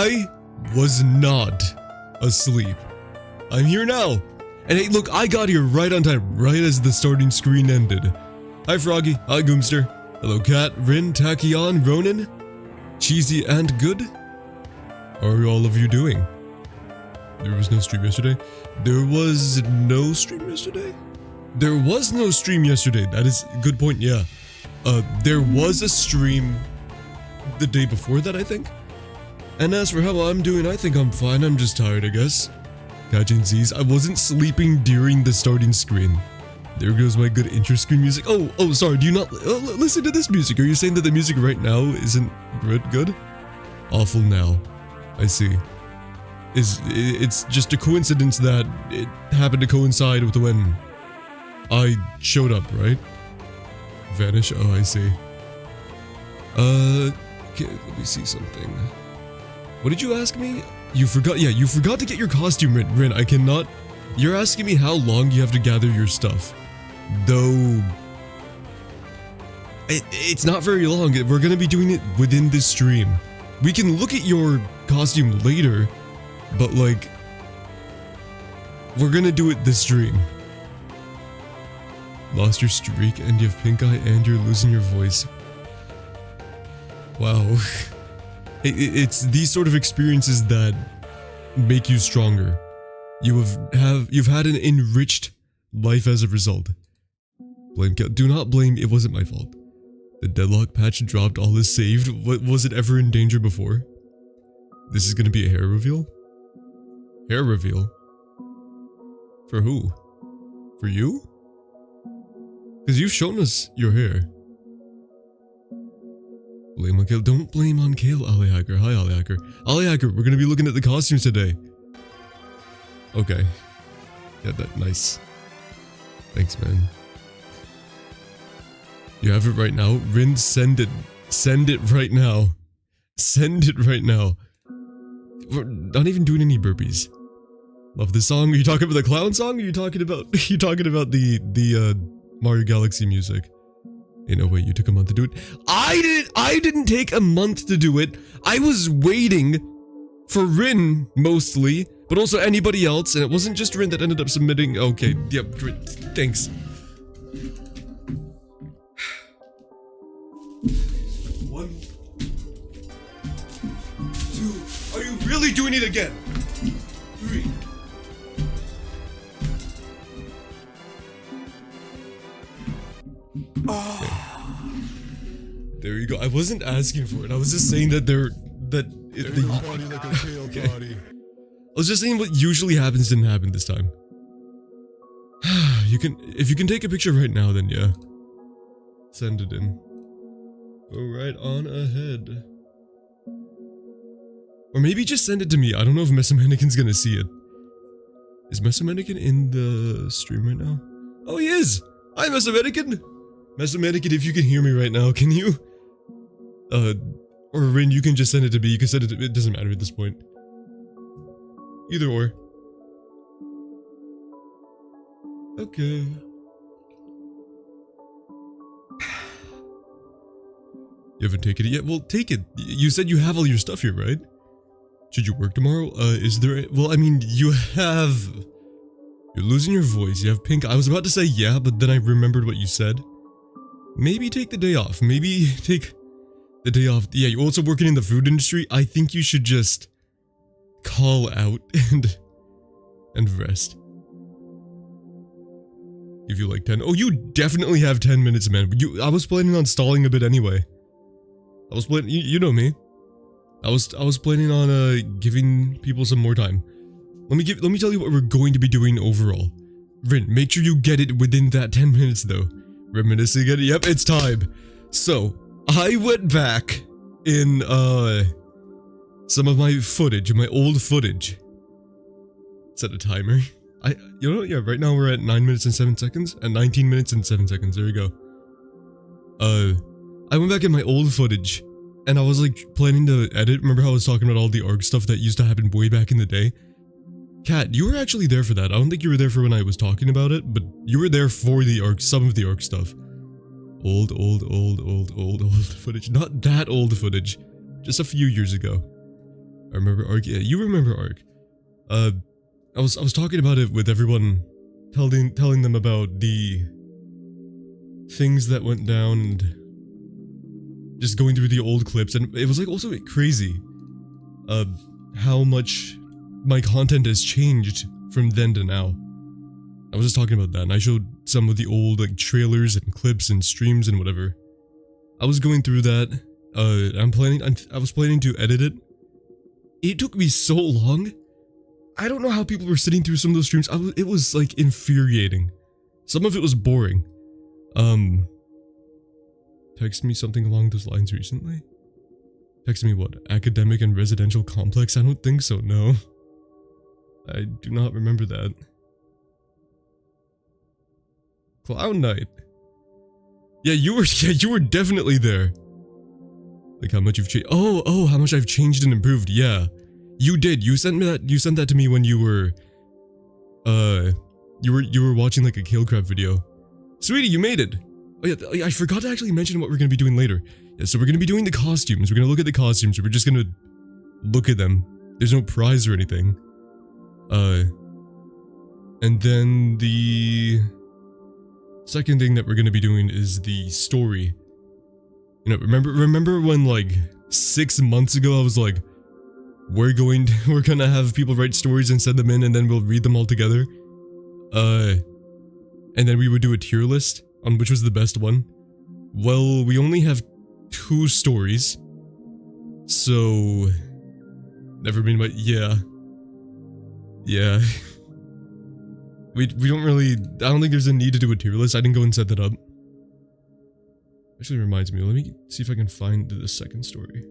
I was not asleep. I'm here now. And hey, look, I got here right on time, right as the starting screen ended. Hi, Froggy. Hi, Goomster. Hello, Cat, Rin, Tachyon, Ronan, Cheesy, and Good. How are all of you doing? There was no stream yesterday. There was no stream yesterday? There was no stream yesterday. That is a good point, yeah. There was a stream the day before that, I think. And as for how I'm doing, I think I'm fine. I'm just tired, I guess. Catching Z's. I wasn't sleeping during the starting screen. There goes my good intro screen music. Oh, sorry. Do you not listen to this music? Are you saying that the music right now isn't good? Awful now. I see. It's just a coincidence that it happened to coincide with when I showed up, right? Vanish? Oh, I see. Okay, let me see something. What did you ask me? You forgot, yeah, you forgot to get your costume, Rin. I cannot... You're asking me how long you have to gather your stuff. Though... It's not very long. We're gonna be doing it within this stream. We can look at your costume later, but like... We're gonna do it this stream. Lost your streak and you have pink eye and you're losing your voice. Wow. It's these sort of experiences that make you stronger. You've had an enriched life as a result. Do not blame, it wasn't my fault. The deadlock patch dropped, all is saved. What was it ever in danger before? This is gonna be a hair reveal? Hair reveal? For who? For you? Because you've shown us your hair. Blame on Kale. Don't blame on Kale, Ali Hacker. Hi, Ali Hacker. Ali Hacker, we're gonna be looking at the costumes today. Okay. Yeah, that nice. Thanks, man. You have it right now. Rin, send it. Send it right now. Send it right now. We're not even doing any burpees. Love this song. Are you talking about the clown song? Or are you talking about the Mario Galaxy music? In a way, you took a month to do it. I didn't take a month to do it. I was waiting for Rin mostly, but also anybody else, and it wasn't just Rin that ended up submitting. Okay, yep, thanks. One, two. Are you really doing it again? 3. Oh. There you go. I wasn't asking for it. I was just saying that okay. I was just saying what usually happens didn't happen this time. If you can take a picture right now, then yeah. Send it in. Go right on ahead. Or maybe just send it to me. I don't know if Mesomanican's gonna see it. Is Mesomanican in the stream right now? Oh, he is! Hi, Mesomanican! Mesomanican, if you can hear me right now, can you? Or Rin, you can just send it to me. You can send it to me. It doesn't matter at this point. Either or. Okay. You haven't taken it yet? Well, take it. You said you have all your stuff here, right? Should you work tomorrow? Is there... Well, I mean, you have... You're losing your voice. You have pink... I was about to say yeah, but then I remembered what you said. Maybe take the day off. Maybe take the day off. Yeah, you're also working in the food industry. I think you should just call out and rest. Give you like 10. Oh, you definitely have 10 minutes, man. I was planning on stalling a bit anyway. I was planning, you know me. I was planning on giving people some more time. Let me tell you what we're going to be doing overall. Rin, make sure you get it within that 10 minutes though. Reminiscing again. Yep, it's time. So, I went back in some of my footage, my old footage. Set a timer. You know, yeah, right now we're at 9 minutes and 7 seconds, and 19 minutes and 7 seconds. There we go. I went back in my old footage, and I was like planning to edit. Remember how I was talking about all the ARC stuff that used to happen way back in the day? Kat, you were actually there for that. I don't think you were there for when I was talking about it, but you were there for the ARC, some of the ARC stuff. Old footage. Not that old footage. Just a few years ago. I remember Ark. Yeah, you remember Ark. I was talking about it with everyone, telling them about the things that went down and just going through the old clips, and it was like also crazy, how much my content has changed from then to now. I was just talking about that, and I showed some of the old like trailers and clips and streams and whatever. I was going through that. I was planning to edit it. It took me so long. I don't know how people were sitting through some of those streams. It was like infuriating. Some of it was boring. Text me something along those lines recently? Text me what? Academic and residential complex? I don't think so, no. I do not remember that. Clown Night. Yeah, you were definitely there. Like how much you've changed. Oh, how much I've changed and improved. Yeah. You did. You sent that to me when you were you were watching like a Kalecraft video. Sweetie, you made it. Oh yeah, I forgot to actually mention what we're going to be doing later. Yeah, so we're going to be doing the costumes. We're going to look at the costumes. We're just going to look at them. There's no prize or anything. And then the second thing that we're going to be doing is the story. You know, remember when like 6 months ago I was like, we're gonna have people write stories and send them in, and then we'll read them all together. And then we would do a tier list on which was the best one. Well, we only have 2 stories, so never mind. But yeah. We don't really. I don't think there's a need to do a tier list. I didn't go and set that up. Actually reminds me, let me see if I can find the second story.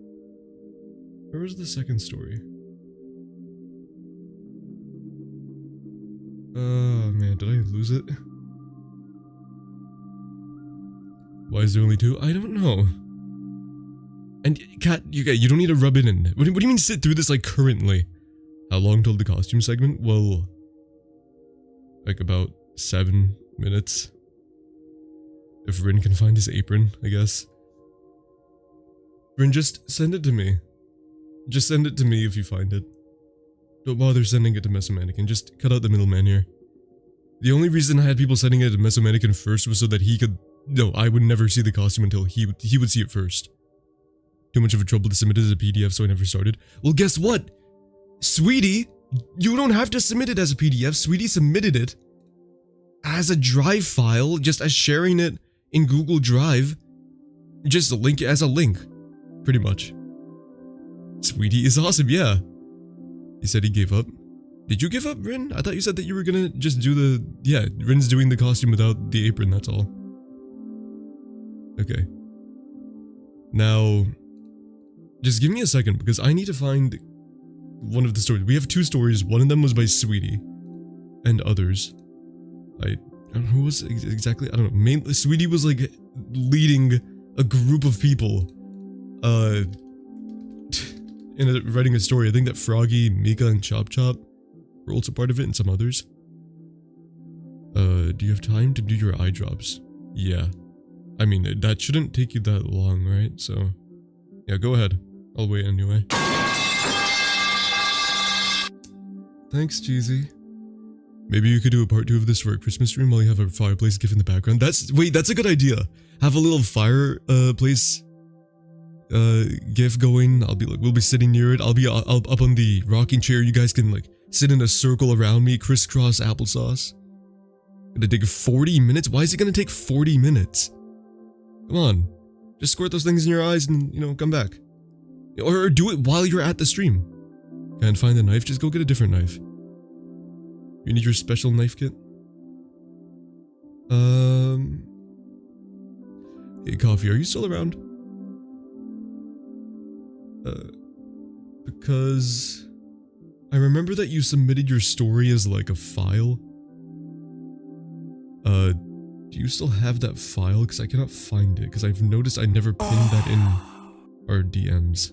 Where was the second story? Oh man, did I lose it? Why is there only 2? I don't know. And Kat, you don't need to rub it in. What do you mean sit through this like currently? How long till the costume segment? Well, like about 7 minutes. If Rin can find his apron, I guess. Rin, just send it to me. Just send it to me if you find it. Don't bother sending it to Mesomannequin, just cut out the middleman here. The only reason I had people sending it to Mesomannequin first was so that he could... No, I would never see the costume until he would see it first. Too much of a trouble to submit it as a PDF, so I never started. Well, guess what? Sweetie, you don't have to submit it as a PDF. Sweetie submitted it as a Drive file, just as sharing it in Google Drive. Just link it as a link, pretty much. Sweetie is awesome, yeah. He said he gave up. Did you give up, Rin? I thought you said that you were gonna just do the... Yeah, Rin's doing the costume without the apron, that's all. Okay. Now, just give me a second, because I need to find one of the stories. We have 2 stories. One of them was by Sweetie and others. I don't know who was exactly... I don't know. Mainly, Sweetie was like leading a group of people in writing a story. I think that Froggy, Mika, and Chop Chop were also part of it, and some others. Do you have time to do your eye drops? Yeah. I mean, that shouldn't take you that long, right? So, yeah, go ahead. I'll wait anyway. Thanks, Cheesy. Maybe you could do a part 2 of this for a Christmas stream while you have a fireplace gif in the background. That's a good idea. Have a little fireplace gif going. We'll be sitting near it. I'll be up on the rocking chair. You guys can like sit in a circle around me, crisscross applesauce. Gonna take 40 minutes? Why is it gonna take 40 minutes? Come on. Just squirt those things in your eyes and, you know, come back. Or do it while you're at the stream. Can't find the knife? Just go get a different knife. You need your special knife kit? Hey, Coffee, are you still around? Because I remember that you submitted your story as like a file. Do you still have that file? Because I cannot find it, because I've noticed I never pinned that in our DMs.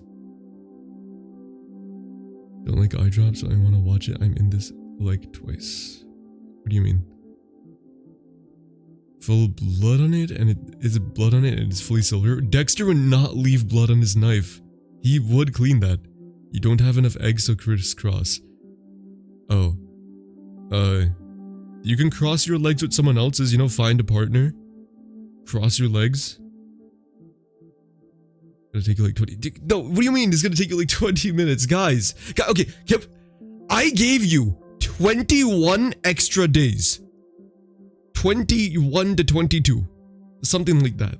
Don't like eye drops, so I want to watch it. I'm in this like twice. What do you mean? Full blood on it, and it is blood on it, and it's fully silver. Dexter would not leave blood on his knife. He would clean that. You don't have enough eggs to crisscross. Oh. You can cross your legs with someone else's, you know, find a partner. Cross your legs. It'll take you like 20. No, what do you mean it's gonna take you like 20 minutes? Guys. Okay, I gave you 21 extra days. 21 to 22. Something like that.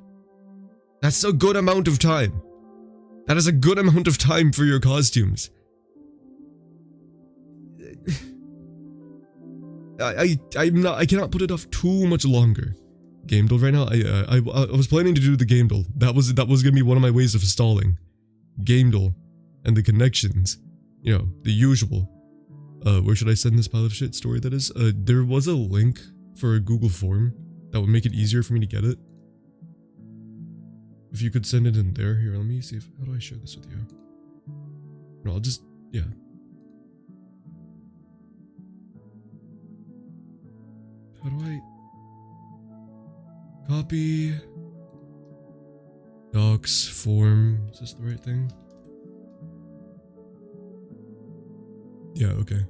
That's a good amount of time. That is a good amount of time for your costumes. I cannot put it off too much longer. Game duel right now. I was planning to do the game duel. That was gonna be one of my ways of stalling. Game duel and the connections. You know, the usual. Where should I send this pile of shit story that is? There was a link for a Google form that would make it easier for me to get it. If you could send it in there. Here, let me see if, how do I share this with you? No, I'll just, yeah. How do I copy docs form? Is this the right thing? Yeah, okay.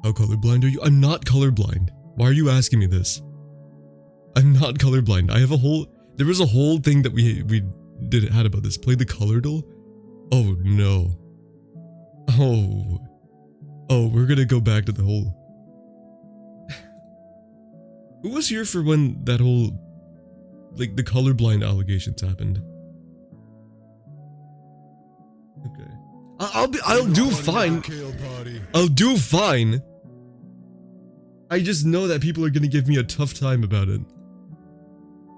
How colorblind are you? I'm not colorblind. Why are you asking me this? I'm not colorblind. I have a whole, there was a whole thing that we had about this. Play the color duel? Oh no. Oh, we're gonna go back to the whole. Who was here for when that whole, like, the colorblind allegations happened? Okay. I'll do fine. I'll do fine. I just know that people are gonna give me a tough time about it.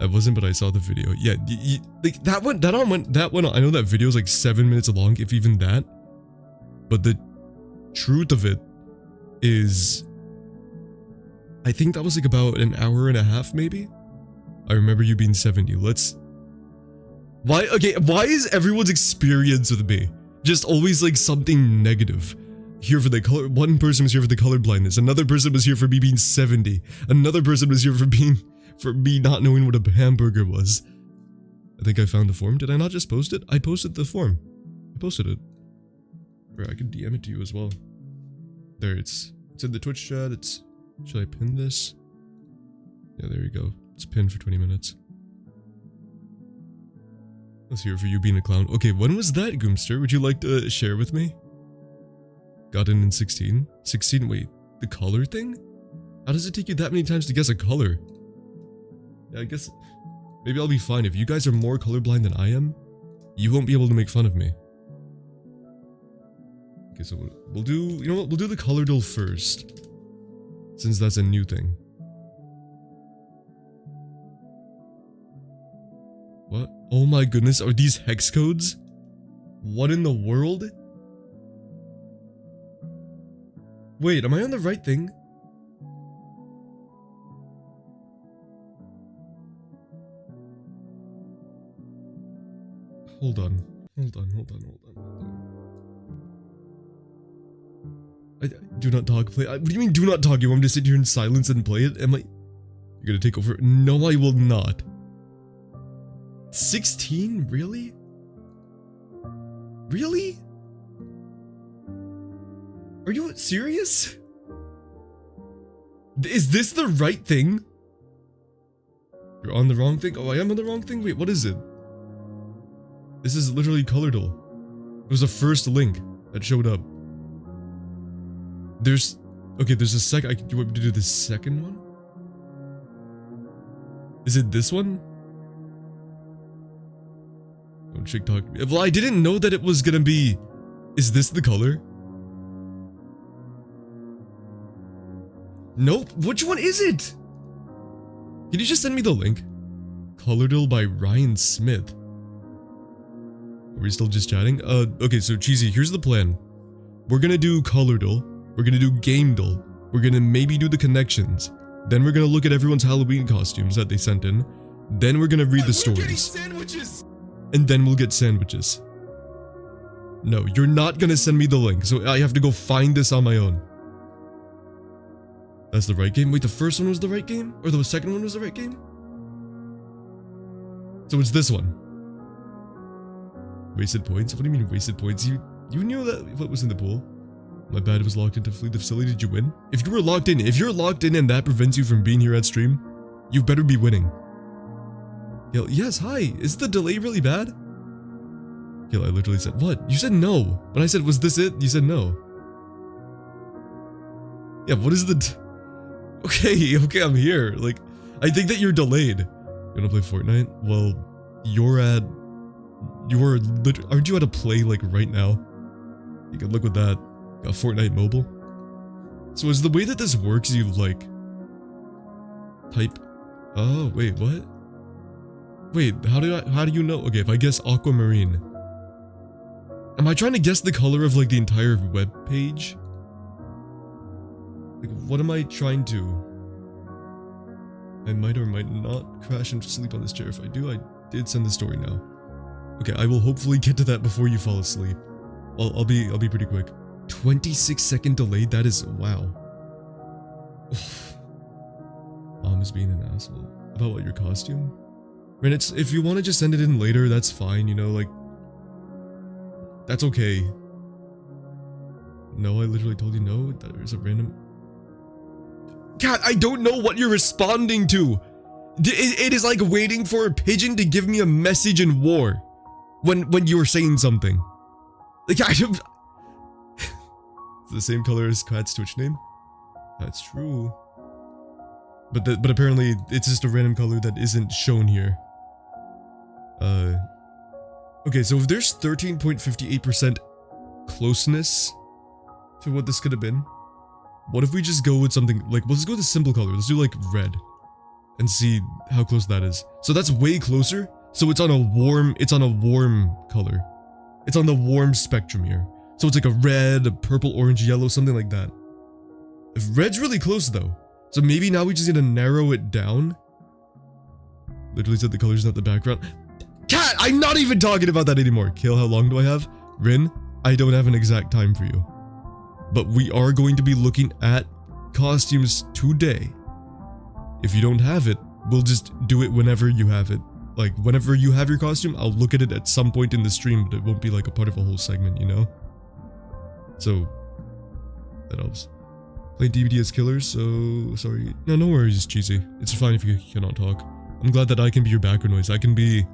I wasn't, but I saw the video. Yeah, like that went on. I know that video is like 7 minutes long, if even that. But the truth of it is, I think that was like about an hour and a half, maybe. I remember you being 70. Why is everyone's experience with me just always like something negative? Here for the color, one person was here for the color blindness, another person was here for me being 70, another person was here for me not knowing what a hamburger was. I think I found the form. Did I not just post it? I posted the form. I posted it. Or I could DM it to you as well. There, it's in the Twitch chat. Should I pin this? Yeah, there you go. It's pinned for 20 minutes. Let's hear for you being a clown. Okay, when was that, Goomster? Would you like to share with me? Got in 16? 16, wait, the color thing? How does it take you that many times to guess a color? Yeah, I guess maybe I'll be fine. If you guys are more colorblind than I am, you won't be able to make fun of me. Okay, so we'll do, you know what, we'll do the color duel first, since that's a new thing. What? Oh my goodness, are these hex codes? What in the world? Wait, am I on the right thing? Hold on. Do not talk, play. What do you mean do not talk? You want me to sit here in silence and play it? Am I? You're gonna take over? No, I will not. 16? Really? Really? Are you serious? Is this the right thing? You're on the wrong thing? Oh, I am on the wrong thing? Wait, what is it? This is literally color duel. It was the first link that showed up. There's a second. Do you want me to do the second one? Is it this one? Don't shake talk. Well, I didn't know that it was gonna be. Is this the color? Nope. Which one is it? Can you just send me the link? Color duel by Ryan Smith. Are we still just chatting? Okay, so Cheesy, here's the plan. We're gonna do color duel. We're gonna do game duel. We're gonna maybe do the connections. Then we're gonna look at everyone's Halloween costumes that they sent in. Then we're gonna read the stories. And then we'll get sandwiches. No, you're not gonna send me the link, so I have to go find this on my own. That's the right game? Wait, the first one was the right game? Or the second one was the right game? So it's this one. Wasted points? What do you mean wasted points? You You knew that what was in the pool? My bad, it was locked in to flee the facility. Did you win? If you were locked in, if you're locked in and that prevents you from being here at stream, you better be winning. Gil, yes, hi. Is the delay really bad? Gil, I literally said, what? You said no. But I said, was this it? You said no. Yeah, what is the... Okay, I'm here. Like, I think that you're delayed. You wanna play Fortnite? Well, aren't you at a play, like, right now? You can look with that. Got Fortnite mobile. So is the way that this works, you, like... type... Oh, wait, what? Wait, how do you know? Okay, if I guess aquamarine. Am I trying to guess the color of, like, the entire web page? Like, what am I trying to? I might or might not crash and sleep on this chair. If I do, I did send the story now. Okay, I will hopefully get to that before you fall asleep. I'll be pretty quick. 26-second delay, that is, wow. Mom is being an asshole. About what, your costume? I mean, it's, if you want to just send it in later, that's fine, you know, like... That's okay. No, I literally told you no, that is a random... Cat, I don't know what you're responding to! It is like waiting for a pigeon to give me a message in war. When you were saying something. Like, I don't... It's the same color as Cat's Twitch name? That's true. But apparently, it's just a random color that isn't shown here. Okay, so if there's 13.58% closeness to what this could have been, what if we just go with something, like, let's go with a simple color, let's do, like, red, and see how close that is. So that's way closer, so it's on a warm color. It's on the warm spectrum here. So it's like a red, a purple, orange, yellow, something like that. If red's really close though, so maybe now we just need to narrow it down. Literally said the color's not the background. Cat, I'm not even talking about that anymore. Kill, how long do I have? Rin, I don't have an exact time for you. But we are going to be looking at costumes today. If you don't have it, we'll just do it whenever you have it. Like, whenever you have your costume, I'll look at it at some point in the stream, but it won't be like a part of a whole segment, you know? So, that helps. Playing DVD as killers, so... sorry. No worries, Cheesy. It's fine if you cannot talk. I'm glad that I can be your background noise. I can be...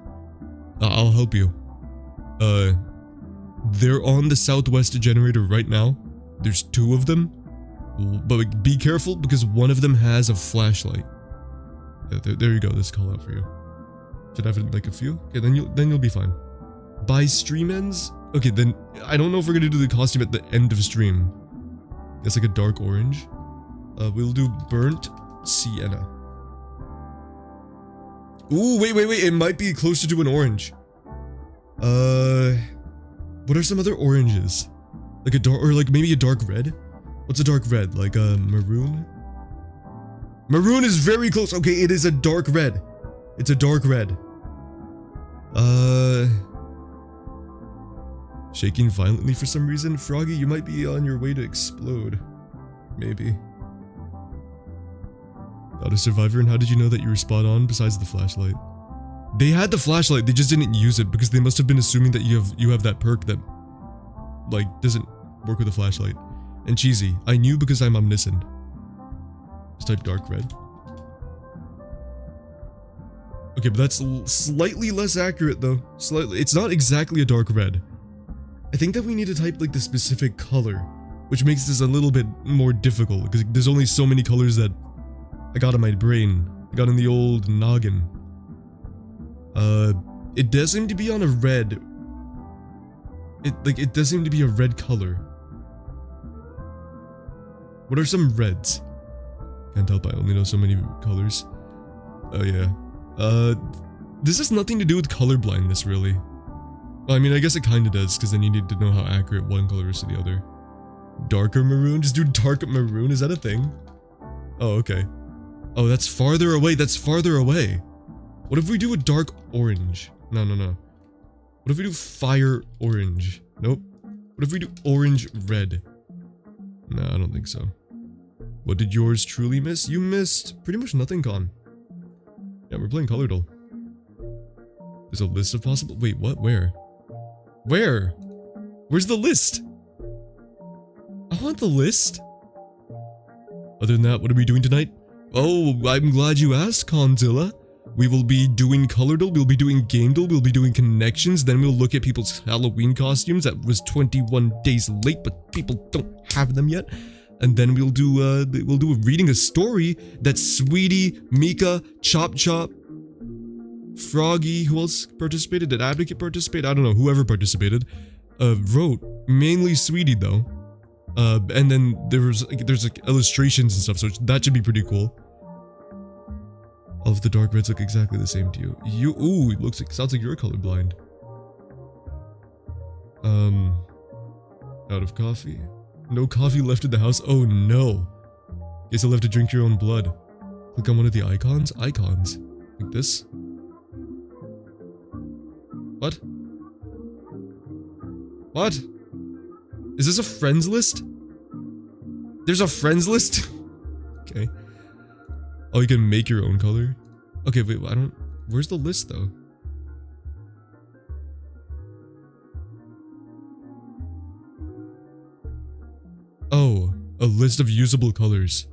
I'll help you. They're on the southwest generator right now. There's 2 of them. But be careful, because one of them has a flashlight. There you go, this call out for you. Should I have like a few? Okay, then you'll be fine. By stream ends? Okay, then I don't know if we're gonna do the costume at the end of stream. It's like a dark orange. We'll do burnt sienna. Ooh, wait, it might be closer to an orange. What are some other oranges? Like a dark, or like maybe a dark red? What's a dark red? Like a maroon? Maroon is very close. Okay, it is a dark red. It's a dark red. Shaking violently for some reason? Froggy, you might be on your way to explode. Maybe. Got a survivor, and how did you know that you were spot on besides the flashlight? They had the flashlight, they just didn't use it because they must have been assuming that you have that perk that, like, doesn't work with a flashlight. And Cheesy, I knew because I'm omniscient. Just type dark red. Okay, but that's slightly less accurate though. Slightly. It's not exactly a dark red. I think that we need to type like the specific color, which makes this a little bit more difficult because there's only so many colors that I got in my brain. I got in the old noggin. It does seem to be on a red. It does seem to be a red color. What are some reds? Can't help, I only know so many colors. Oh yeah. This has nothing to do with colorblindness, really. Well, I mean, I guess it kinda does, because then you need to know how accurate one color is to the other. Darker maroon? Just do dark maroon? Is that a thing? Oh, okay. Oh, that's farther away, that's farther away. What if we do a dark orange? No. What if we do fire orange? Nope. What if we do orange red? No, I don't think so. What did yours truly miss? You missed pretty much nothing, Con. Yeah, we're playing Color Doll. There's a list of possible- wait, what? Where? Where? Where's the list? I want the list. Other than that, what are we doing tonight? Oh, I'm glad you asked, Conzilla. We will be doing Color Duel, we'll be doing Game Duel, we'll be doing Connections, then we'll look at people's Halloween costumes. That was 21 days late, but people don't have them yet. And then we'll do reading a story that Sweetie, Mika, Chop Chop, Froggy, who else participated? Did Advocate participate? I don't know, whoever participated, wrote. Mainly Sweetie though. And then there's like illustrations and stuff, so that should be pretty cool. All of the dark reds look exactly the same to you. Ooh, it sounds like you're colorblind. Out of coffee. No coffee left in the house. Oh no. Guess you'll have to drink your own blood. Click on one of the icons. Icons. Like this. What? What? Is this a friends list? There's a friends list? Okay. Oh, you can make your own color? Okay, wait, I don't... Where's the list, though? Oh, a list of usable colors.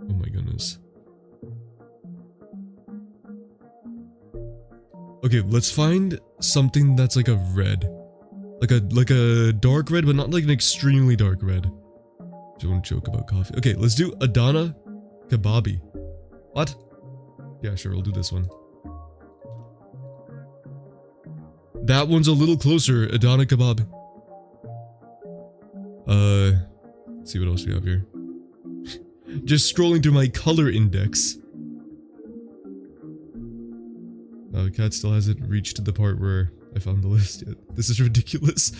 Oh my goodness. Okay, let's find something that's like a red. Like a dark red, but not like an extremely dark red. Don't joke about coffee. Okay, let's do Adana Kebabi. What? Yeah, sure, we'll do this one. That one's a little closer, Adana Kebab. Let's see what else we have here. Just scrolling through my color index. The cat still hasn't reached the part where I found the list yet. This is ridiculous.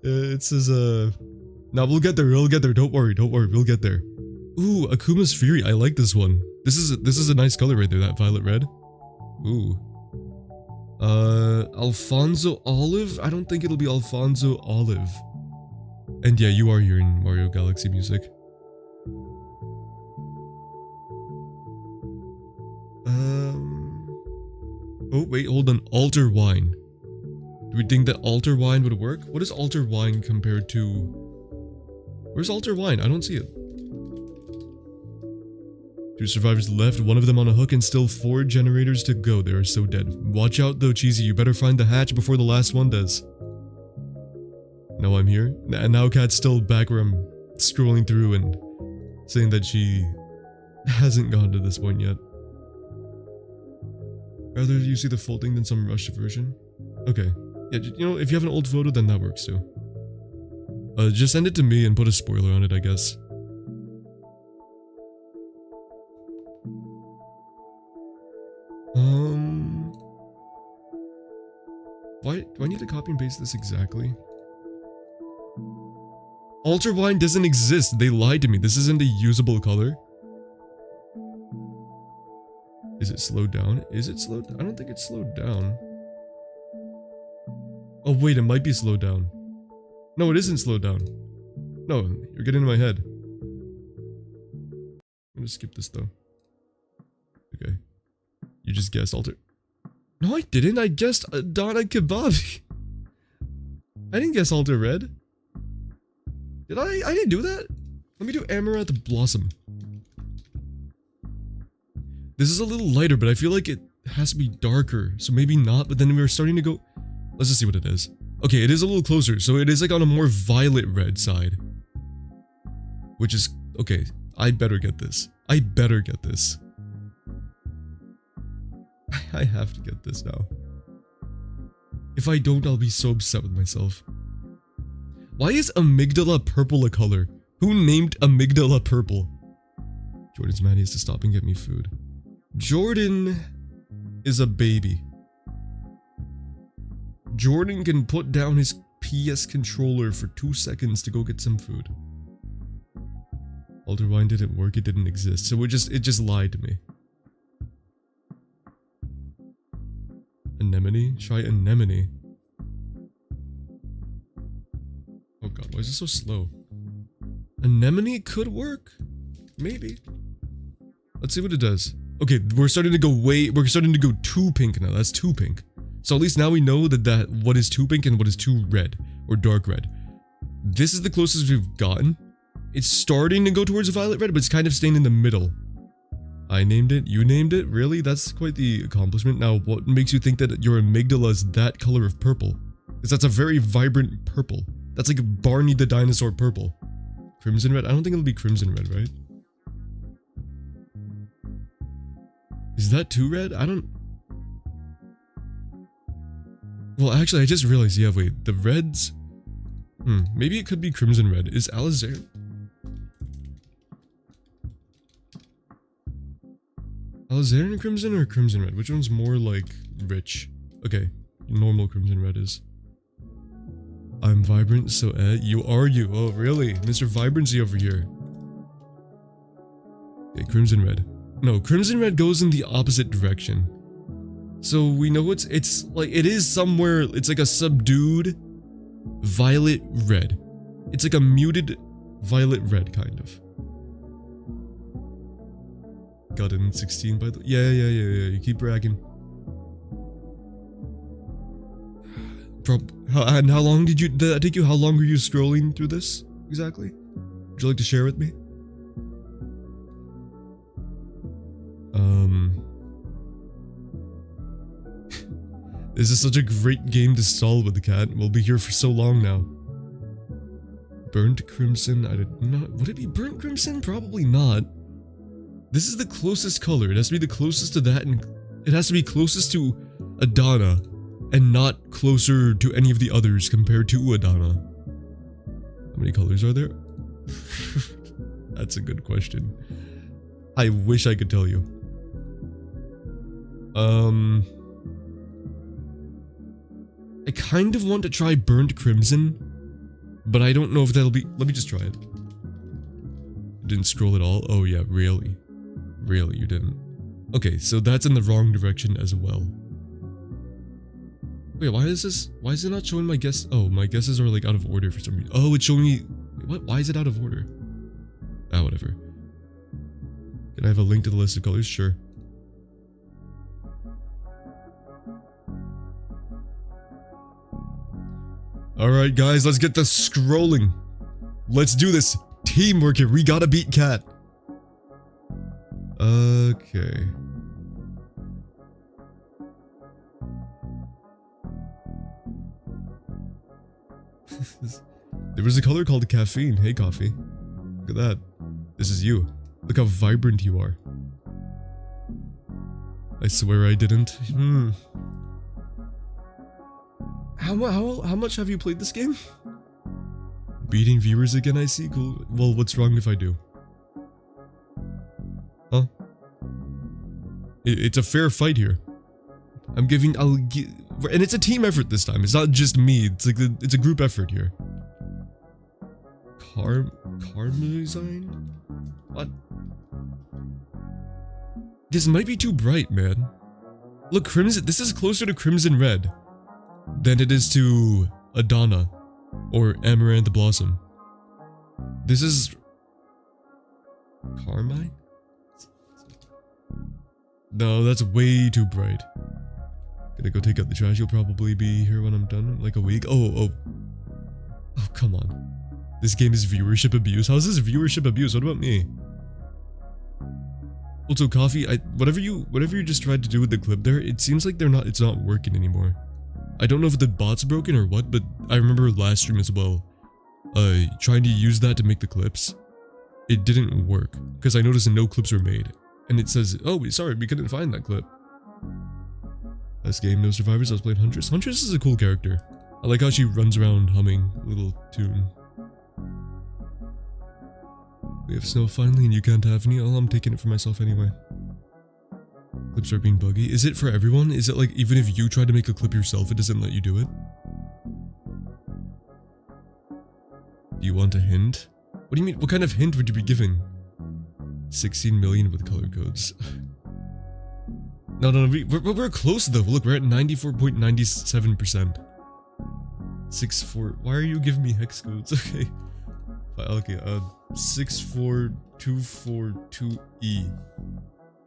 It says, now we'll get there, don't worry, we'll get there. Ooh, Akuma's Fury, I like this one. This is a nice color right there, that violet red. Ooh. Alfonso Olive? I don't think it'll be Alfonso Olive. And yeah, you are hearing Mario Galaxy music. Oh wait, hold on, Altar Wine. Do we think that Altar Wine would work? What is Altar Wine compared to... Where's Altar Wine? I don't see it. 2 survivors left, one of them on a hook, and still 4 generators to go. They are so dead. Watch out though, Cheesy, you better find the hatch before the last one does. Now I'm here. And now Kat's still back where I'm scrolling through and saying that she hasn't gotten to this point yet. Rather you see the full thing than some rushed version? Okay. Yeah, you know, if you have an old photo, then that works too. Just send it to me and put a spoiler on it, I guess. Why do I need to copy and paste this exactly? Altar Wine doesn't exist. They lied to me. This isn't a usable color. Is it slowed down? Is it slowed down? I don't think it's slowed down. Oh wait, it might be slowed down. No, it isn't slowed down. No, you're getting in my head. I'm gonna skip this though. Okay. You just guessed Altar. No, I didn't. I guessed Adana Kebab. I didn't guess Altar Red. Did I? I didn't do that. Let me do Amaranth Blossom. This is a little lighter, but I feel like it has to be darker. So maybe not, but then we were starting to go... Let's just see what it is. Okay, it is a little closer. So it is like on a more violet red side. Which is... Okay, I better get this. I better get this. I have to get this now. If I don't, I'll be so upset with myself. Why is amygdala purple a color? Who named amygdala purple? Jordan's man needs to stop and get me food. Jordan is a baby. Jordan can put down his PS controller for 2 seconds to go get some food. Altar Wine didn't work, it didn't exist, so it just lied to me. Anemone? Try anemone. Oh god, why is it so slow? Anemone could work. Maybe. Let's see what it does. Okay, we're starting to go too pink now. That's too pink. So at least now we know that what is too pink and what is too red or dark red. This is the closest we've gotten. It's starting to go towards violet red, but it's kind of staying in the middle. I named it, you named it, really? That's quite the accomplishment. Now, what makes you think that your amygdala is that color of purple? Because that's a very vibrant purple. That's like Barney the dinosaur purple. Crimson red? I don't think it'll be crimson red, right? Is that too red? I don't... Well, actually, I just realized, yeah, wait, the reds... maybe it could be crimson red. Is alizarin... Alizarin crimson or crimson red? Which one's more, like, rich? Okay, normal crimson red is. I'm vibrant, so you are you. Oh, really? Mr. Vibrancy over here. Okay, crimson red. No, crimson red goes in the opposite direction. So we know it's like, it is somewhere, it's like a subdued violet red. It's like a muted violet red, kind of. Got in 16 by the... Yeah, you keep bragging. And how long did that take you? How long were you scrolling through this, exactly? Would you like to share with me? This is such a great game to stall with, the cat. We'll be here for so long now. Burnt crimson, I did not... Would it be burnt crimson? Probably not. This is the closest color. It has to be the closest to that, and it has to be closest to Adana, and not closer to any of the others compared to Adana. How many colors are there? That's a good question. I wish I could tell you. I kind of want to try burnt crimson, but I don't know if that'll be... Let me just try it. Didn't scroll at all? Oh yeah, really? Really, you didn't? Okay, so that's in the wrong direction as well. Wait, why is it not showing my guess? Oh, my guesses are like out of order for some reason. Oh, it's showing me... What? Why is it out of order? Ah, whatever. Can I have a link to the list of colors? Sure. Alright guys, let's get this scrolling. Let's do this. Teamwork here, we gotta beat Cat. Okay. There was a color called caffeine. Hey coffee. Look at that. This is you. Look how vibrant you are. I swear I didn't. How much have you played this game? Beating viewers again, I see. Cool. Well, what's wrong if I do? Huh? It's a fair fight here. And it's a team effort this time. It's not just me. It's like it's a group effort here. Carmazine? What? This might be too bright, man. Look, crimson. This is closer to crimson red than it is to Adana or Amaranth Blossom. This is Carmine? No, that's way too bright. Gonna go take out the trash. You'll probably be here when I'm done, like a week. Oh, come on. This game is viewership abuse. How is this viewership abuse? What about me? Also, coffee. Whatever you just tried to do with the clip there, it seems like it's not working anymore. I don't know if the bot's broken or what, but I remember last stream as well, trying to use that to make the clips. It didn't work, because I noticed no clips were made. And it says, oh, sorry, we couldn't find that clip. Last game, no survivors, I was playing Huntress. Huntress is a cool character. I like how she runs around humming a little tune. We have snow finally and you can't have any? Oh, I'm taking it for myself anyway. Clips are being buggy. Is it for everyone? Is it like even if you try to make a clip yourself, it doesn't let you do it? Do you want a hint? What do you mean? What kind of hint would you be giving? 16 million with color codes. No, we're close though. Look, we're at 94.97%. 64. Why are you giving me hex codes? Okay. Okay, 64242E.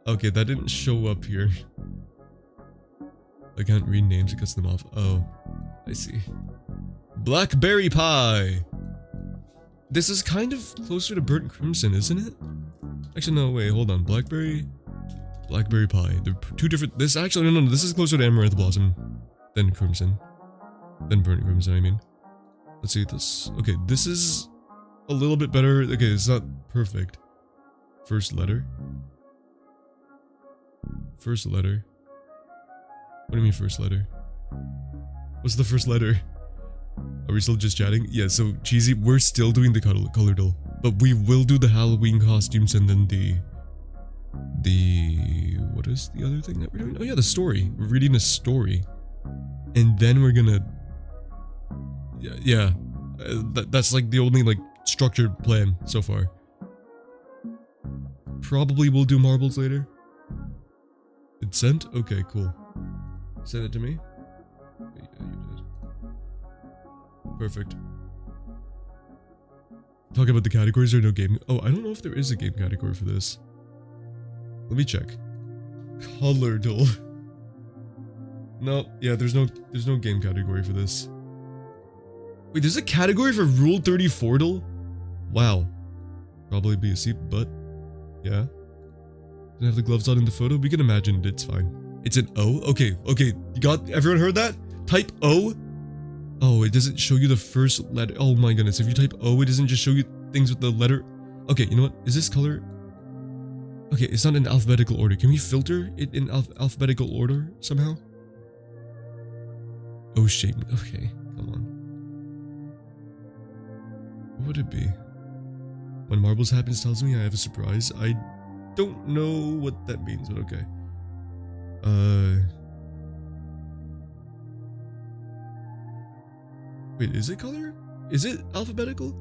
Okay, that didn't show up here. I can't read names, it cuts them off. Oh, I see. Blackberry pie! This is kind of closer to burnt crimson, isn't it? Actually, no, wait, hold on. Blackberry pie. They're two different. This actually, no, this is closer to amaranth blossom than crimson. Than burnt crimson, I mean. Let's see this. Okay, this is a little bit better. Okay, it's not perfect. First letter. First letter. What do you mean first letter? What's the first letter? Are we still just chatting? Yeah, so cheesy, we're still doing the color doll. But we will do the Halloween costumes and then what is the other thing that we're doing? Oh yeah, the story. We're reading a story. And then we're gonna... Yeah. That's like the only like structured plan so far. Probably we'll do marbles later. It's sent? Okay, cool. Send it to me? Yeah, you did. Perfect. Talk about the categories or no game. Oh, I don't know if there is a game category for this. Let me check. Color doll. No, yeah, there's no game category for this. Wait, there's a category for Rule 34 doll? Wow. Probably be a C, but yeah. Didn't have the gloves on in the photo. We can imagine it's fine. It's an O? Okay, you got, everyone heard that? Type O? Oh, it doesn't show you the first letter. Oh my goodness, if you type O, it doesn't just show you things with the letter. Okay, you know what? Is this color? Okay, it's not in alphabetical order. Can we filter it in alphabetical order somehow? O shape. Okay, come on. What would it be? When marbles happens tells me I have a surprise. I don't know what that means, but okay. Wait, is it color? Is it alphabetical?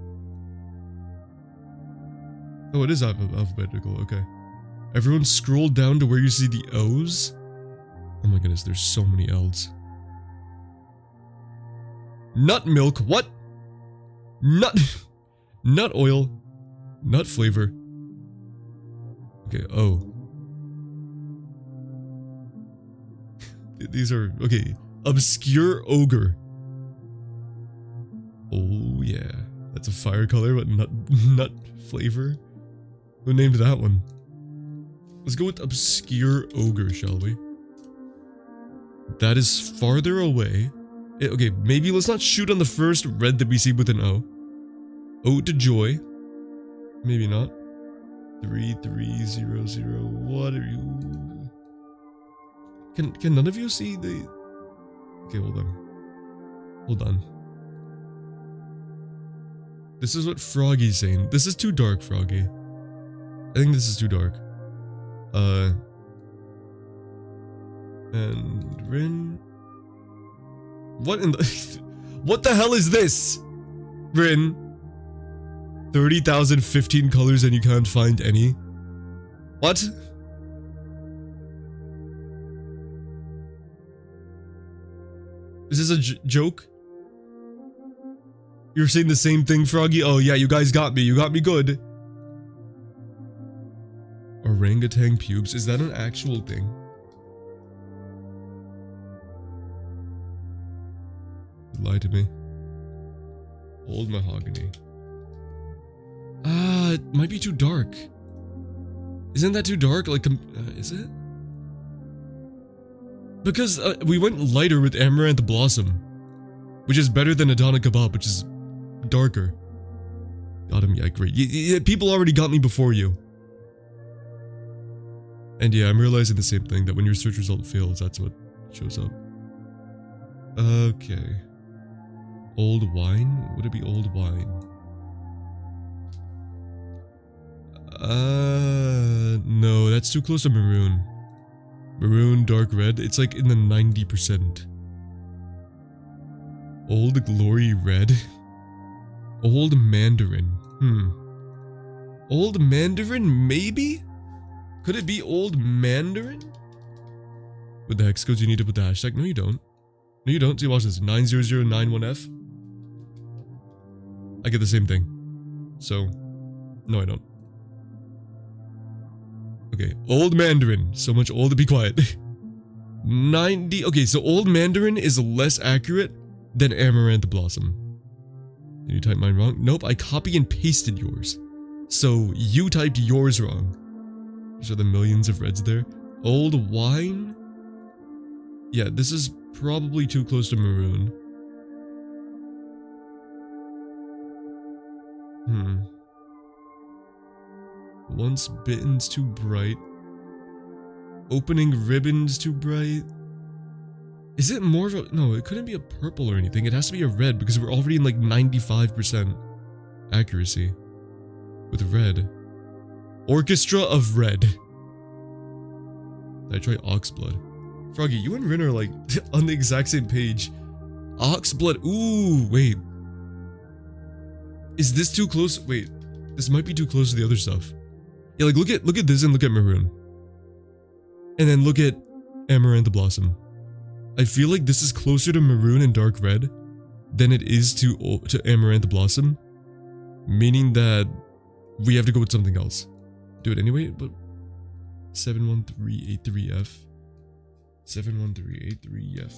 Oh, it is alphabetical, okay. Everyone scroll down to where you see the O's. Oh my goodness, there's so many L's. Nut milk, what? Nut oil. Nut flavor. Okay, O. These are, okay. Obscure ogre. Oh yeah, that's a fire color, but nut flavor. Who named that one? Let's go with obscure ogre, shall we? That is farther away. Okay, maybe let's not shoot on the first red that we see with an O. Ode to joy. Maybe not. 3300. What are you? Can none of you see the? Okay, hold on. Hold on. This is what Froggy's saying. This is too dark, Froggy. I think this is too dark. And Rin. What in the? What the hell is this? Rin. 30,015 colors and you can't find any? What? Is this a joke? You're saying the same thing, Froggy? Oh yeah, you guys got me. You got me good. Orangutan pubes. Is that an actual thing? Lie to me. Old mahogany. It might be too dark. Isn't that too dark? Like, is it? Because we went lighter with Amaranth Blossom, which is better than Adana Kebab, which is darker. Got him, yeah, great. People already got me before you. And yeah, I'm realizing the same thing, that when your search result fails, that's what shows up. Okay. Old wine? Would it be old wine? No, that's too close to maroon. Maroon, dark red, it's like in the 90%. Old glory red? Old mandarin, Old mandarin, maybe? Could it be old mandarin? With the hex codes you need to put the hashtag? No you don't. No you don't, see watch this, 90091F. I get the same thing. So, no I don't. Okay, old mandarin. So much old to be quiet. 90. Okay, so Old Mandarin is less accurate than Amaranth Blossom. Did you type mine wrong? Nope, I copy and pasted yours. So you typed yours wrong. These are the millions of reds there. Old Wine? Yeah, this is probably too close to Maroon. Once Bitten's too bright. Opening Ribbon's too bright. Is it more of a... No, it couldn't be a purple or anything. It has to be a red because we're already in like 95% accuracy with red. Orchestra of Red. Did I try Oxblood? Froggy, you and Rin are like on the exact same page. Oxblood. Ooh, wait. Is this too close? Wait, this might be too close to the other stuff. Yeah, like look at this and look at Maroon. And then look at Amaranth Blossom. I feel like this is closer to Maroon and Dark Red than it is to Amaranth Blossom. Meaning that we have to go with something else. Do it anyway, but 71383F. 71383F.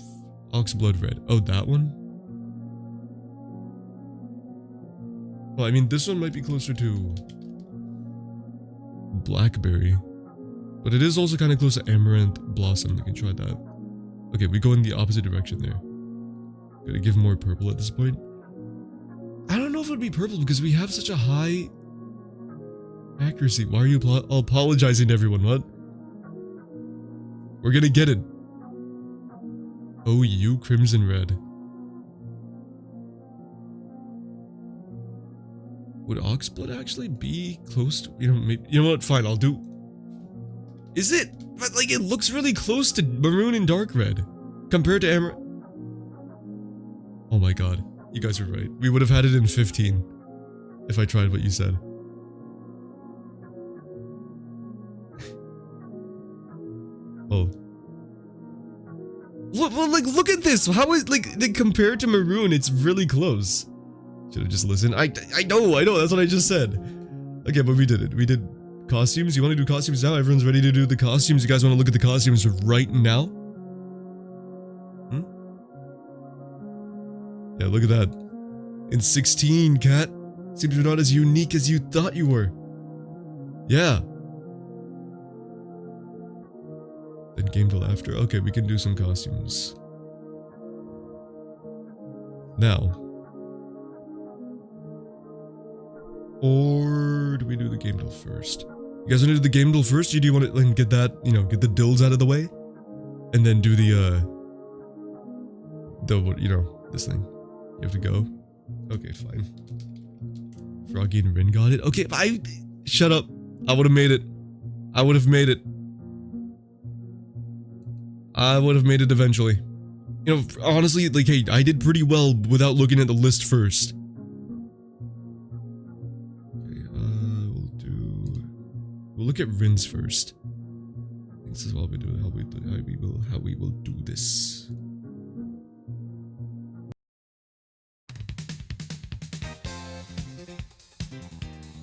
Oxblood Red. Oh, that one? Well, I mean, this one might be closer to Blackberry. But it is also kind of close to Amaranth Blossom. You can try that. Okay, we go in the opposite direction there. Gotta give more purple at this point. I don't know if it would be purple because we have such a high accuracy. Why are you apologizing to everyone? What? We're gonna get it. OU Crimson Red. Would Oxblood actually be close to, maybe, you know what, fine, I'll do. Is it? But like it looks really close to Maroon and Dark Red compared to Amaranth. Oh my god, you guys are right. We would have had it in 15 if I tried what you said. Oh. Look at this. How is like compared to Maroon, it's really close. Should have just listened. I know, that's what I just said. Okay, but we did it. We did costumes. You want to do costumes now? Everyone's ready to do the costumes. You guys want to look at the costumes right now? Yeah, look at that. In 16, Cat. Seems you're not as unique as you thought you were. Yeah. Then game till after. Okay, we can do some costumes. Now. Or do we do the game till first? You guys want to do the game till first? Or do you want to like, get that, get the dills out of the way? And then do this thing. You have to go? Okay, fine. Froggy and Rin got it? Okay, shut up. I would have made it. I would have made it. I would have made it eventually. Honestly, like, hey, I did pretty well without looking at the list first. We'll look at Rin's first. I think this is what we do. How we will do this.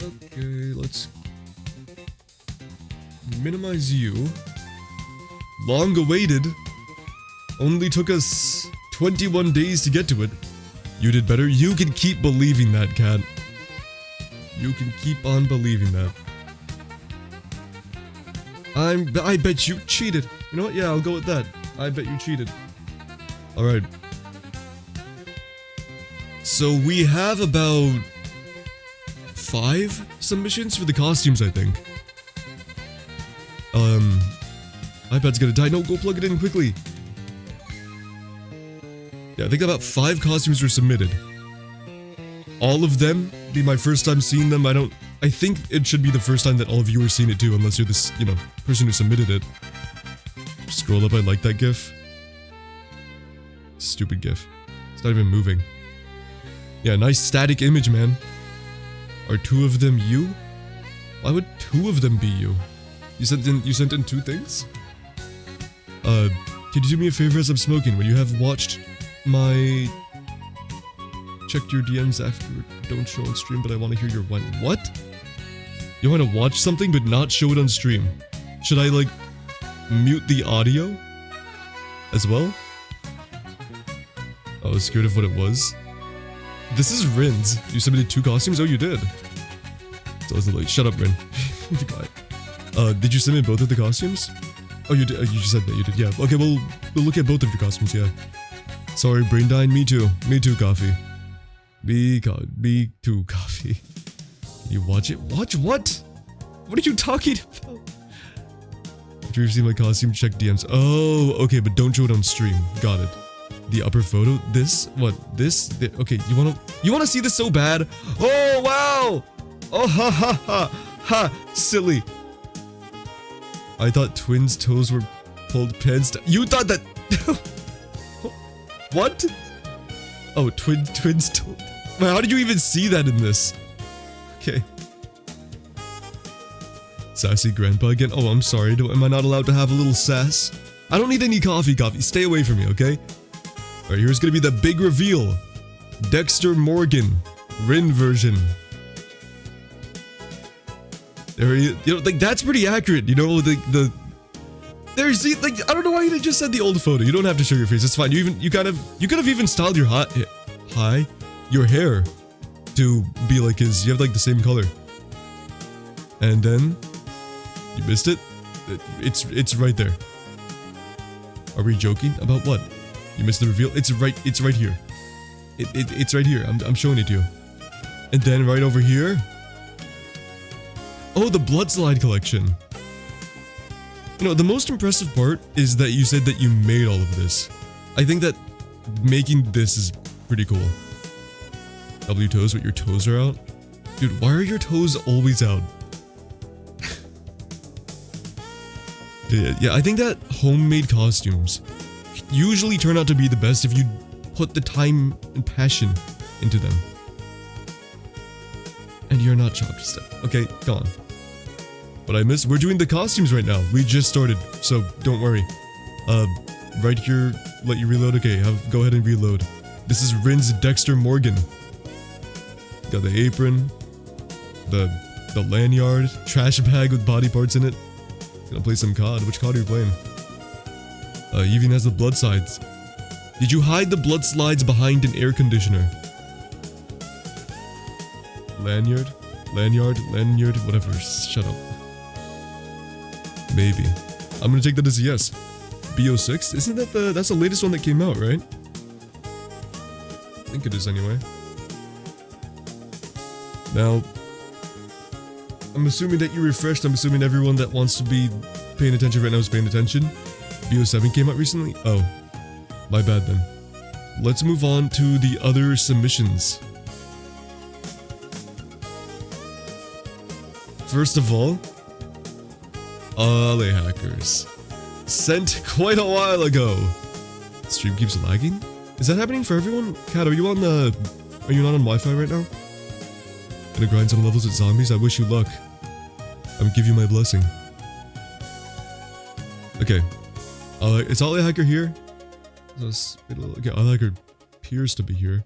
Okay, let's minimize you. Long awaited. Only took us 21 days to get to it. You did better. You can keep believing that, Cat. You can keep on believing that. I bet you cheated. You know what? Yeah, I'll go with that. I bet you cheated. Alright. So we have about 5 submissions for the costumes, I think. iPad's gonna die. No, go plug it in quickly. Yeah, I think about 5 costumes were submitted. All of them be my first time seeing them. I think it should be the first time that all of you are seeing it too, unless you're this, person who submitted it. Scroll up, I like that gif. Stupid gif. It's not even moving. Yeah, nice static image, man. Are 2 of them you? Why would 2 of them be you? You sent in 2 things? Can you do me a favor as I'm smoking? When you have watched my... Checked your DMs after, don't show on stream, but I want to hear your one. What? You want to watch something but not show it on stream? Should I, like, mute the audio? as well. I was scared of what it was. This is Rin's. You submitted 2 costumes? Oh, you did. So I was like, shut up, Rin. Did you submit both of the costumes? Oh, you did. You just said that you did. Yeah. Okay, we'll look at both of your costumes. Yeah. Sorry, brain dying. Me too. Me too. Coffee. Me too. Coffee. Can you watch it? Watch what? What are you talking about? After you've seen my costume, check DMs. Oh, okay, but don't show it on stream. Got it. The upper photo. This. What? This. Okay. You wanna see this so bad? Oh wow. Oh ha ha ha ha. Silly. I thought twins' toes were pulled pins. You thought that. What? Oh, twins' toes. Wait, how did you even see that in this? Okay. Sassy grandpa again. Oh, I'm sorry. Am I not allowed to have a little sass? I don't need any coffee. Stay away from me, okay? Alright, here's gonna be the big reveal. Dexter Morgan. Rin version. There you know, like, that's pretty accurate, you know, there's, like, I don't know why you just said the old photo. You don't have to show your face, it's fine. You could have even styled your your hair to be like his. You have, like, the same color. And then, you missed it? It's right there. Are we joking? About what? You missed the reveal? It's right here. It's right here, I'm showing it to you. And then right over here. Oh, the blood slide collection. You know, the most impressive part is that you said that you made all of this. I think that making this is pretty cool. W toes, but your toes are out? Dude, why are your toes always out? Yeah, I think that homemade costumes usually turn out to be the best if you put the time and passion into them. And you're not chopped stuff. Okay, go on. What I missed? We're doing the costumes right now. We just started, so don't worry. Right here, let you reload. Okay, go ahead and reload. This is Rin's Dexter Morgan. Got the apron, the lanyard, trash bag with body parts in it. Gonna play some COD. Which COD are you playing? He even has the blood slides. Did you hide the blood slides behind an air conditioner? Lanyard, whatever. Shut up. Maybe. I'm gonna take that as a yes. BO6? Isn't that that's the latest one that came out, right? I think it is anyway. Now, I'm assuming that you refreshed. I'm assuming everyone that wants to be paying attention right now is paying attention. BO7 came out recently? Oh. My bad then. Let's move on to the other submissions. First of all, Ale Hackers. Sent quite a while ago. Stream keeps lagging? Is that happening for everyone? Kat, are you not on Wi-Fi right now? Gonna grind some levels with zombies? I wish you luck. I'm give you my blessing. Okay. Is Ale Hacker here? Okay, Ale Hacker appears to be here.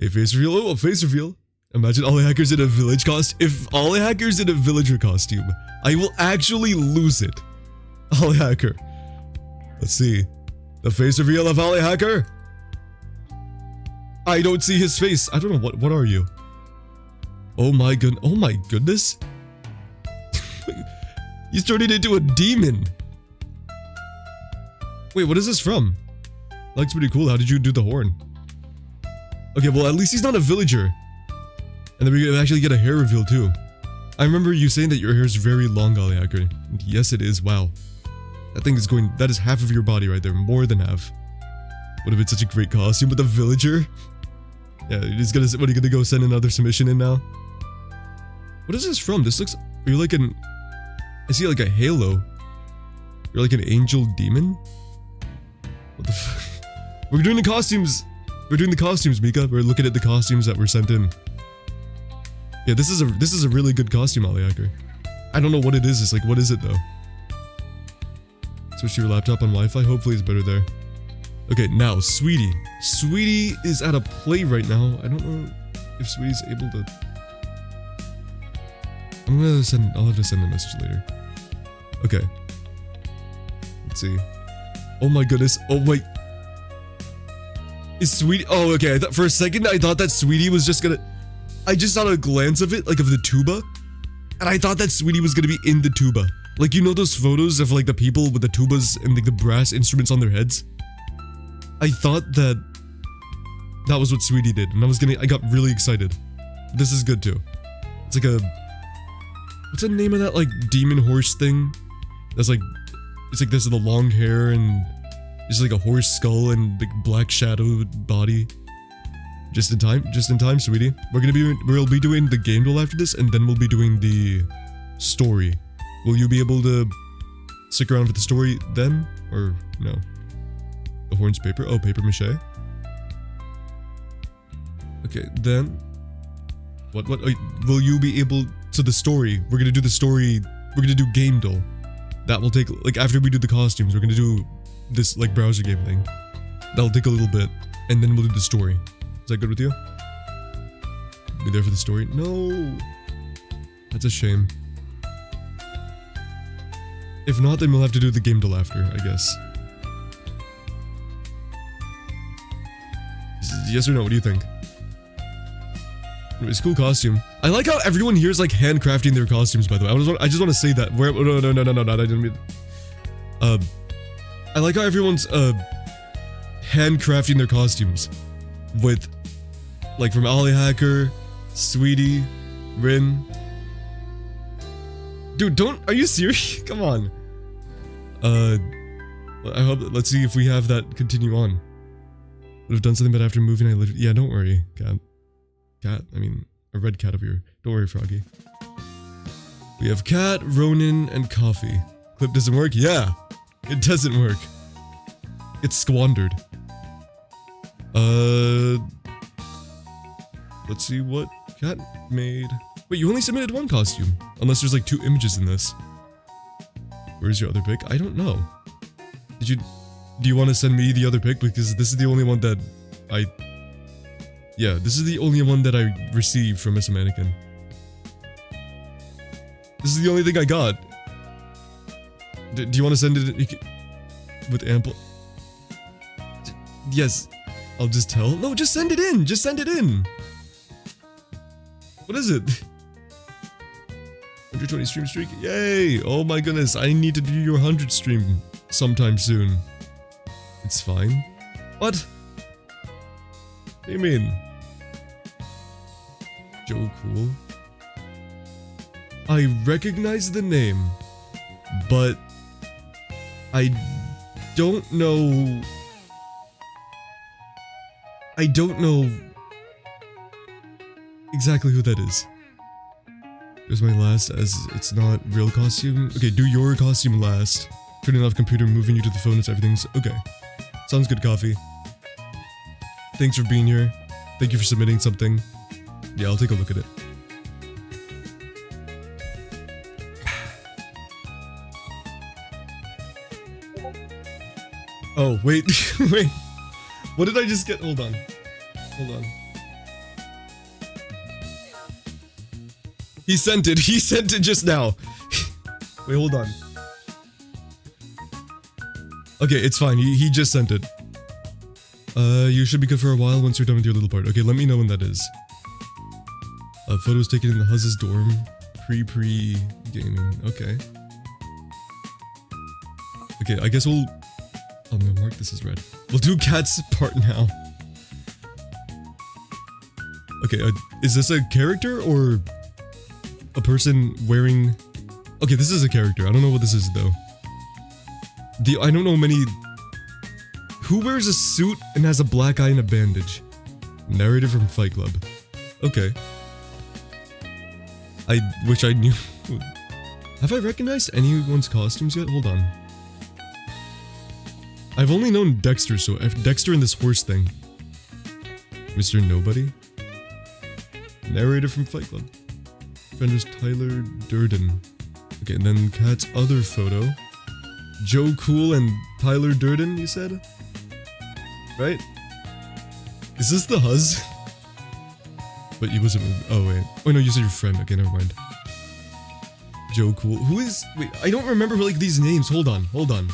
A face reveal? Oh, a face reveal! Imagine Ale Hacker's in a village costume. If Ale Hacker's in a villager costume, I will actually lose it. Ale Hacker. Let's see. The face reveal of Ale Hacker? I don't see his face. I don't know, what are you? Oh my goodness. He's turning into a demon. Wait, what is this from? That looks pretty cool. How did you do the horn? Okay, well, at least he's not a villager. And then we can actually get a hair reveal too. I remember you saying that your hair is very long, Ale Hacker. And yes, it is. Wow. That is half of your body right there. More than half. Would have been such a great costume with a villager. Yeah, what are you gonna go send another submission in now? What is this from? This looks, you're like I see like a halo. You're like an angel demon? What the fuck? We're doing the costumes. We're doing the costumes, Mika. We're looking at the costumes that were sent in. Yeah, this is a really good costume, Ale Hacker. I don't know what it is. It's like, what is it though? Switch your laptop on Wi-Fi. Hopefully it's better there. Okay, now Sweetie. Sweetie is at a play right now. I don't know if Sweetie's able to. I'll have to send a message later. Okay. Let's see. Oh my goodness. Oh my. Is Sweetie? Oh, okay. I thought for a second I thought that Sweetie was just gonna. I just saw a glance of it, like of the tuba, and I thought that Sweetie was gonna be in the tuba. Like, you know those photos of like the people with the tubas and like the brass instruments on their heads? I thought that was what Sweetie did, and I got really excited. This is good too. It's like a, what's the name of that like demon horse thing? That's like, it's like this with the long hair and it's like a horse skull and big black shadowed body. Just in time, Sweetie. We'll be doing the game duel after this, and then we'll be doing the story. Will you be able to stick around for the story then, or no? The horns paper. Oh, paper mache. Okay, then. What? Will you be able? So the story. We're gonna do the story. We're gonna do game duel. That will take, like, after we do the costumes, we're gonna do this like browser game thing. That'll take a little bit, and then we'll do the story. Is that good with you? Be there for the story? No! That's a shame. If not, then we'll have to do the game duel after, I guess. Yes or no? What do you think? It's a cool costume. I like how everyone here is like handcrafting their costumes, by the way. I just want to say that. No, I didn't mean... I like how everyone's, handcrafting their costumes. With, like, from Ollie Hacker, Sweetie, Rin. Dude, are you serious? Come on. Let's see if we have that continue on. Would have done something, but after moving, yeah, don't worry, Cat, I mean, a red cat over here. Don't worry, Froggy. We have Cat, Ronin, and Coffee. Clip doesn't work? Yeah, it doesn't work. It's squandered. Let's see what Cat made. Wait, you only submitted one costume. Unless there's like 2 images in this. Where's your other pic? I don't know. Do you want to send me the other pic? Because this is the only one that yeah, this is the only one that I received from Miss Mannequin. This is the only thing I got. Do you want to send it with ample? Yes, I'll just tell. No, just send it in. Just send it in. What is it? 120 stream streak. Yay! Oh my goodness, I need to do your 100 stream sometime soon. It's fine. What? What do you mean? Joe Cool. I recognize the name, but I don't know. I don't know exactly who that is. It was my last, as it's not real costume. Okay, do your costume last. Turning off computer, moving you to the phone, it's everything's okay. Sounds good, Coffee. Thanks for being here. Thank you for submitting something. Yeah, I'll take a look at it. Oh, wait, wait. What did I just get? Hold on. Hold on. He sent it just now. Wait, hold on. Okay, it's fine, he just sent it. You should be good for a while once you're done with your little part. Okay, let me know when that is. Photos taken in the Huzz's dorm. Pre-gaming. Okay. Okay, I guess we'll... I'm gonna mark this as red. We'll do Cat's part now. Okay, is this a character or a person wearing... Okay, this is a character. I don't know what this is though. I don't know many... Who wears a suit and has a black eye and a bandage? Narrator from Fight Club. Okay. I wish I knew. Have I recognized anyone's costumes yet? Hold on. I've only known Dexter, so Dexter and this horse thing. Mr. Nobody? Narrator from Fight Club. Friend is Tyler Durden. Okay, and then Cat's other photo. Joe Cool and Tyler Durden, you said? Right? Is this the Huzz? But you wasn't. Oh, wait. Oh, no, you said your friend. Okay, never mind. Joe Cool. Who is. Wait, I don't remember like these names. Hold on. Hold on.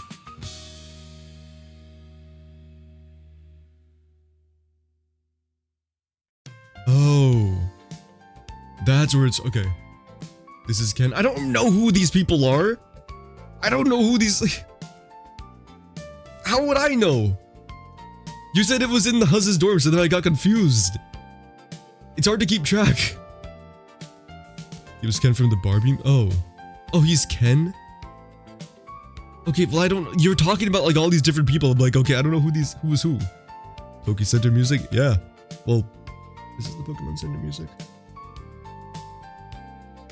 Oh. That's where it's... Okay. This is Ken. I don't know who these people are. I don't know who these... How would I know? You said it was in the Huzz's dorm, so then I got confused. It's hard to keep track. He was Ken from the Barbie... Oh. Oh, he's Ken? Okay, well I don't... You're talking about like all these different people. I'm like, okay, I don't know who is who. Poke Center music? Yeah. Well, this is the Pokemon Center music.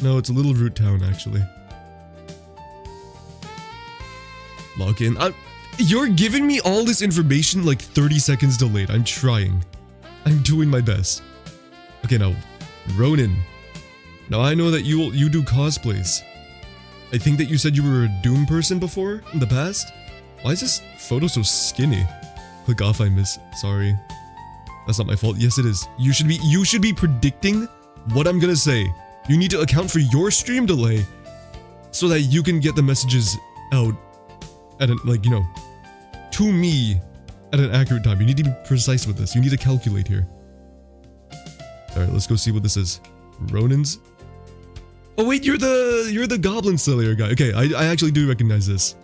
No, it's a little root town, actually. Log in. You're giving me all this information like 30 seconds delayed. I'm trying. I'm doing my best. Okay, now, Ronin. Now I know that you do cosplays. I think that you said you were a Doom person before, in the past? Why is this photo so skinny? Click off, I miss. Sorry. That's not my fault. Yes, it is. You should be predicting what I'm gonna say. You need to account for your stream delay so that you can get the messages out at an, like, you know, to me at an accurate time. You need to be precise with this. You need to calculate here. Alright, let's go see what this is. Ronin's? Oh wait, you're the Goblin Slayer guy. Okay, I actually do recognize this.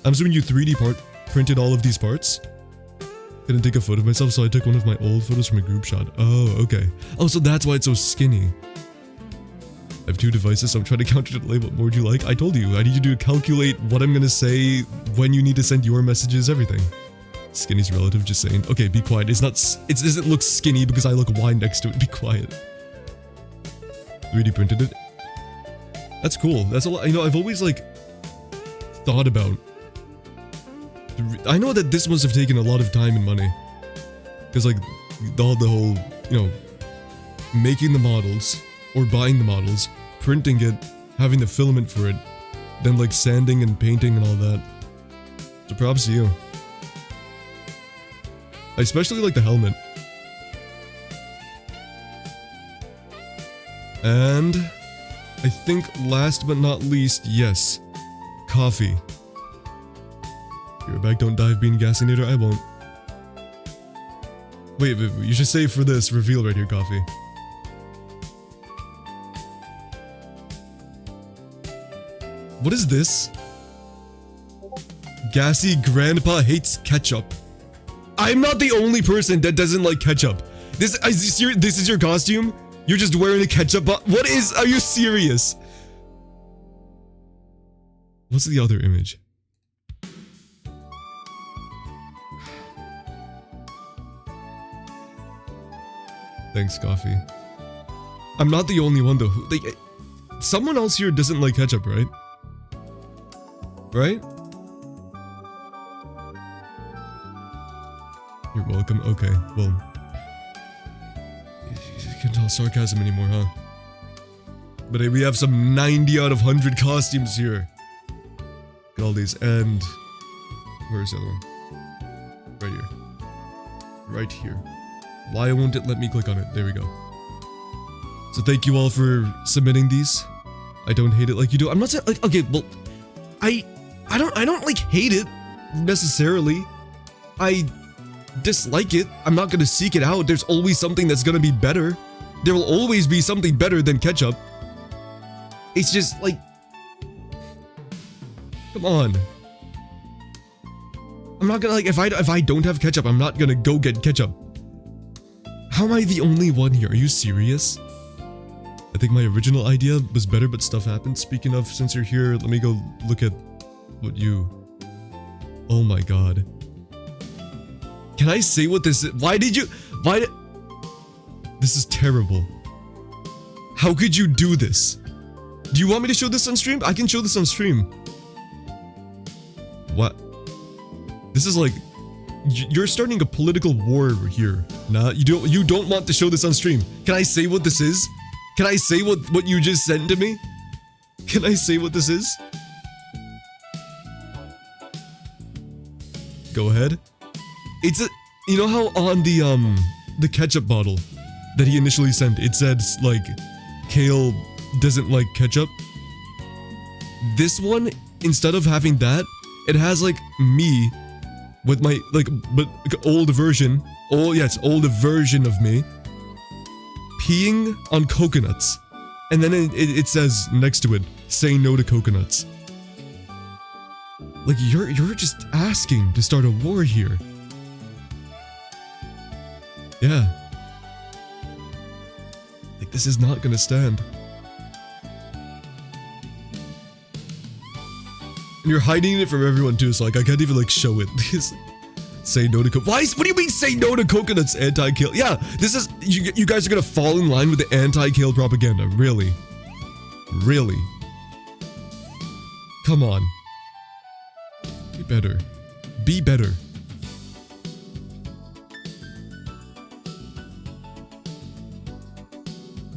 I'm assuming you 3D printed all of these parts? Couldn't take a photo of myself, so I took one of my old photos from a group shot. Oh, okay. Oh, so that's why it's so skinny. I have 2 devices, so I'm trying to counter delay. What more do you like? I told you, I need you to calculate what I'm gonna say, when you need to send your messages, everything. Skinny's relative, just saying. Okay, be quiet. It doesn't look skinny because I look wide next to it. Be quiet. 3D printed it. That's cool. That's a lot. You know, I've always, like, thought about... I know that this must have taken a lot of time and money. Because, like, the whole, you know, making the models, or buying the models, printing it, having the filament for it, then, like, sanding and painting and all that. So props to you. I especially like the helmet. And... I think last but not least, yes. Coffee. You're back, don't dive bean gasinator, I won't. Wait, you should save for this reveal right here, Coffee. What is this? Gassy Grandpa hates ketchup. I'm not the only person that doesn't like ketchup. This is your costume? You're just wearing a ketchup What is- are you serious? What's the other image? Thanks, Coffee. I'm not the only one though. Like, someone else here doesn't like ketchup, right? Right? You're welcome. Okay, well. You can't tell sarcasm anymore, huh? But hey, we have some 90 out of 100 costumes here. Look at all these, and... Where's the other one? Right here. Right here. Why won't it let me click on it? There we go. So thank you all for submitting these. I don't hate it like you do. I'm not saying, like, okay, well... I don't like hate it, necessarily. I dislike it. I'm not gonna seek it out. There's always something that's gonna be better. There will always be something better than ketchup. It's just like... Come on. I'm not gonna, like, if I don't have ketchup, I'm not gonna go get ketchup. How am I the only one here? Are you serious? I think my original idea was better, but stuff happened. Speaking of, since you're here, let me go look at what you... Oh my god. Can I say what this is? This is terrible. How could you do this? Do you want me to show this on stream? I can show this on stream. What? This is like... You're starting a political war here. Nah, you don't want to show this on stream. Can I say what this is? Can I say what you just sent to me? Can I say what this is? Go ahead. It's a... You know how on the ketchup bottle that he initially sent, it said, like, Kale doesn't like ketchup? This one, instead of having that, it has, like, me with my, like, but like, old version. Oh, yes, old version of me. peeing on coconuts. And then it says next to it, say no to coconuts. Like, you're just asking to start a war here. Yeah. Like, this is not gonna stand. And you're hiding it from everyone too, so like, I can't even like show it. Say no to what do you mean say no to coconuts, anti-kale? Yeah, this is, you guys are gonna fall in line with the anti-kale propaganda, really? Really? Come on. Be better. Be better.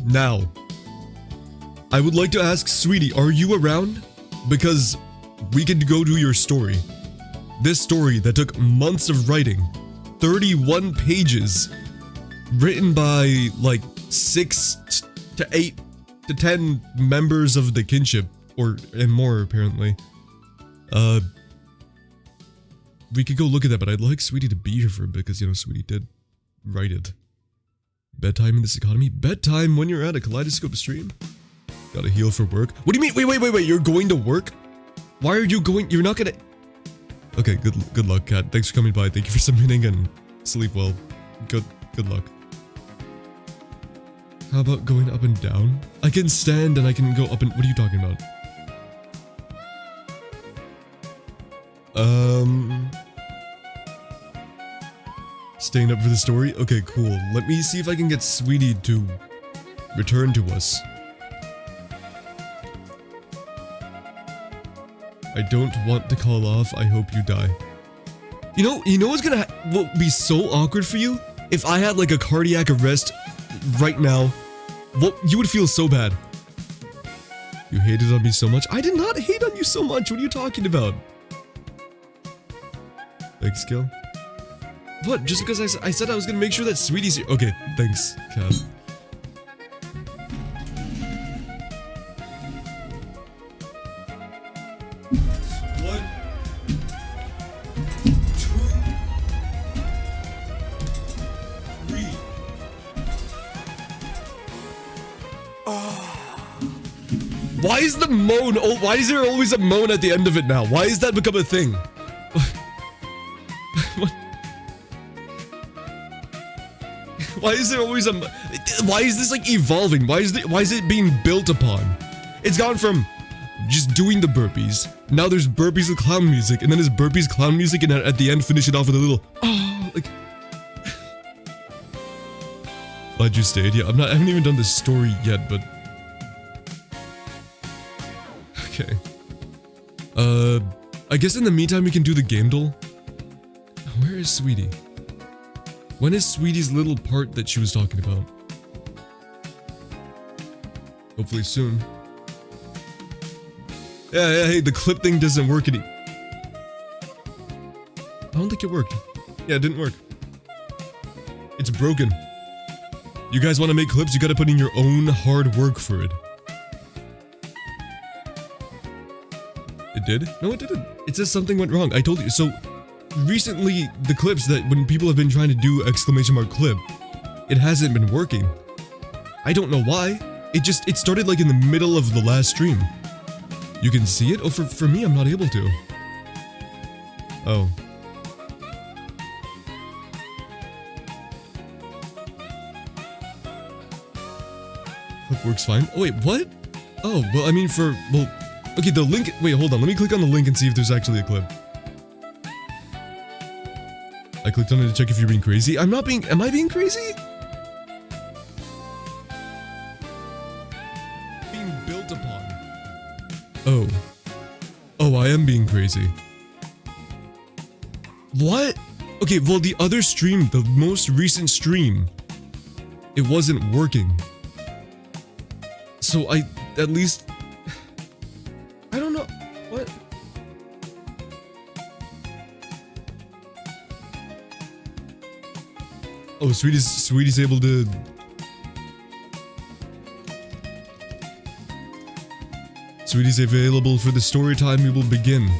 Now, I would like to ask Sweetie, are you around? Because we could go to your story. This story that took months of writing, 31 pages, written by like 6 to 8 to 10 members of the Kinship, and more apparently. We could go look at that, but I'd like Sweetie to be here for a bit because, you know, Sweetie did write it. Bedtime in this economy? Bedtime when you're at a Kaleidoscope stream? Gotta heal for work. What do you mean? Wait, you're going to work? Why are you going? You're not gonna... Okay, good luck, Kat. Thanks for coming by. Thank you for submitting and sleep well. Good luck. How about going up and down? I can stand and I can go up and... What are you talking about? Staying up for the story? Okay, cool. Let me see if I can get Sweetie to return to us. I don't want to call off. I hope you die. You know what's gonna be so awkward for you? If I had like a cardiac arrest right now, you would feel so bad. You hated on me so much? I did not hate on you so much. What are you talking about? Thanks, Gil. What? Just because I said I was gonna make sure that Sweetie's here. Okay, thanks, Kat. Why is the moan? Oh, why is there always a moan at the end of it now? Why has that become a thing? What? Why is there always a? Why is this like evolving? Why is it being built upon? It's gone from just doing the burpees. Now there's burpees with clown music, and then there's burpees, clown music, and at the end finish it off with a little like. Glad you stayed. Yeah, I haven't even done this story yet, but. Okay. I guess in the meantime we can do the game duel. Where is Sweetie? When is Sweetie's little part that she was talking about? Hopefully soon. Yeah, hey, the clip thing doesn't work I don't think it worked. Yeah, it didn't work. It's broken. You guys want to make clips, you gotta put in your own hard work for it. It did? No, it didn't. It says something went wrong. I told you. So, recently, the clips that when people have been trying to do exclamation mark clip, it hasn't been working. I don't know why. It started like in the middle of the last stream. You can see it? Oh, for me, I'm not able to. Oh. Clip works fine. Oh, wait, what? Oh, well, I mean okay, the link, wait, hold on, let me click on the link and see if there's actually a clip. I clicked on it to check if you're being crazy. Am I being crazy? Being built upon. Oh, I am being crazy. What? Okay, well, the other stream, the most recent stream, it wasn't working. So at least, I don't know, what? Oh, Sweetie's able to... Sweetie's available for the story time. We will begin.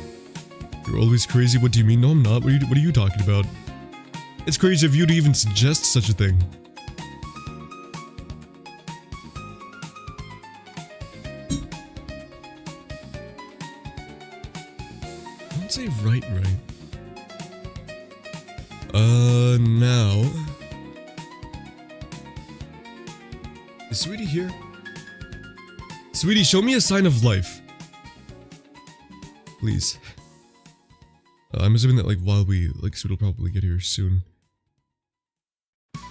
You're always crazy. What do you mean? No, I'm not. What are you talking about? It's crazy of you to even suggest such a thing. say right. Now. Is Sweetie here? Sweetie, show me a sign of life. Please. I'm assuming that, like, while we, like, Sweetie will probably get here soon.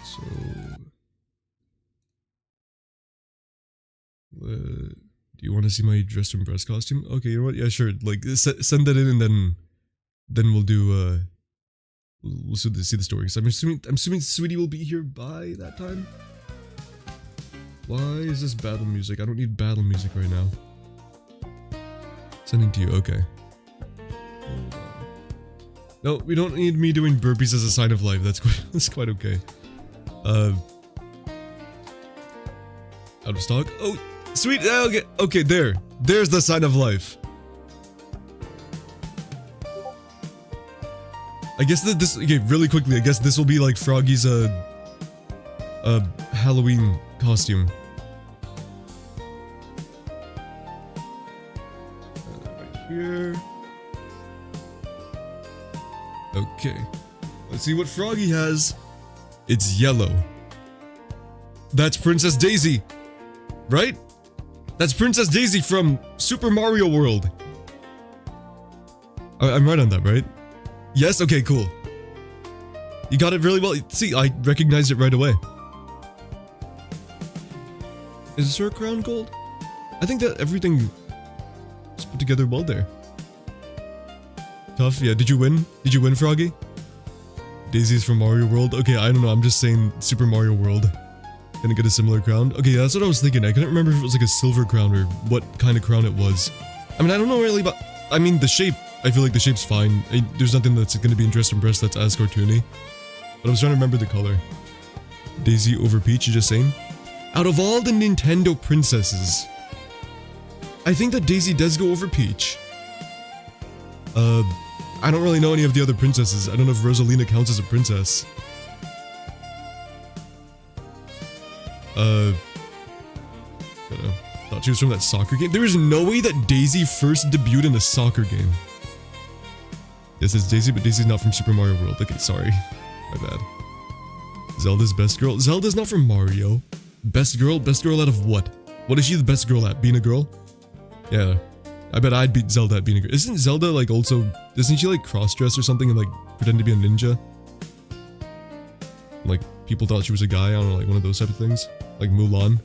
So... do you want to see my dressed in breast costume? Okay, you know what? Yeah, sure. Like, send that in and then we'll do, we'll see the story. So I'm assuming Sweetie will be here by that time? Why is this battle music? I don't need battle music right now. Sending to you, okay. Hold on. No, we don't need me doing burpees as a sign of life. That's quite okay. Out of stock? Oh, sweet. Okay, there's the sign of life. I guess that this, okay, really quickly, I guess this will be like Froggy's, Halloween costume. Right here. Okay. Let's see what Froggy has. It's yellow. That's Princess Daisy. Right? That's Princess Daisy from Super Mario World. I'm right on that, right? Yes? Okay, cool. You got it really well. See, I recognized it right away. Is her crown gold? I think that everything is put together well there. Tough, yeah. Did you win? Did you win, Froggy? Daisy's from Mario World? Okay, I don't know. I'm just saying Super Mario World. Gonna get a similar crown? Okay, that's what I was thinking. I couldn't remember if it was like a silver crown or what kind of crown it was. I mean, I don't know really about... I mean, the shape. I feel like the shape's fine. There's nothing that's gonna be in Dressed in Breast that's as cartoony. But I was trying to remember the color. Daisy over Peach, you just saying? Out of all the Nintendo princesses, I think that Daisy does go over Peach. I don't really know any of the other princesses. I don't know if Rosalina counts as a princess. I don't know. Thought she was from that soccer game. There is no way that Daisy first debuted in a soccer game. Yes, it's Daisy, but Daisy's not from Super Mario World. Okay, sorry. My bad. Zelda's best girl. Zelda's not from Mario. Best girl? Best girl out of what? What is she the best girl at? Being a girl? Yeah. I bet I'd beat Zelda at being a girl. Isn't Zelda like also... Isn't she like cross-dress or something and like pretend to be a ninja? Like people thought she was a guy, I don't know, like one of those type of things. Like Mulan.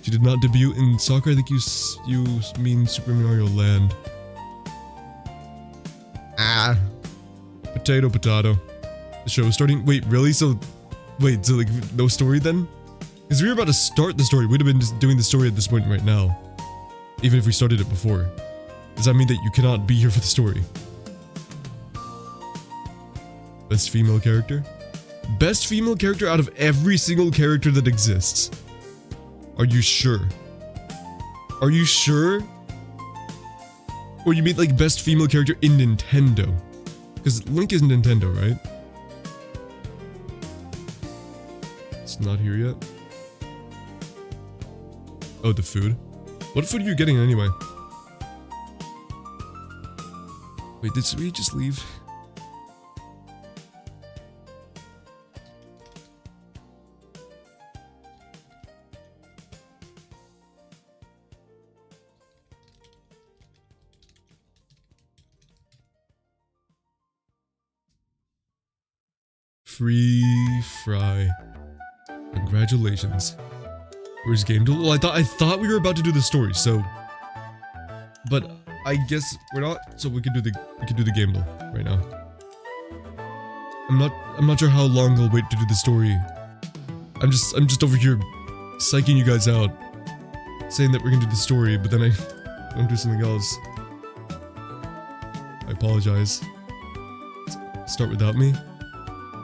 She did not debut in soccer. I think you mean Super Mario Land. Ah. Potato. The show is starting. Wait, really? So, wait, so like no story then? Because we were about to start the story. We'd have been just doing the story at this point right now. Even if we started it before. Does that mean that you cannot be here for the story? Best female character? Best female character out of every single character that exists. Are you sure? Are you sure? Or you mean like best female character in Nintendo? Because Link is Nintendo, right? It's not here yet. Oh, the food? What food are you getting anyway? Wait, did we just leave? Free fry. Congratulations. Where's game to? Well, I thought we were about to do the story, so. But I guess we're not, so we can do the game though right now. I'm not sure how long I'll wait to do the story. I'm just over here psyching you guys out, saying that we're gonna do the story, but then I don't do something else. I apologize. Start without me.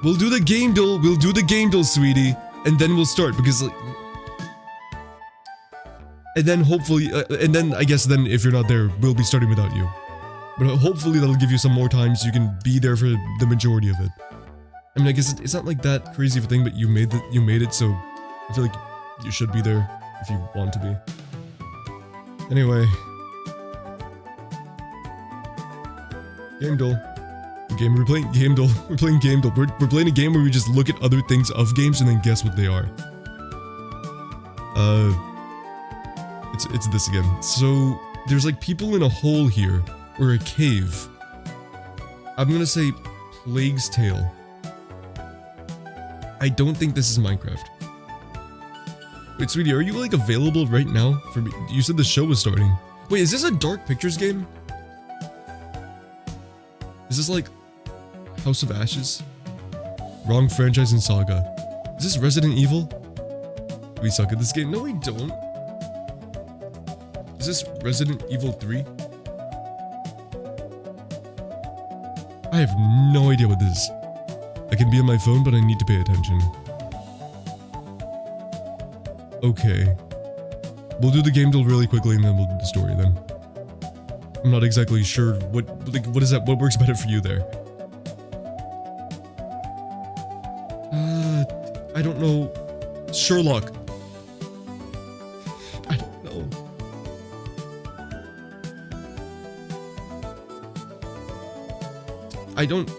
We'll do the game duel. We'll do the game duel, sweetie, and then we'll start because like. And then hopefully, and then I guess then if you're not there, we'll be starting without you. But hopefully that'll give you some more time so you can be there for the majority of it. I mean, I guess it's not like that crazy of a thing, but you made it, so I feel like you should be there if you want to be. Game duel. We're playing game duel. We're playing game duel. We're playing a game where we just look at other things of games and then guess what they are. It's this again. So there's like people in a hole here, or a cave. I'm gonna say Plague's Tale. I don't think this is Minecraft. Wait, sweetie, are you like available right now for me? You said the show was starting. Wait, is this a Dark Pictures game? Is this like House of Ashes? Wrong franchise and saga. Is this Resident Evil? We suck at this game. No, we don't. Is this Resident Evil 3? I have no idea what this is. I can be on my phone, but I need to pay attention. Okay. We'll do the game duel really quickly and then we'll do the story then. I'm not exactly sure what is that? What works better for you there? I don't know. Sherlock. I don't know.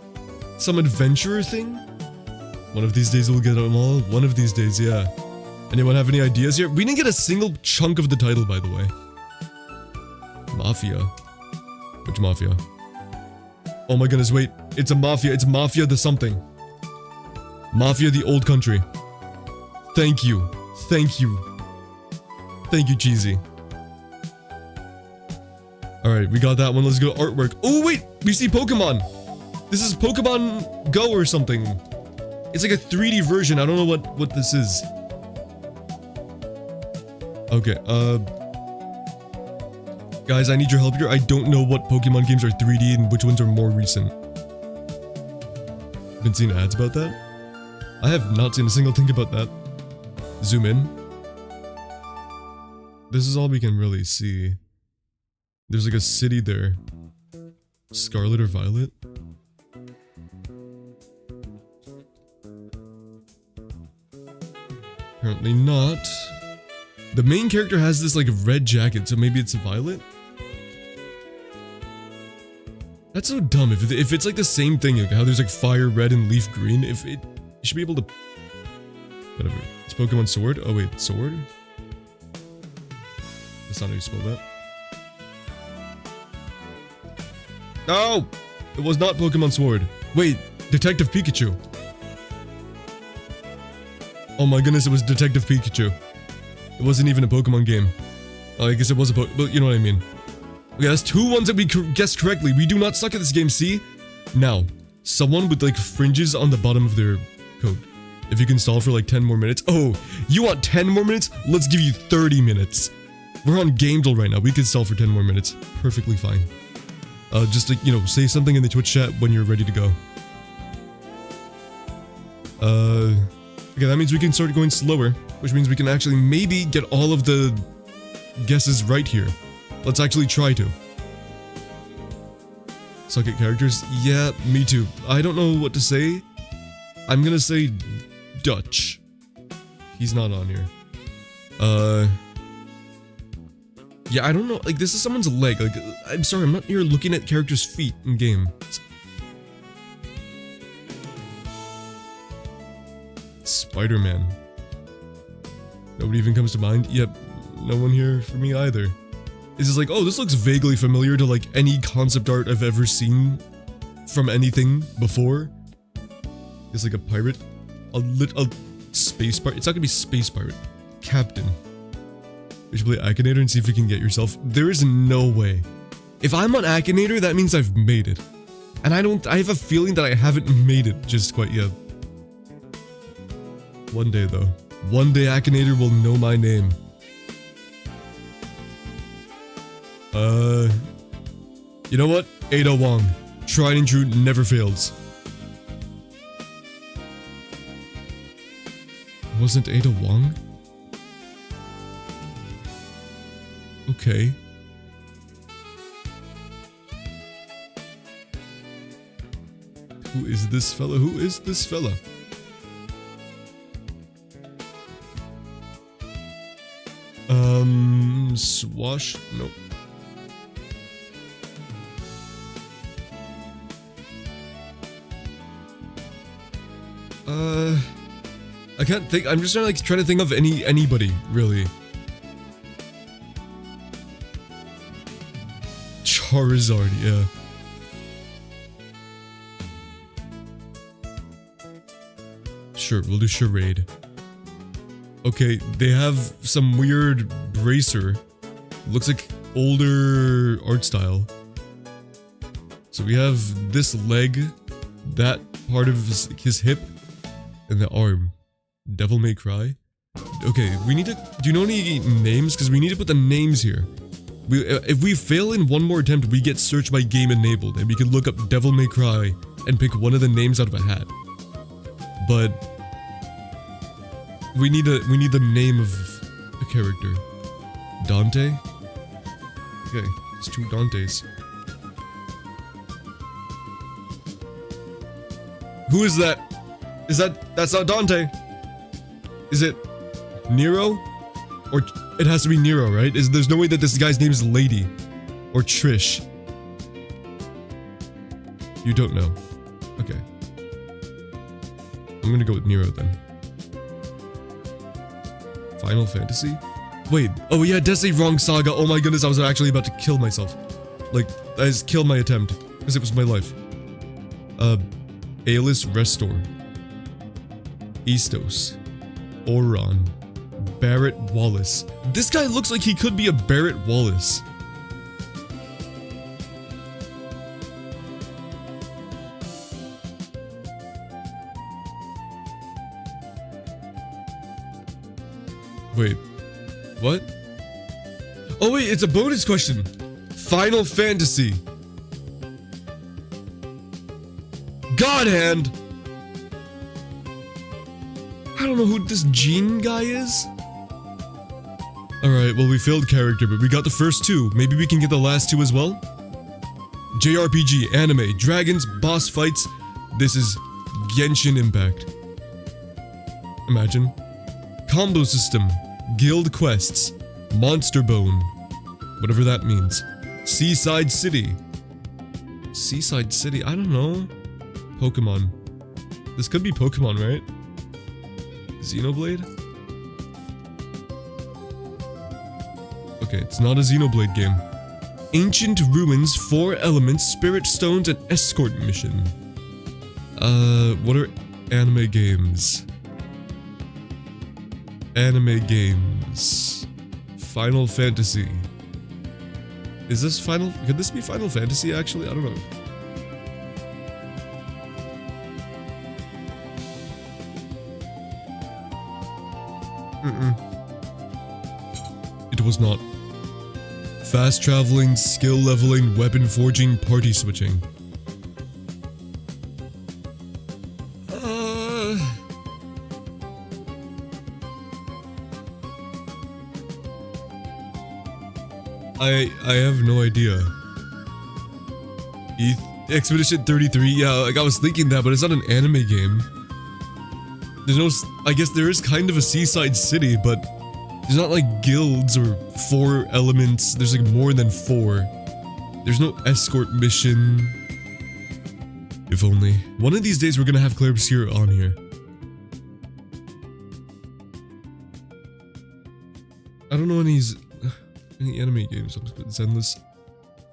Some adventurer thing? One of these days we'll get them all. One of these days, yeah. Anyone have any ideas here? We didn't get a single chunk of the title, by the way. Mafia. Which mafia? Oh my goodness, wait. It's a mafia. It's Mafia the something. Mafia the old country. Thank you. Thank you. Thank you, Cheesy. Alright, we got that one. Let's go artwork. Oh, wait! We see Pokemon! This is Pokemon Go or something. It's like a 3D version. I don't know what this is. Okay, guys, I need your help here. I don't know what Pokemon games are 3D and which ones are more recent. Been seeing ads about that? I have not seen a single thing about that. Zoom in. This is all we can really see. There's like a city there. Scarlet or Violet? Apparently not. The main character has this like red jacket, so maybe it's Violet? That's so dumb. If it's like the same thing, like how there's like fire red and leaf green, if it you should be able to... Whatever. It's Pokemon Sword? Oh wait, Sword? That's not how you spell that. No! It was not Pokemon Sword. Wait, Detective Pikachu. Oh my goodness, it was Detective Pikachu. It wasn't even a Pokemon game. Oh, I guess it was a but you know what I mean. Okay, that's 2 ones that we guessed correctly. We do not suck at this game, see? Now, someone with like fringes on the bottom of their coat. If you can stall for like 10 more minutes. Oh, you want 10 more minutes? Let's give you 30 minutes. We're on Game Duel right now. We can stall for 10 more minutes. Perfectly fine. Just like, you know, say something in the Twitch chat when you're ready to go. Okay, that means we can start going slower, which means we can actually maybe get all of the guesses right here. Let's actually try to. Suck at characters? Yeah, me too. I don't know what to say. I'm gonna say Dutch. He's not on here. Yeah, I don't know. Like, this is someone's leg. Like, I'm sorry, I'm not here looking at characters' feet in game. Spider-Man. Nobody even comes to mind? Yep, no one here for me either. It's just like, oh, this looks vaguely familiar to like any concept art I've ever seen from anything before. It's like a pirate. A space pirate. It's not gonna be space pirate. Captain. We should play Akinator and see if we can get yourself. There is no way. If I'm on Akinator, that means I've made it. And I have a feeling that I haven't made it just quite yet. One day though. One day Akinator will know my name. You know what? Ada Wong. Tried and true, never fails. Wasn't Ada Wong? Okay. Who is this fella? Who is this fella? Swash? Nope. I can't think. I'm just trying to think of anybody really. Charizard, yeah. Sure, we'll do charade. Okay, they have some weird bracer. Looks like older art style. So we have this leg, that part of his hip, and the arm. Devil May Cry. Okay, we need to... Do you know any names? Because we need to put the names here. If we fail in one more attempt, we get search by game enabled, and we can look up Devil May Cry and pick one of the names out of a hat. But we need the name of a character. Dante? Okay, it's 2 Dantes. Who is that? That's not Dante. Is it Nero? Or it has to be Nero, right? There's no way that this guy's name is Lady or Trish. You don't know. Okay. I'm gonna go with Nero then. Final Fantasy? Wait, oh yeah, Destiny wrong saga. Oh my goodness, I was actually about to kill myself. Like, I just killed my attempt. Because it was my life. Aelis Restore. Eastos. Oron. Barrett Wallace. This guy looks like he could be a Barrett Wallace. Wait. What? Oh wait, it's a bonus question. Final Fantasy. God Hand. I don't know who this Gene guy is. Alright, well we failed character, but we got the first 2. Maybe we can get the last 2 as well? JRPG, anime, dragons, boss fights. This is Genshin Impact. Imagine. Combo system, guild quests, monster bone. Whatever that means. Seaside City. Seaside City, I don't know. Pokemon. This could be Pokemon, right? Xenoblade? Okay, it's not a Xenoblade game. Ancient Ruins, 4 Elements, Spirit Stones, and Escort Mission. What are anime games? Anime games. Final Fantasy. Is this Final... Could this be Final Fantasy, actually? I don't know. It was not. Fast traveling, skill leveling, weapon forging, party switching. I have no idea. Expedition 33, yeah, like I was thinking that, but it's not an anime game. There's no, I guess there is kind of a seaside city, but there's not like guilds or 4 elements. There's like more than 4. There's no escort mission. If only. One of these days we're gonna have Clairvoyant on here. I don't know any anime games. It's endless.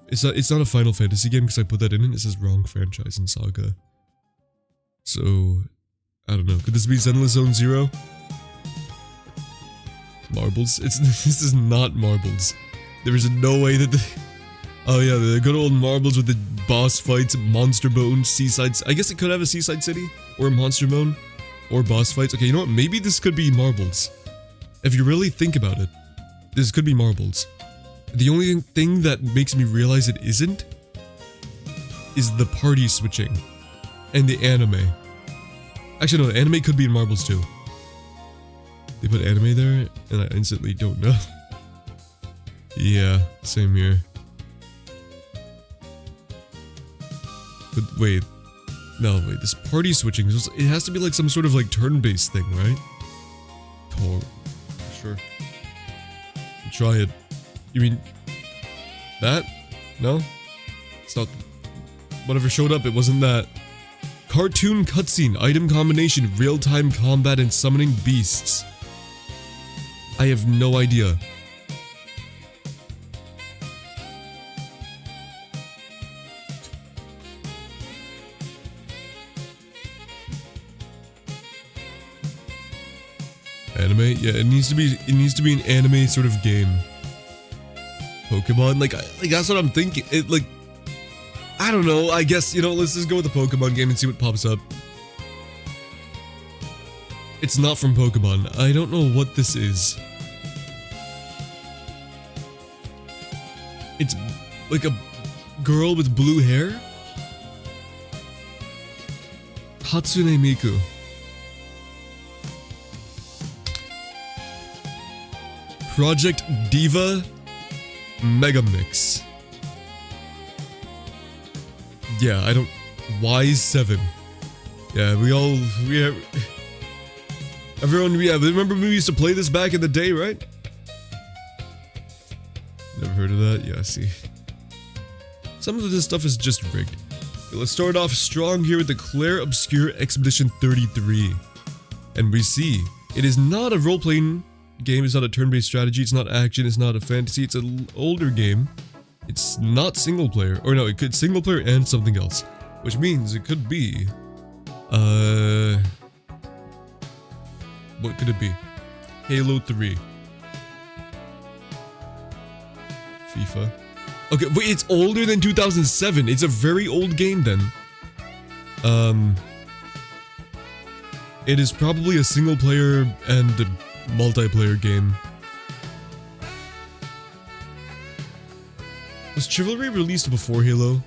It's not a Final Fantasy game because I put that in and it says wrong franchise and saga. So, I don't know. Could this be Zenless Zone Zero? Marbles? This is not Marbles. There is no way that oh yeah, the good old Marbles with the boss fights, monster bone, seasides. I guess it could have a seaside city or a monster bone or boss fights. Okay, you know what? Maybe this could be Marbles. If you really think about it, this could be Marbles. The only thing that makes me realize it isn't is the party switching and the anime. Actually, no, the anime could be in Marbles too. They put anime there, and I instantly don't know. Yeah, same here. But wait. No, wait, this party switching, it has to be like some sort of like turn-based thing, right? Sure. Try it. You mean that? No? It's not. Whatever showed up, it wasn't that. cartoon cutscene, item combination, real-time combat, and summoning beasts. I have no idea. Anime? Yeah, it needs to be an anime sort of game. Pokemon? Like that's what I'm thinking. I don't know, I guess, let's just go with the Pokemon game and see what pops up. It's not from Pokemon. I don't know what this is. It's like a girl with blue hair? Hatsune Miku. Project Diva Mega Mix. Yeah, I don't... Wise 7. Yeah, everyone, remember we used to play this back in the day, right? Never heard of that? Yeah, see. Some of this stuff is just rigged. Okay, let's start off strong here with the Claire Obscure Expedition 33. And we see, it is not a role-playing game, it's not a turn-based strategy, it's not action, it's not a fantasy, it's an older game. It's not single player, or no, it could single player and something else. Which means it could be, what could it be? Halo 3. FIFA. Okay, wait, it's older than 2007. It's a very old game then. It is probably a single player and a multiplayer game. Was Chivalry released before Halo?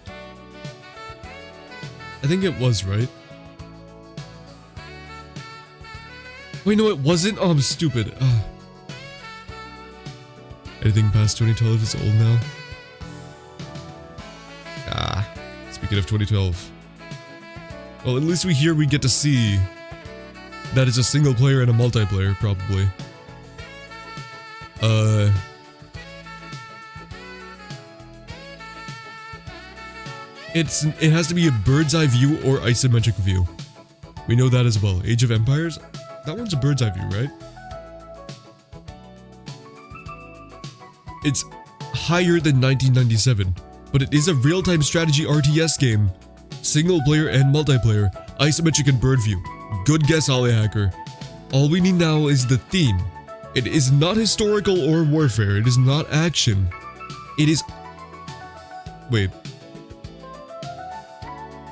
I think it was, right? Wait, no, it wasn't? Oh, I'm stupid. Anything past 2012 is old now? Speaking of 2012. Well, at least we get to see that it's a single player and a multiplayer, probably. It has to be a bird's eye view or isometric view. We know that as well. Age of Empires? That one's a bird's eye view, right? It's higher than 1997, but it is a real-time strategy RTS game. Single player and multiplayer, isometric and bird view. Good guess, Ollie Hacker. All we need now is the theme. It is not historical or warfare. It is not action. It is... Wait.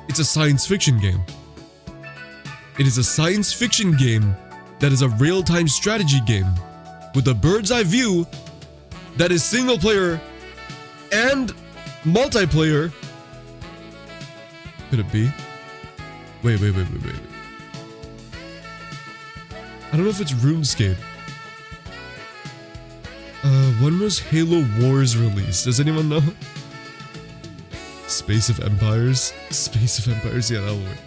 It's a science fiction game. It is a science fiction game that is a real-time strategy game with a bird's eye view that is single player and multiplayer. Could it be? Wait. I don't know if it's RuneScape. When was Halo Wars released? Does anyone know? Space of Empires? Space of Empires, yeah, that'll work.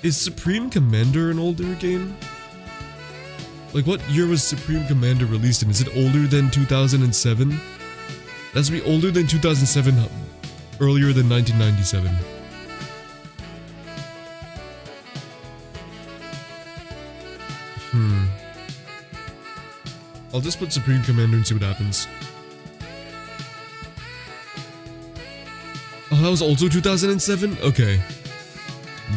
Is Supreme Commander an older game? Like, what year was Supreme Commander released in? Is it older than 2007? That has to be older than 2007, earlier than 1997. I'll just put Supreme Commander and see what happens. Oh, that was also 2007? Okay.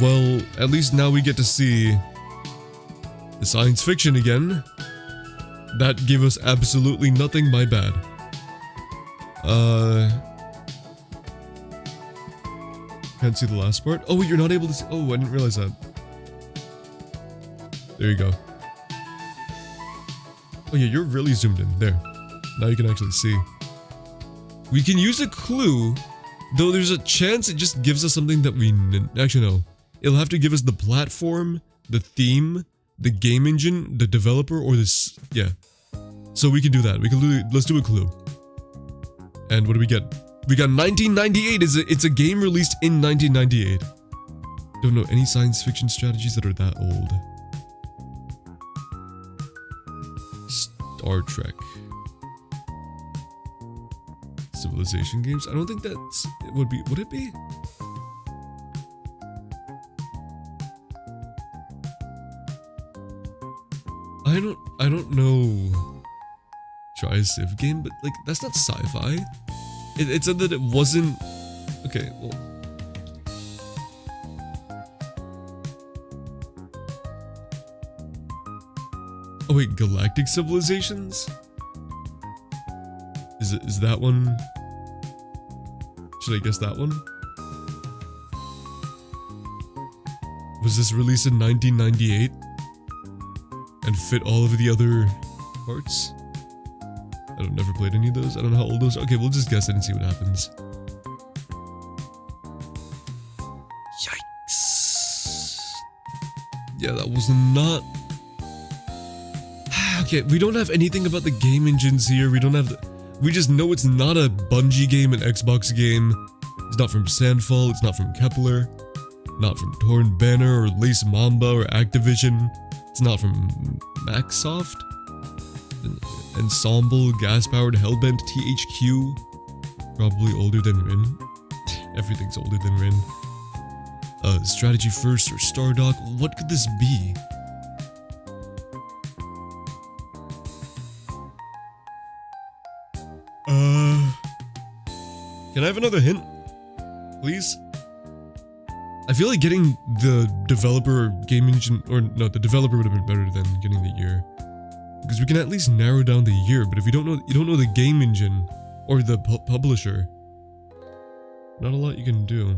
Well, at least now we get to see the science fiction again. That gave us absolutely nothing, my bad. Can't see the last part. Oh wait, you're not able to see. Oh, I didn't realize that. There you go. Oh yeah, you're really zoomed in. There. Now you can actually see. We can use a clue, though there's a chance it just gives us something that we... Actually, no. It'll have to give us the platform, the theme, the game engine, the developer, or this... Yeah. So we can do that. We can do... Let's do a clue. And what do we get? We got 1998. It's a game released in 1998. Don't know any science fiction strategies that are that old. Star Trek. Civilization games. I don't think that's it would be. Would it be? I don't know. Try a Civ game, but like that's not sci-fi. It said that it wasn't. Okay, well. Oh wait, Galactic Civilizations? Is that one? Should I guess that one? Was this released in 1998? And fit all of the other parts? I don't never played any of those. I don't know how old those are. Okay, we'll just guess it and see what happens. Yikes. Yeah, that was not... Okay, we don't have anything about the game engines here. We don't have the... We just know it's not a Bungie game, an Xbox game. It's not from Sandfall, it's not from Kepler. Not from Torn Banner or Lace Mamba or Activision. It's not from Maxsoft. Ensemble, gas-powered, Hellbent, THQ. Probably older than Rin. Everything's older than Rin. Strategy First or Stardock. What could this be? Can I have another hint? Please? I feel like getting the developer or game engine, or no, the developer would have been better than getting the year. Because we can at least narrow down the year, but if you don't know the game engine or the publisher, not a lot you can do.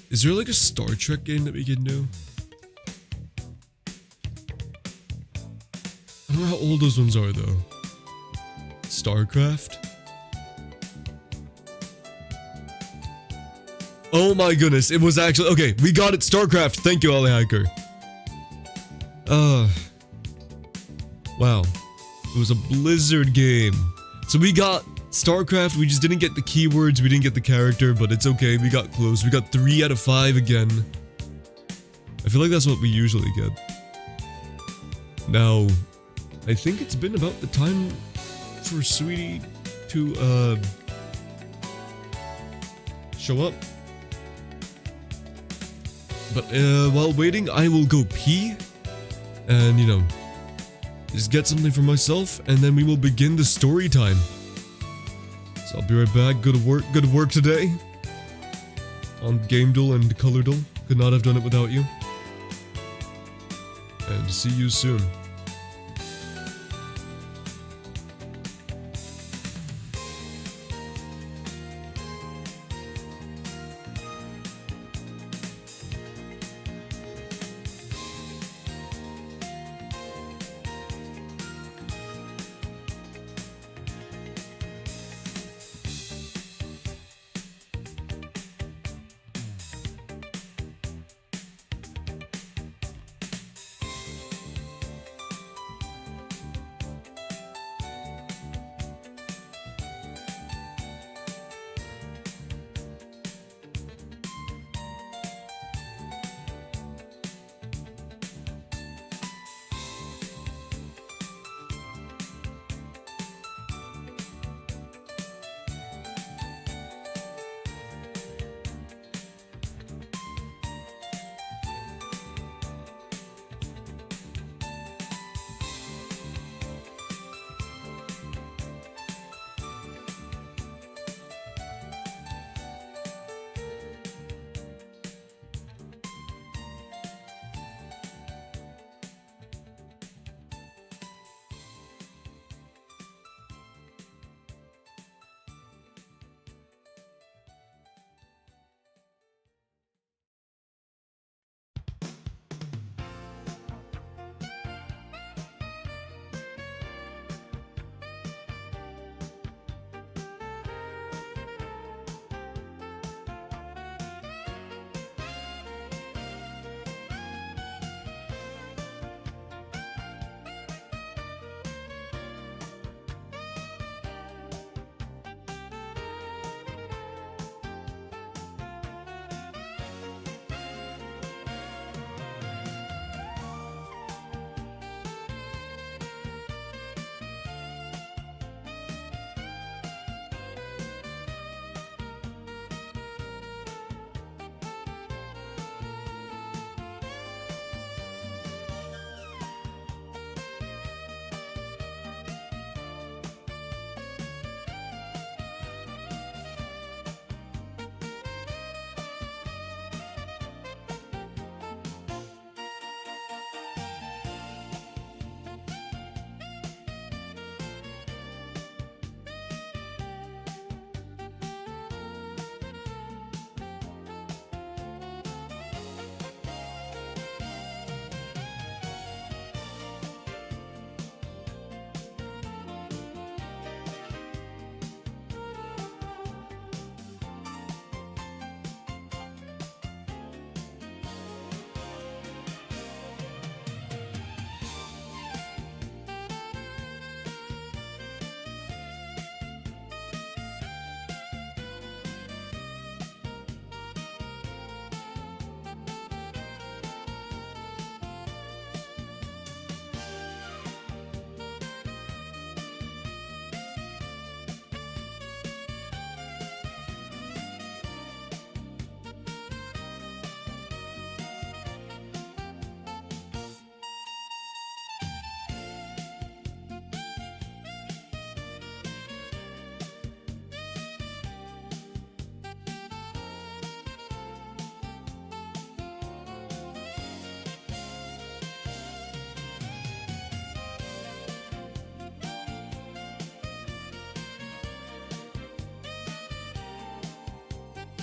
Is there like a Star Trek game that we can do? I don't know how old those ones are though. StarCraft? Oh my goodness, it was actually... Okay, we got it, StarCraft. Thank you, Ali Hacker. Wow. It was a Blizzard game. So we got StarCraft, we just didn't get the keywords, we didn't get the character, but it's okay, we got close. We got 3 out of 5 again. I feel like that's what we usually get. Now, I think it's been about the time for Sweetie to, show up. But, while waiting, I will go pee. And, you know, just get something for myself, and then we will begin the story time. So I'll be right back. Good work today. On Game Duel and Color Duel. Could not have done it without you. And see you soon.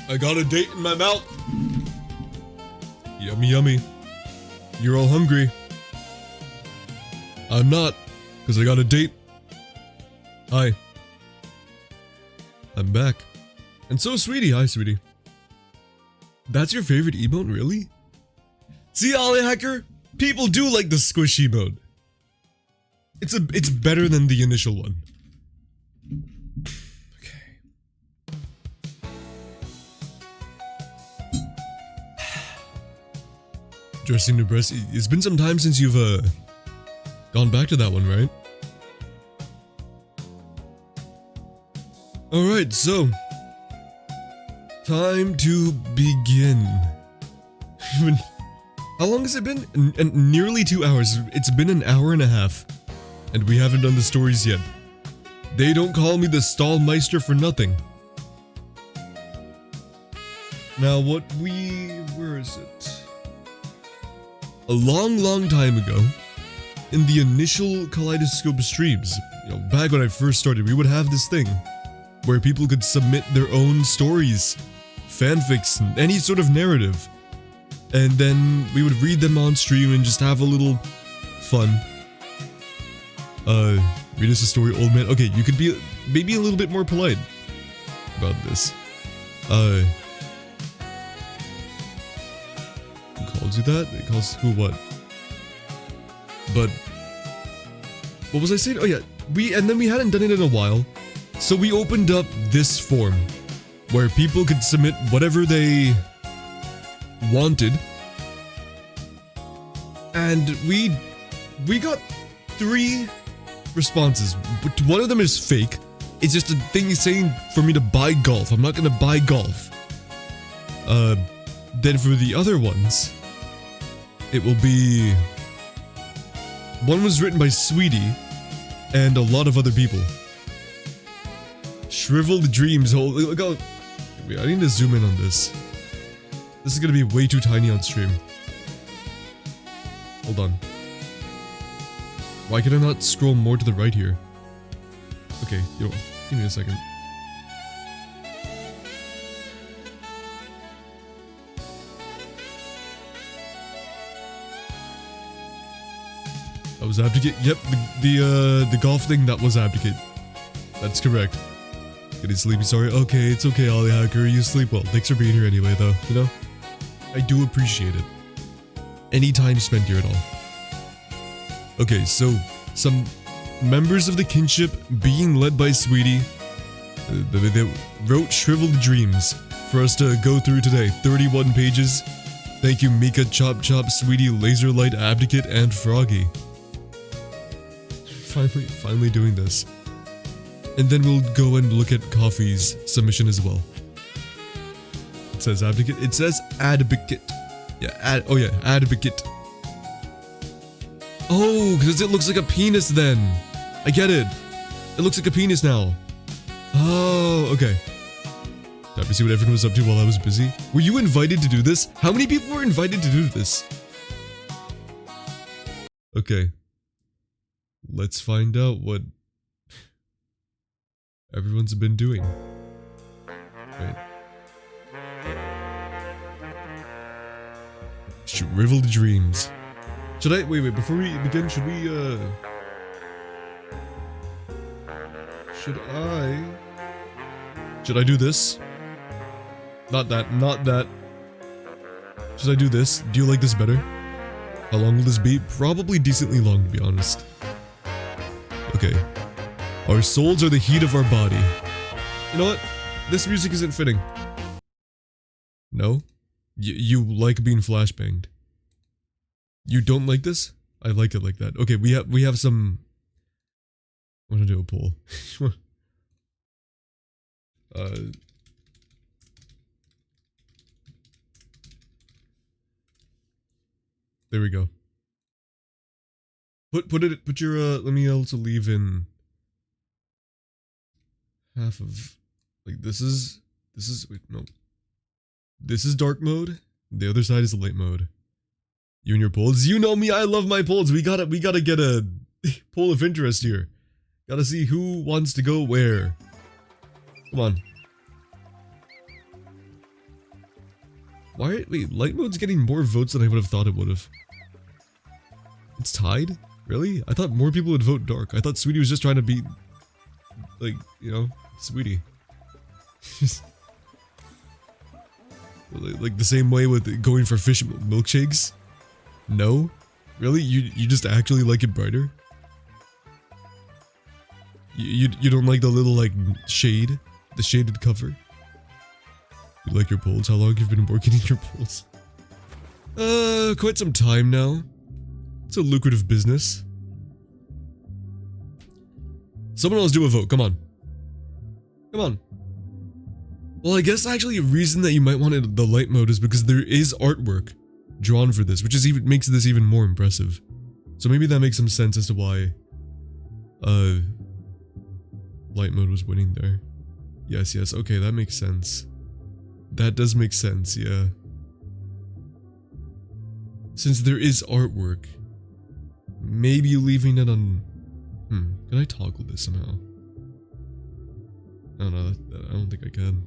I got a date in my mouth. Yummy, yummy. You're all hungry. I'm not, because I got a date. Hi. I'm back. And so, sweetie. Hi, sweetie. That's your favorite emote, really? See, Ollie Hacker? People do like the squishy emote. It's better than the initial one. Okay. Dressing your breast. It's been some time since you've gone back to that one, right? Alright, so time to begin. How long has it been? Nearly 2 hours. It's been an hour and a half. And we haven't done the stories yet. They don't call me the Stallmeister for nothing. Now where is it? A long time ago, in the initial Kaleidoscope streams, back when I first started, we would have this thing where people could submit their own stories, fanfics, and any sort of narrative. And then we would read them on stream and just have a little fun. Read us a story, old man. Okay, you could be maybe a little bit more polite about this. Who calls you that? It calls who what? But what was I saying? Oh yeah, and then we hadn't done it in a while. So we opened up this form where people could submit whatever they wanted. And we got 3 responses. But one of them is fake. It's just a thing saying for me to buy golf. I'm not gonna buy golf. Then for the other ones, it will be... One was written by Sweetie and a lot of other people. Shriveled dreams. Oh, look how... Wait, I need to zoom in on this. This is gonna be way too tiny on stream. Hold on. Why can I not scroll more to the right here? Okay, give me a second. That was Abdicate. Yep, the golf thing, that was Abdicate. That's correct. Getting sleepy, sorry. Okay, it's okay, Ollie Hacker. You sleep well. Thanks for being here anyway, though, you know? I do appreciate it. Any time spent here at all. Okay, so some members of the Kinship, being led by Sweetie, they wrote Shriveled Dreams for us to go through today. 31 pages. Thank you, Mika, Chop Chop, Sweetie, Laserlight, Abdicate, and Froggy. Finally doing this. And then we'll go and look at Coffee's submission as well. It says Abdicate. It says Advocate. Yeah, Advocate. Oh, because it looks like a penis then. I get it. It looks like a penis now. Oh, okay. Time to see what everyone was up to while I was busy. Were you invited to do this? How many people were invited to do this? Okay. Let's find out what everyone's been doing. Wait. Shriveled dreams. Should I wait before we begin, should I do this? Not that. Should I do this? Do you like this better? How long will this be? Probably decently long, to be honest. Okay. Our souls are the heat of our body. You know what? This music isn't fitting. No? You like being flashbanged. You don't like this? I like it like that. Okay, we have some... I want to do a poll. There we go. Put your let me also leave in half of, like, this is wait, no. This is dark mode. The other side is light mode. You and your polls. You know me, I love my polls. We gotta get a poll of interest here. Gotta see who wants to go where. Come on. Wait, light mode's getting more votes than I would have thought it would have. It's tied? Really? I thought more people would vote dark. I thought Sweetie was just trying to be, like, you know, Sweetie. Like the same way with going for fish milkshakes? No? Really? You just actually like it brighter? You don't like the little, like, shade? The shaded cover? You like your polls? How long have you been working in your polls? Quite some time now. It's a lucrative business. Someone else do a vote, come on. Come on. Well, I guess actually a reason that you might want the light mode is because there is artwork drawn for this, which is makes this even more impressive. So maybe that makes some sense as to why light mode was winning there. Yes, okay, that makes sense. That does make sense, yeah. Since there is artwork, maybe leaving it on... can I toggle this somehow? I don't know, I don't think I can.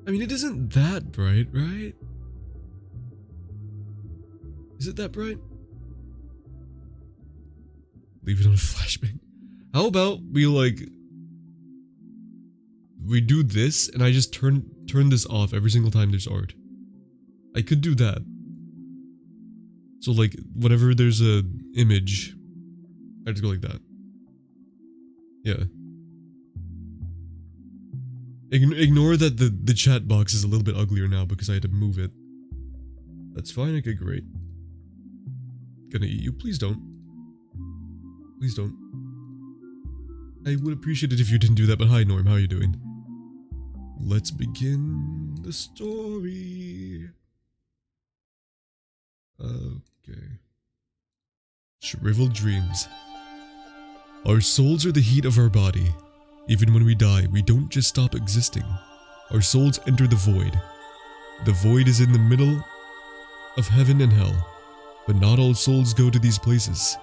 I mean, it isn't that bright, right? Is it that bright? Leave it on flashbang. How about we do this and I just turn this off every single time there's art. I could do that. So like, whenever there's a image, I just go like that. Yeah. Ignore that the chat box is a little bit uglier now because I had to move it. That's fine, okay, great. Gonna eat you, please don't. Please don't. I would appreciate it if you didn't do that, but hi Norm, how are you doing? Let's begin the story. Okay. Shriveled dreams. Our souls are the heat of our body. Even when we die, we don't just stop existing. Our souls enter the void. The void is in the middle of heaven and hell, but not all souls go to these places.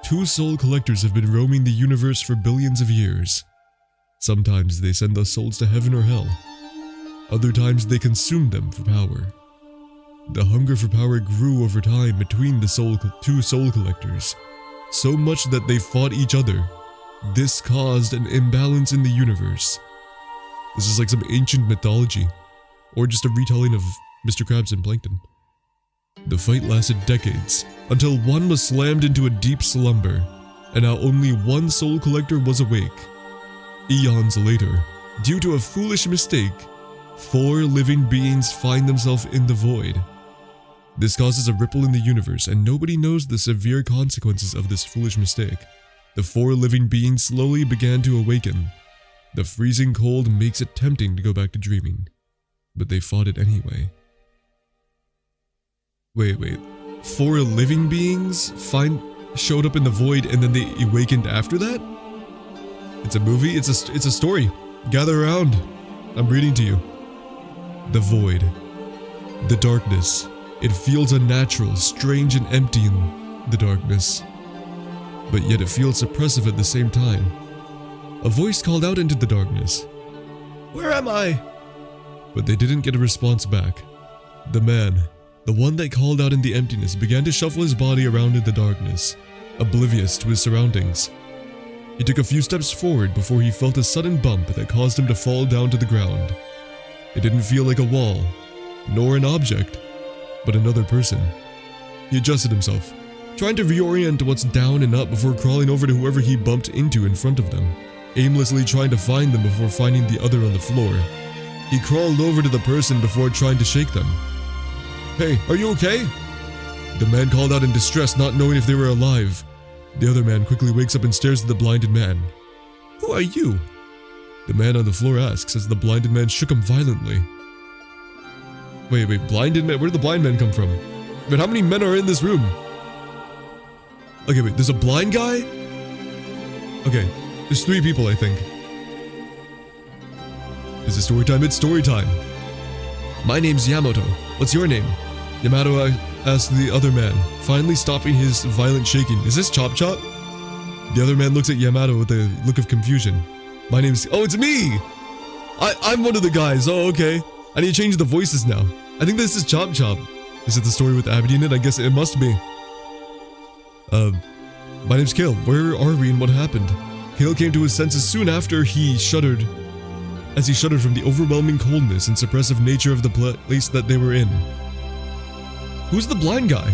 2 soul collectors have been roaming the universe for billions of years. Sometimes they send those souls to heaven or hell. Other times they consume them for power. The hunger for power grew over time between the 2 soul collectors, so much that they fought each other. This caused an imbalance in the universe. This is like some ancient mythology, or just a retelling of Mr. Krabs and Plankton. The fight lasted decades, until one was slammed into a deep slumber, and now only 1 soul collector was awake. Eons later, due to a foolish mistake, 4 living beings find themselves in the void. This causes a ripple in the universe, and nobody knows the severe consequences of this foolish mistake. The 4 living beings slowly began to awaken. The freezing cold makes it tempting to go back to dreaming, but they fought it anyway. Wait. 4 living beings showed up in the void and then they awakened after that? It's a movie? It's a story. Gather around. I'm reading to you. The void. The darkness. It feels unnatural, strange and empty in the darkness. But yet it feels oppressive at the same time. A voice called out into the darkness. Where am I? But they didn't get a response back. The man, the one that called out in the emptiness, began to shuffle his body around in the darkness, oblivious to his surroundings. He took a few steps forward before he felt a sudden bump that caused him to fall down to the ground. It didn't feel like a wall, nor an object, but another person. He adjusted himself, trying to reorient to what's down and up before crawling over to whoever he bumped into in front of them, aimlessly trying to find them before finding the other on the floor. He crawled over to the person before trying to shake them. Hey, are you okay? The man called out in distress, not knowing if they were alive. The other man quickly wakes up and stares at the blinded man. Who are you? The man on the floor asks as the blinded man shook him violently. Wait, blinded man? Where did the blind man come from? But how many men are in this room? Okay, wait, there's a blind guy? Okay, there's 3 people, I think. Is it story time? It's story time. My name's Yamato. What's your name? Yamato asked the other man, finally stopping his violent shaking. Is this Chop Chop? The other man looks at Yamato with a look of confusion. My name's... Oh, it's me! I'm one of the guys. Oh, okay. I need to change the voices now. I think this is Chop Chop. Is it the story with Abby in it? I guess it must be. My name's Kale. Where are we and what happened? Kale came to his senses soon after he shuddered. As he shuddered from the overwhelming coldness and suppressive nature of the place that they were in. Who's the blind guy?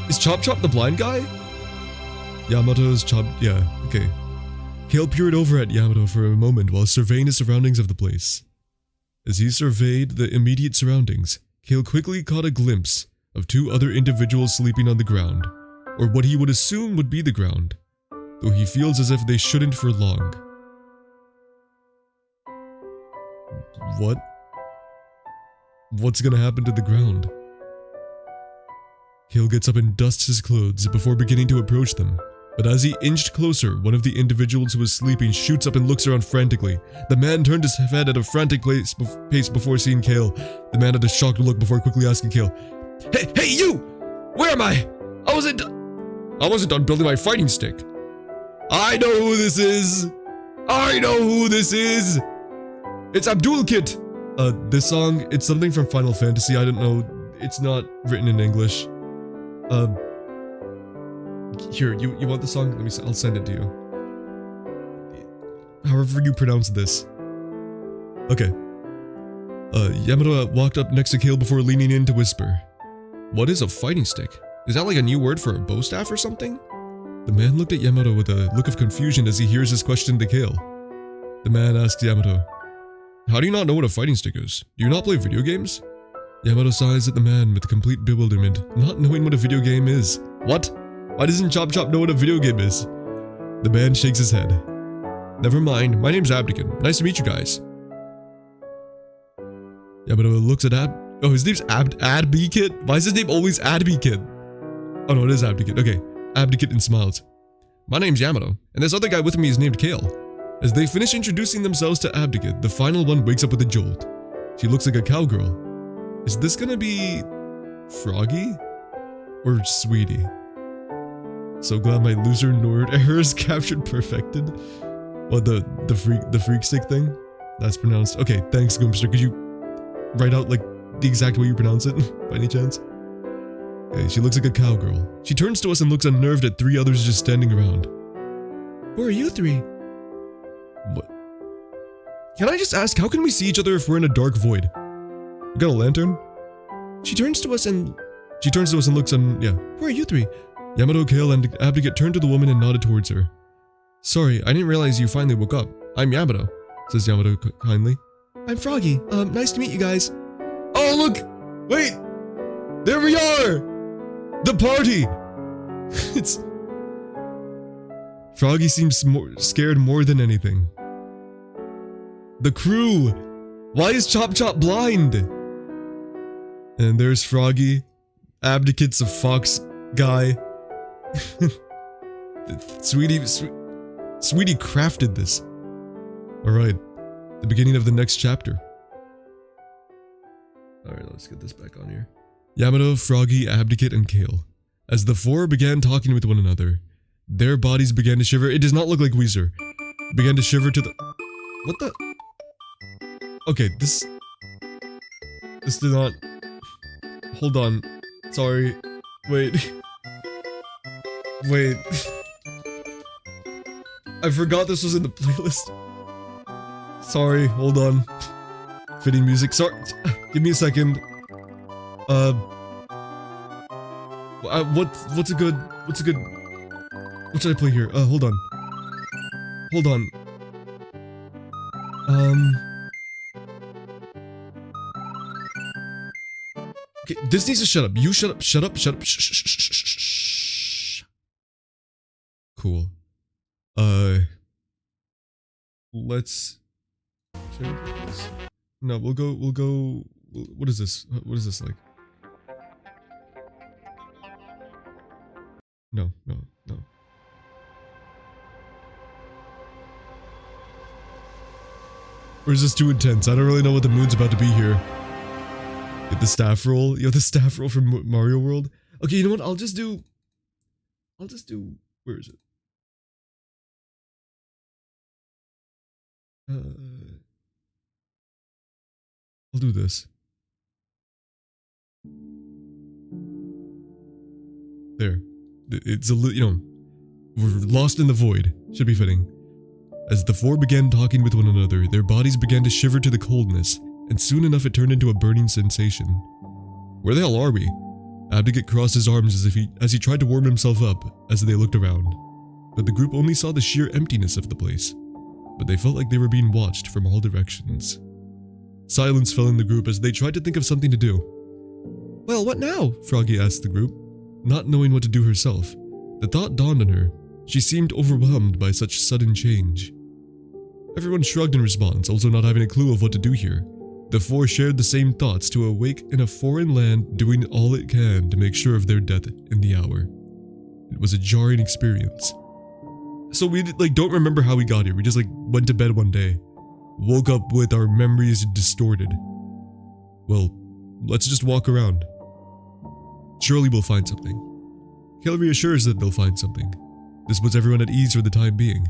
Is Chop Chop the blind guy? Yamato's Chop... yeah, okay. Kale peered over at Yamato for a moment while surveying the surroundings of the place. As he surveyed the immediate surroundings, Kale quickly caught a glimpse of two other individuals sleeping on the ground, or what he would assume would be the ground, though he feels as if they shouldn't for long. What? What's gonna happen to the ground? Kale gets up and dusts his clothes before beginning to approach them. But as he inched closer, one of the individuals who was sleeping shoots up and looks around frantically. The man turned his head at a frantic pace before seeing Kale. The man had a shocked look before quickly asking Kale, Hey you! Where am I? I wasn't done building my fighting stick. I know who this is! I know who this is! It's Abdul Kit! This song, it's something from Final Fantasy, I don't know. It's not written in English. Here, you want the song? Let me. I'll send it to you. However you pronounce this. Okay. Yamato walked up next to Kale before leaning in to whisper. What is a fighting stick? Is that like a new word for a bow staff or something? The man looked at Yamato with a look of confusion as he hears his question to Kale. The man asked Yamato, How do you not know what a fighting stick is? Do you not play video games? Yamato sighs at the man with complete bewilderment, not knowing what a video game is. What? Why doesn't Chop Chop know what a video game is? The man shakes his head. Never mind, my name's Abdikin. Nice to meet you guys. Yamato looks at Oh, his name's Adbikit? Why is his name always Adbikit? Oh no, it is Abdikit. Okay, Abdikit and smiles. My name's Yamato, and this other guy with me is named Kale. As they finish introducing themselves to Abdikit, the final one wakes up with a jolt. She looks like a cowgirl. Is this gonna be Froggy? Or Sweetie? So glad my loser nerd error is captured perfected. What, the freak stick thing? That's pronounced. Okay, thanks, Goomster. Could you write out like the exact way you pronounce it by any chance? Okay, she looks like a cowgirl. She turns to us and looks unnerved at three others just standing around. Who are you three? What? Can I just ask, how can we see each other if we're in a dark void? You got a lantern? She turns to us and looks yeah. Who are you three? Yamato, Kale, and Abdikit turned to the woman and nodded towards her. Sorry, I didn't realize you finally woke up. I'm Yamato, says Yamato kindly. I'm Froggy. Nice to meet you guys. Oh, look! Wait! There we are! The party! It's... Froggy seems scared more than anything. The crew! Why is Chop Chop blind? And there's Froggy. Abdikit's a fox guy. Sweetie crafted this. Alright, the beginning of the next chapter. Alright, let's get this back on here. Yamato, Froggy, Abdikit, and Kale. As the four began talking with one another, their bodies began to shiver. It does not look like Weezer. Began to shiver to the... What the... Okay, this did not... Hold on. Sorry. Wait. Wait. I forgot this was in the playlist. Sorry, hold on. Fitting music. Sorry. Give me a second. What's a good... What should I play here? Hold on. Hold on. Okay, this needs to shut up. You shut up. Shut up. Shut up. Shh. Cool. Let's... No, we'll go... What is this? What is this like? No. Or is this too intense? I don't really know what the mood's about to be here. Get the staff roll. Yo, the staff roll from Mario World. Okay, you know what? I'll just do... Where is it? I'll do this. There. It's a little, we're lost in the void. Should be fitting. As the four began talking with one another, their bodies began to shiver to the coldness, and soon enough it turned into a burning sensation. Where the hell are we? Abdicate crossed his arms as he tried to warm himself up as they looked around. But the group only saw the sheer emptiness of the place. But they felt like they were being watched from all directions. Silence fell in the group as they tried to think of something to do. Well, what now? Froggy asked the group, not knowing what to do herself. The thought dawned on her. She seemed overwhelmed by such sudden change. Everyone shrugged in response, also not having a clue of what to do here. The four shared the same thoughts to awake in a foreign land, doing all it can to make sure of their death in the hour. It was a jarring experience. So we don't remember how we got here. We just went to bed one day. Woke up with our memories distorted. Well, let's just walk around. Surely we'll find something. Kale reassures that they'll find something. This puts everyone at ease for the time being.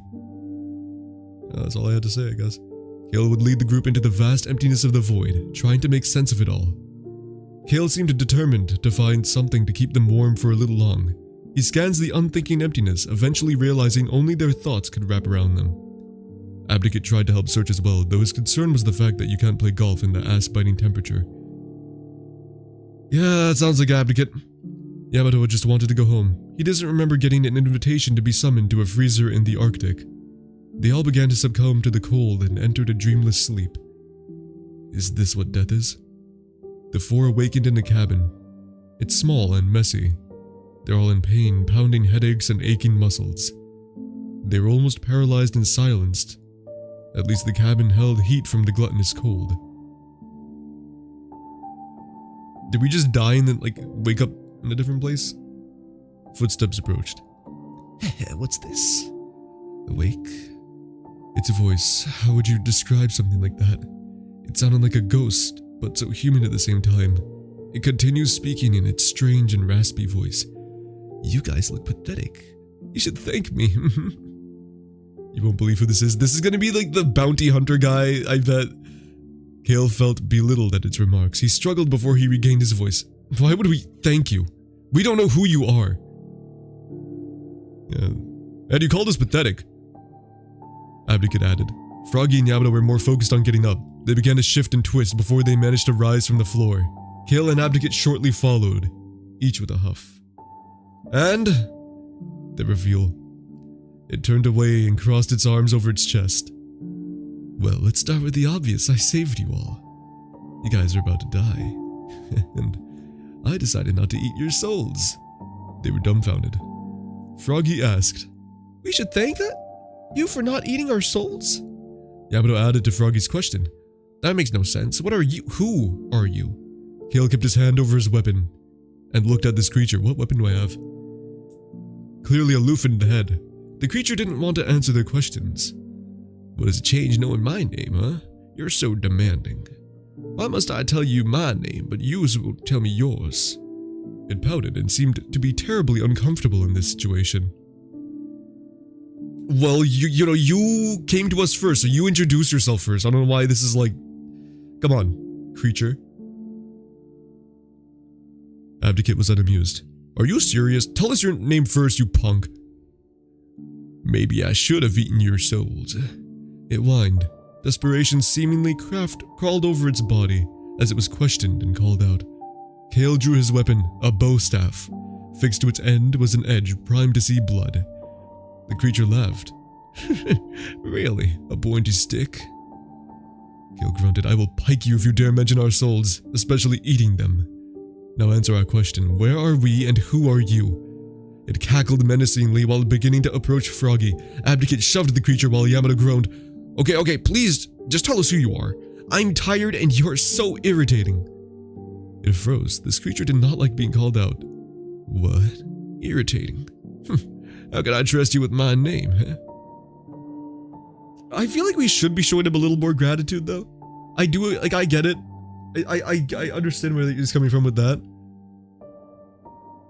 That's all I had to say, I guess. Kale would lead the group into the vast emptiness of the void, trying to make sense of it all. Kale seemed determined to find something to keep them warm for a little long. He scans the unthinking emptiness, eventually realizing only their thoughts could wrap around them. Abdicate tried to help search as well, though his concern was the fact that you can't play golf in the ass-biting temperature. Yeah, that sounds like Abdicate. Yamato just wanted to go home. He doesn't remember getting an invitation to be summoned to a freezer in the Arctic. They all began to succumb to the cold and entered a dreamless sleep. Is this what death is? The four awakened in a cabin. It's small and messy. They're all in pain, pounding headaches and aching muscles. They were almost paralyzed and silenced. At least the cabin held heat from the gluttonous cold. Did we just die and then, wake up in a different place? Footsteps approached. What's this? Awake? It's a voice. How would you describe something like that? It sounded like a ghost, but so human at the same time. It continues speaking in its strange and raspy voice. You guys look pathetic. You should thank me. You won't believe who this is. This is gonna be the bounty hunter guy, I bet. Kale felt belittled at its remarks. He struggled before he regained his voice. Why would we thank you? We don't know who you are. Yeah. And you called us pathetic. Abdicate added. Froggy and Yamato were more focused on getting up. They began to shift and twist before they managed to rise from the floor. Kale and Abdicate shortly followed, each with a huff. And the reveal. It turned away and crossed its arms over its chest. Well, let's start with the obvious. I saved you all. You guys are about to die. And I decided not to eat your souls. They were dumbfounded. Froggy asked, We should thank you for not eating our souls? Yamato added to Froggy's question. That makes no sense. What are you? Who are you? Kale kept his hand over his weapon and looked at this creature. What weapon do I have? Clearly aloof in the head. The creature didn't want to answer their questions. What does it change knowing my name, huh? You're so demanding. Why must I tell you my name, but you won't tell me yours? It pouted and seemed to be terribly uncomfortable in this situation. Well, you came to us first, so you introduce yourself first. I don't know why this is Come on, creature. Abdicate was unamused. Are you serious? Tell us your name first, you punk. Maybe I should have eaten your souls. It whined. Desperation seemingly crawled over its body as it was questioned and called out. Kale drew his weapon, a bow staff. Fixed to its end was an edge primed to see blood. The creature laughed. Really? A pointy stick? Kale grunted. I will pike you if you dare mention our souls, especially eating them. Now answer our question. Where are we and who are you? It cackled menacingly while beginning to approach Froggy. Abdicate shoved the creature while Yamato groaned. Okay, please, just tell us who you are. I'm tired and you're so irritating. It froze. This creature did not like being called out. What? Irritating? How can I trust you with my name, huh? I feel like we should be showing him a little more gratitude, though. I do, I get it. I understand where he's coming from with that.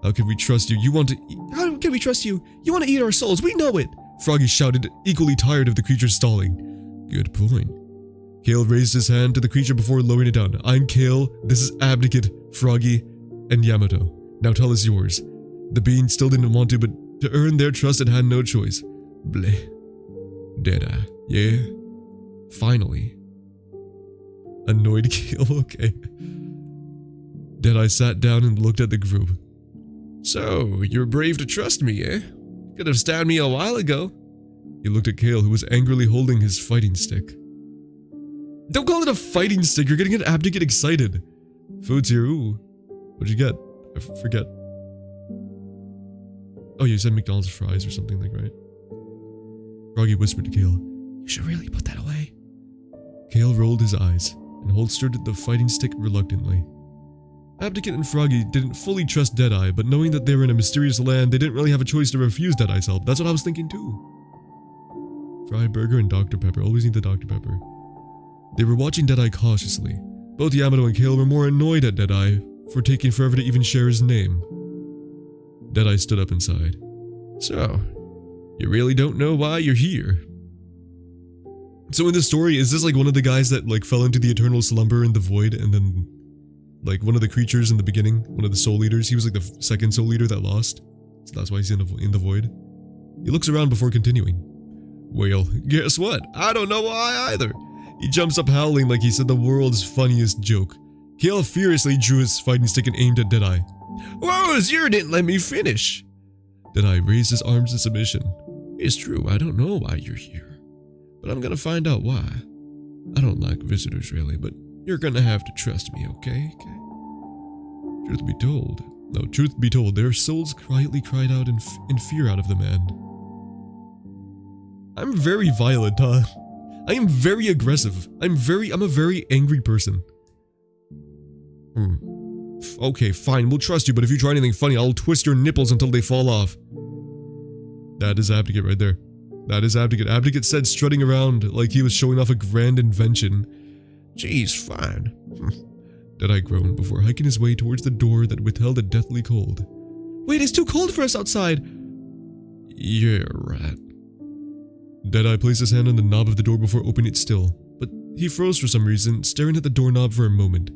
How can we trust you? How can we trust you? You want to eat our souls. We know it. Froggy shouted, equally tired of the creature stalling. Good point. Kale raised his hand to the creature before lowering it down. I'm Kale, this is Abdicate, Froggy, and Yamato. Now tell us yours. The being still didn't want to, but to earn their trust it had no choice. Bleh. Deadeye. Yeah? Finally. Annoyed Kale, okay. Deadeye sat down and looked at the group. So, you're brave to trust me, eh? Could have stabbed me a while ago. He looked at Kale, who was angrily holding his fighting stick. Don't call it a fighting stick, you're getting an app to get excited. Food's here, ooh. What'd you get? I forget. Oh, you said McDonald's fries or something like, right? Froggy whispered to Kale, you should really put that away. Kale rolled his eyes and holstered the fighting stick reluctantly. Abdicate and Froggy didn't fully trust Deadeye, but knowing that they were in a mysterious land, they didn't really have a choice to refuse Deadeye's help. That's what I was thinking too. Fry burger and Dr. Pepper. Always need the Dr. Pepper. They were watching Deadeye cautiously. Both Yamato and Kale were more annoyed at Deadeye for taking forever to even share his name. Deadeye stood up and sighed. So, you really don't know why you're here? So in this story, is this like one of the guys that like fell into the eternal slumber in the void and then like one of the creatures in the beginning, one of the soul eaters? He was like the second soul eater that lost. So that's why he's in the void. He looks around before continuing. Well, guess what? I don't know why either. He jumps up howling like he said the world's funniest joke. Kale furiously drew his fighting stick and aimed at Deadeye. Whoa, you didn't let me finish. Deadeye raised his arms in submission. It's true, I don't know why you're here. But I'm gonna find out why. I don't like visitors really, but you're gonna have to trust me, okay? Truth be told, their souls quietly cried out in fear out of the man. I'm very violent, huh? I am very aggressive. I'm a very angry person. Okay, fine, we'll trust you, but if you try anything funny, I'll twist your nipples until they fall off. That is Abdicate right there. That is Abdicate. Abdicate said, strutting around like he was showing off a grand invention. Geez, fine. Deadeye groaned before hiking his way towards the door that withheld a deathly cold. Wait, it's too cold for us outside! Yeah, right. Deadeye placed his hand on the knob of the door before opening it still, but he froze for some reason, staring at the doorknob for a moment.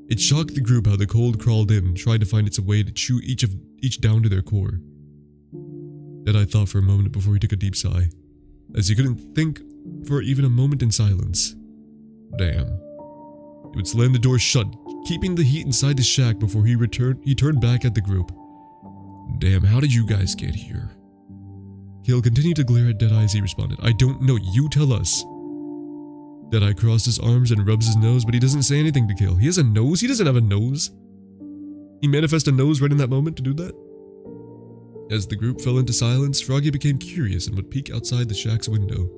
It shocked the group how the cold crawled in, trying to find its way to chew each down to their core. Deadeye thought for a moment before he took a deep sigh, as he couldn't think for even a moment in silence. Damn. He would slam the door shut, keeping the heat inside the shack before he turned back at the group. Damn, how did you guys get here? Kale continued to glare at Deadeye as he responded. I don't know, you tell us. Deadeye crossed his arms and rubs his nose, but he doesn't say anything to Kale. He has a nose? He doesn't have a nose. He manifested a nose right in that moment to do that? As the group fell into silence, Froggy became curious and would peek outside the shack's window.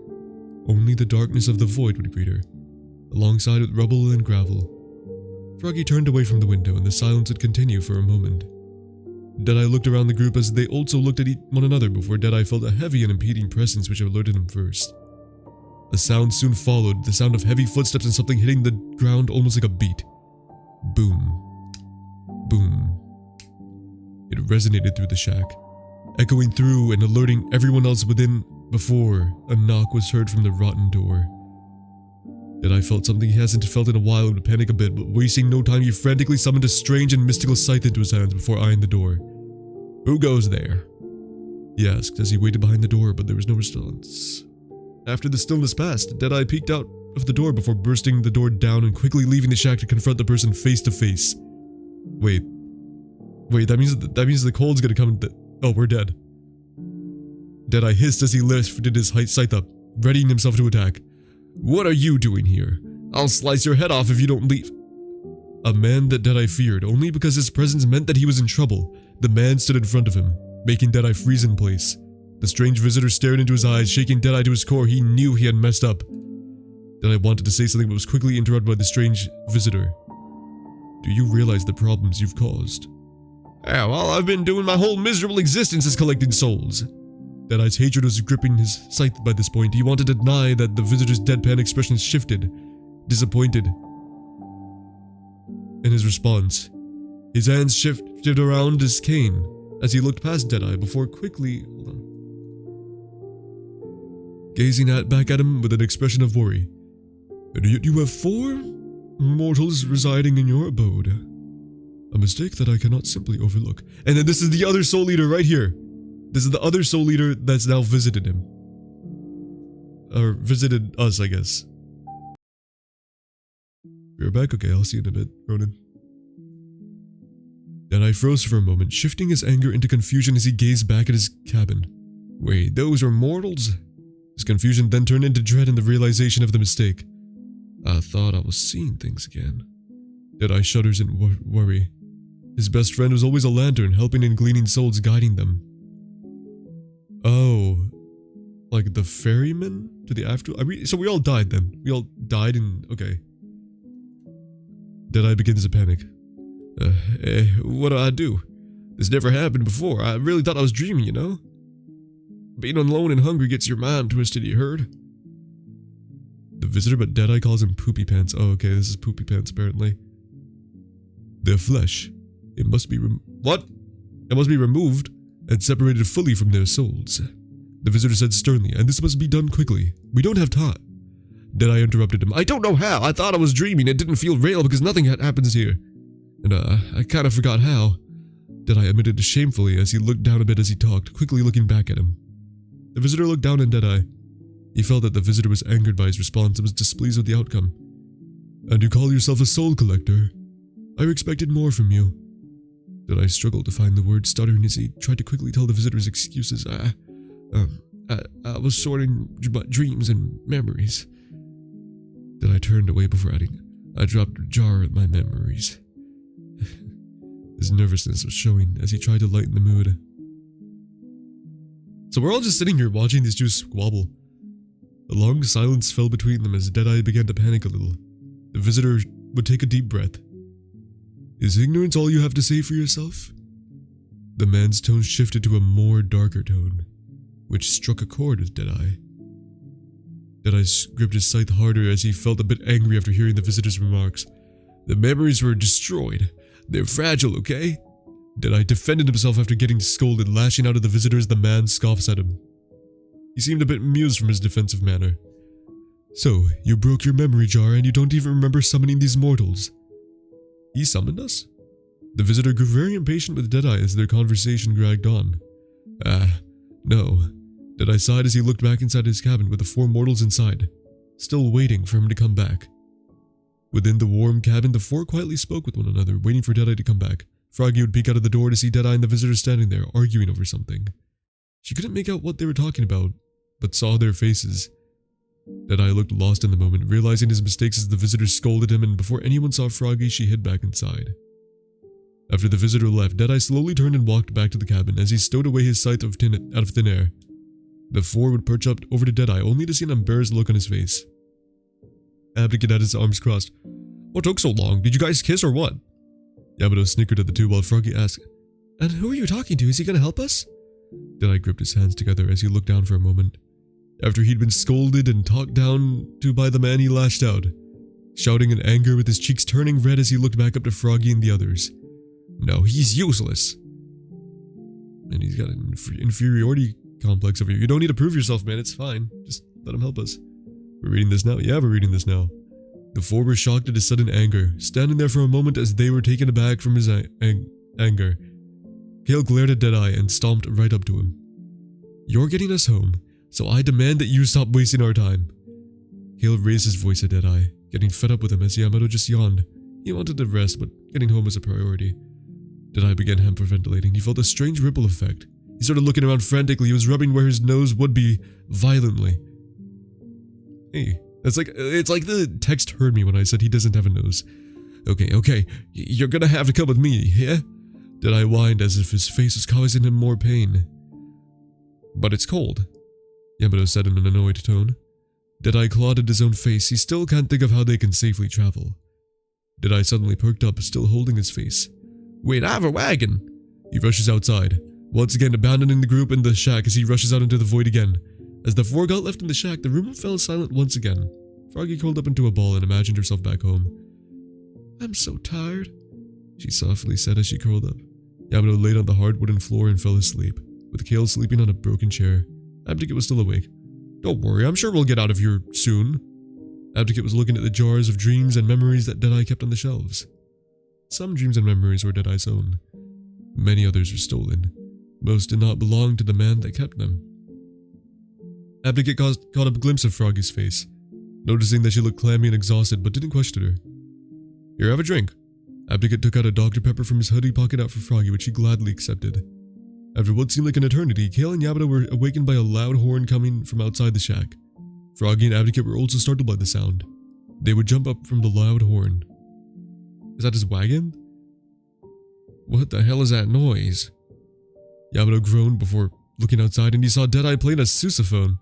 Only the darkness of the void would greet her, alongside with rubble and gravel. Froggy turned away from the window and the silence would continue for a moment. Deadeye looked around the group as they also looked at one another before Deadeye felt a heavy and impeding presence which alerted him first. A sound soon followed, the sound of heavy footsteps and something hitting the ground almost like a beat. Boom. Boom. It resonated through the shack, echoing through and alerting everyone else within before a knock was heard from the rotten door. Deadeye felt something he hasn't felt in a while and would panic a bit, but wasting no time he frantically summoned a strange and mystical scythe into his hands before eyeing the door. Who goes there? He asked as he waited behind the door, but there was no response. After the stillness passed, Deadeye peeked out of the door before bursting the door down and quickly leaving the shack to confront the person face to face. Wait, that means the cold's gonna come. Oh, we're dead. Deadeye hissed as he lifted his scythe up, readying himself to attack. What are you doing here? I'll slice your head off if you don't leave. A man that Deadeye feared, only because his presence meant that he was in trouble. The man stood in front of him, making Deadeye freeze in place. The strange visitor stared into his eyes, shaking Deadeye to his core. He knew he had messed up. Deadeye wanted to say something but was quickly interrupted by the strange visitor. Do you realize the problems you've caused? Yeah, all I've been doing my whole miserable existence is collecting souls. Deadeye's hatred was gripping his scythe by this point. He wanted to deny that the visitor's deadpan expression shifted, disappointed. In his response, his hands shifted around his cane as he looked past Deadeye before quickly gazing back at him with an expression of worry. and yet you have 4 mortals residing in your abode. A mistake that I cannot simply overlook. And then this is the other soul leader right here. This is the other soul leader that's now visited him. Or visited us, I guess. You're back? Okay, I'll see you in a bit, Ronan. Deadeye froze for a moment, shifting his anger into confusion as he gazed back at his cabin. Wait, those are mortals? His confusion then turned into dread and the realization of the mistake. I thought I was seeing things again. Deadeye shudders in worry. His best friend was always a lantern, helping and gleaning souls, guiding them. Oh, like the ferryman to the afterlife? So we all died then. We all died in... Okay. Deadeye begins to panic. What do I do? This never happened before. I really thought I was dreaming, you know? Being alone and hungry gets your mind twisted, you heard? The visitor, but Deadeye calls him Poopy Pants. Oh, okay, this is Poopy Pants, apparently. Their flesh. It must be What? It must be removed and separated fully from their souls. The visitor said sternly, and this must be done quickly. We don't have time. Deadeye interrupted him. I don't know how. I thought I was dreaming. It didn't feel real because nothing happens here. And I kind of forgot how. Deadeye admitted shamefully as he looked down a bit as he talked, quickly looking back at him. The visitor looked down at Deadeye. He felt that the visitor was angered by his response and was displeased with the outcome. And you call yourself a soul collector? I expected more from you. Deadeye struggled to find the word, stuttering as he tried to quickly tell the visitor's excuses. I was sorting dreams and memories. Deadeye turned away before adding, I dropped a jar at my memories. His nervousness was showing as he tried to lighten the mood. So we're all just sitting here watching these two squabble. A long silence fell between them as Deadeye began to panic a little. The visitor would take a deep breath. Is ignorance all you have to say for yourself? The man's tone shifted to a more darker tone, which struck a chord with Deadeye. Deadeye gripped his scythe harder as he felt a bit angry after hearing the visitor's remarks. The memories were destroyed. They're fragile, okay? Deadeye defended himself after getting scolded, lashing out at the visitor as the man scoffs at him. He seemed a bit amused from his defensive manner. So, you broke your memory jar and you don't even remember summoning these mortals. He summoned us? The visitor grew very impatient with Deadeye as their conversation dragged on. No. Deadeye sighed as he looked back inside his cabin with the 4 mortals inside, still waiting for him to come back. Within the warm cabin, the 4 quietly spoke with one another, waiting for Deadeye to come back. Froggy would peek out of the door to see Deadeye and the visitor standing there, arguing over something. She couldn't make out what they were talking about, but saw their faces. Deadeye looked lost in the moment, realizing his mistakes as the visitor scolded him, and before anyone saw Froggy, she hid back inside. After the visitor left, Deadeye slowly turned and walked back to the cabin as he stowed away his scythe out of thin air. The 4 would perch up over to Deadeye, only to see an embarrassed look on his face. Abdicate had his arms crossed. What took so long? Did you guys kiss or what? Yamato snickered at the two while Froggy asked, And who are you talking to? Is he gonna help us? Deadeye gripped his hands together as he looked down for a moment. After he'd been scolded and talked down to by the man, he lashed out, shouting in anger with his cheeks turning red as he looked back up to Froggy and the others. No, he's useless. And he's got an inferiority complex over here. You don't need to prove yourself, man. It's fine. Just let him help us. We're reading this now? Yeah, we're reading this now. The 4 were shocked at his sudden anger, standing there for a moment as they were taken aback from his anger. Kale glared at Deadeye and stomped right up to him. You're getting us home, so I demand that you stop wasting our time. Kale raised his voice at Deadeye, getting fed up with him as Yamato just yawned. He wanted to rest, but getting home was a priority. Deadeye began hyperventilating. He felt a strange ripple effect. He started looking around frantically. He was rubbing where his nose would be violently. Hey, it's like the text heard me when I said he doesn't have a nose. Okay, you're gonna have to come with me, yeah? Deadeye whined as if his face was causing him more pain. But it's cold, Yamato said in an annoyed tone. Deadeye clawed at his own face. He still can't think of how they can safely travel. Deadeye suddenly perked up, still holding his face. Wait, I have a wagon! He rushes outside, once again abandoning the group in the shack as he rushes out into the void again. As the 4 got left in the shack, the room fell silent once again. Froggy curled up into a ball and imagined herself back home. I'm so tired, she softly said as she curled up. Yamato laid on the hard wooden floor and fell asleep, with Kale sleeping on a broken chair. Abdicate was still awake. Don't worry, I'm sure we'll get out of here soon. Abdicate was looking at the jars of dreams and memories that Deadeye kept on the shelves. Some dreams and memories were Deadeye's own. Many others were stolen. Most did not belong to the man that kept them. Abdicate caught a glimpse of Froggy's face, noticing that she looked clammy and exhausted, but didn't question her. Here, have a drink. Abdicate took out a Dr. Pepper from his hoodie pocket out for Froggy, which he gladly accepted. After what seemed like an eternity, Kale and Yabata were awakened by a loud horn coming from outside the shack. Froggy and Abdicate were also startled by the sound. They would jump up from the loud horn. Is that his wagon? What the hell is that noise? Yabata groaned before looking outside, and he saw Deadeye playing a sousaphone.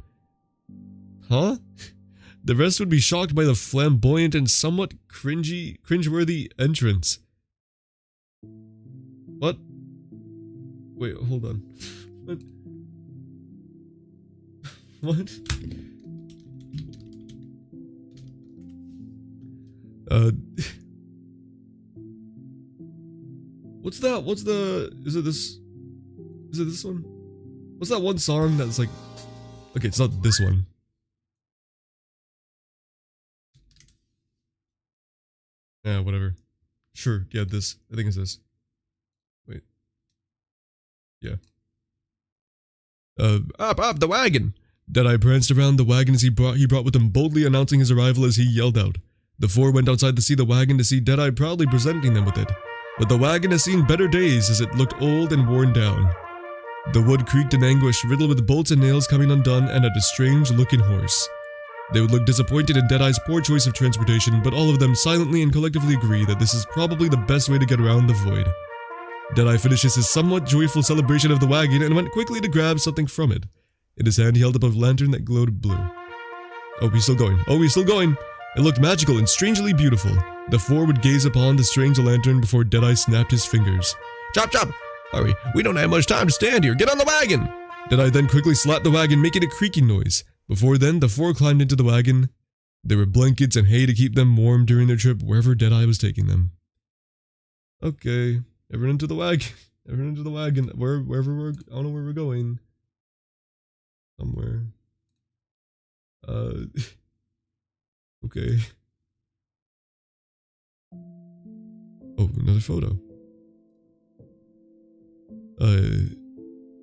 Huh? The rest would be shocked by the flamboyant and somewhat cringeworthy entrance. What? Wait, hold on. What? What? What's that? What's the... Is it this one? What's that one song that's like... Okay, it's not this one. Yeah, whatever. Sure, yeah, this. I think it's this. Wait. Yeah. Up the wagon! Deadeye pranced around the wagon as he brought with him, boldly announcing his arrival as he yelled out. The four went outside to see the wagon to see Deadeye proudly presenting them with it. But the wagon has seen better days as it looked old and worn down. The wood creaked in anguish, riddled with bolts and nails coming undone, and had a strange-looking horse. They would look disappointed in Deadeye's poor choice of transportation, but all of them silently and collectively agree that this is probably the best way to get around the void. Deadeye finishes his somewhat joyful celebration of the wagon and went quickly to grab something from it. In his hand he held up a lantern that glowed blue. Oh, he's still going. Oh, he's still going! It looked magical and strangely beautiful. The four would gaze upon the strange lantern before Deadeye snapped his fingers. Chop chop! Hurry, we don't have much time to stand here, get on the wagon! Deadeye then quickly slapped the wagon, making a creaking noise. Before then, the four climbed into the wagon. There were blankets and hay to keep them warm during their trip wherever Deadeye was taking them. Okay, everyone into the wagon. Everyone into the wagon. Wherever we're... I don't know where we're going. Somewhere. Okay. Oh, another photo.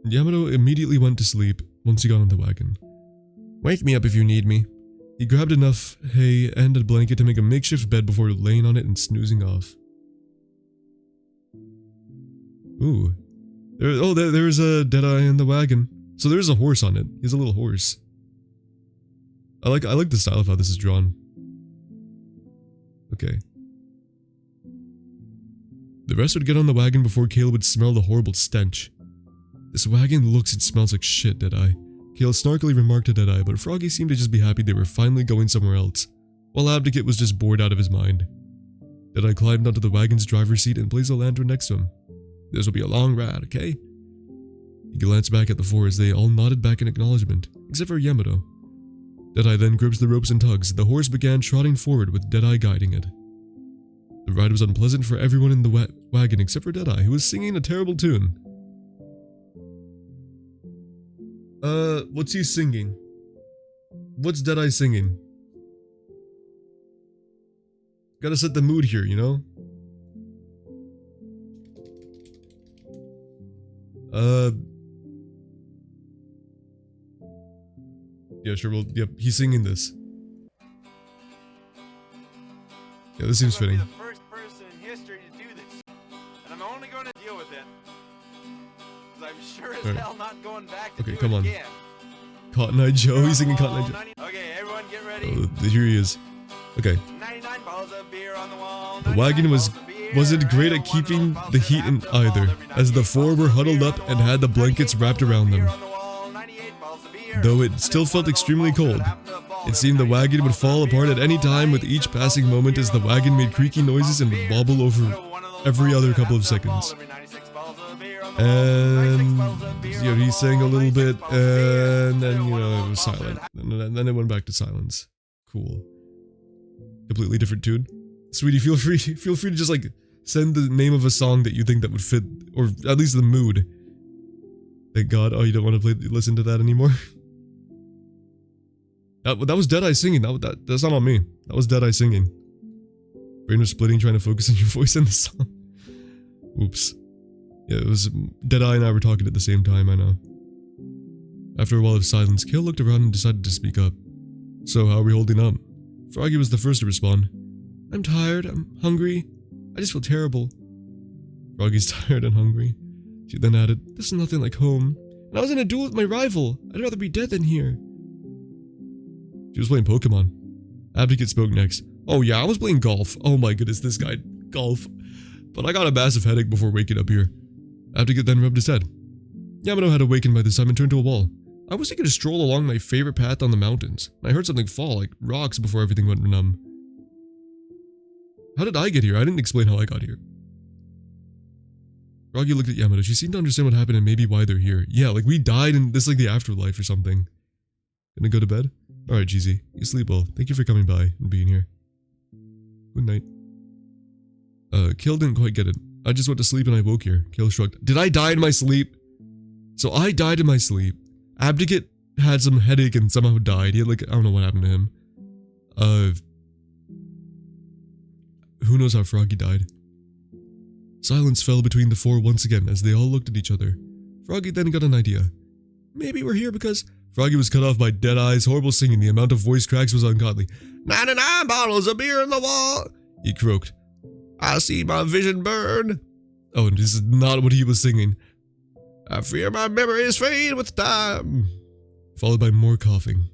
Yamato immediately went to sleep once he got on the wagon. Wake me up if you need me. He grabbed enough hay and a blanket to make a makeshift bed before laying on it and snoozing off. Ooh. There's a Deadeye in the wagon. So there's a horse on it. He's a little horse. I like the style of how this is drawn. Okay. The rest would get on the wagon before Kale would smell the horrible stench. This wagon looks and smells like shit, Deadeye. Kale snarkily remarked to Deadeye, but Froggy seemed to just be happy they were finally going somewhere else, while Abdicate was just bored out of his mind. Deadeye climbed onto the wagon's driver's seat and placed a lantern next to him. This will be a long ride, okay? He glanced back at the four as they all nodded back in acknowledgement, except for Yamato. Deadeye then grips the ropes and tugs. The horse began trotting forward with Deadeye guiding it. The ride was unpleasant for everyone in the wagon except for Deadeye, who was singing a terrible tune. What's he singing? What's Deadeye singing? Gotta set the mood here, you know? Yeah, sure, well, yep, he's singing this. Yeah, this seems fitting. I'm the first person in history to do this, and I'm only going to deal with it, because I'm sure as hell not going back to do it again. Cotton Eye Joe, he's singing Cotton Eye Joe. Okay, everyone get ready. Oh, here he is. Okay. 99 bottles of beer on the wall. The wagon wasn't great at keeping the heat in either, as the four were huddled up and had the blankets wrapped around them. Though it still felt extremely cold, it seemed the wagon would fall apart at any time with each passing moment as the wagon made creaky noises and would wobble over every other couple of seconds. And he sang a little bit, and then it was silent. And then it went back to silence. Cool. Completely different tune. Sweetie, feel free to just like send the name of a song that you think that would fit, or at least the mood. Thank God. Oh, you don't want to listen to that anymore? That was Deadeye singing. That's not on me. That was Deadeye singing. Brain was splitting trying to focus on your voice in the song. Oops. Yeah, it was Deadeye and I were talking at the same time, I know. After a while of silence, Kale looked around and decided to speak up. So, how are we holding up? Froggy was the first to respond. I'm tired, I'm hungry. I just feel terrible. Froggy's tired and hungry. She then added, this is nothing like home. And I was in a duel with my rival. I'd rather be dead than here. She was playing Pokemon. Abdicate spoke next. Oh yeah, I was playing golf. Oh my goodness, this guy. Golf. But I got a massive headache before waking up here. Abdicate then rubbed his head. Yamato had awakened by this time and turned to a wall. I was taking a stroll along my favorite path on the mountains. I heard something fall, like rocks, before everything went numb. How did I get here? I didn't explain how I got here. Froggy looked at Yamato. She seemed to understand what happened and maybe why they're here. Yeah, like we died in this, like the afterlife or something. Gonna go to bed? Alright, GZ. You sleep well. Thank you for coming by and being here. Good night. Kale didn't quite get it. I just went to sleep and I woke here. Kale shrugged. Did I die in my sleep? So I died in my sleep. Abdicate had some headache and somehow died. He had like, I don't know what happened to him. Who knows how Froggy died? Silence fell between the four once again as they all looked at each other. Froggy then got an idea. Maybe we're here because... Froggy was cut off by Deadeye's horrible singing. The amount of voice cracks was ungodly. 99 bottles of beer in the wall! He croaked. I see my vision burn. Oh, and this is not what he was singing. I fear my memories fade with time. Followed by more coughing.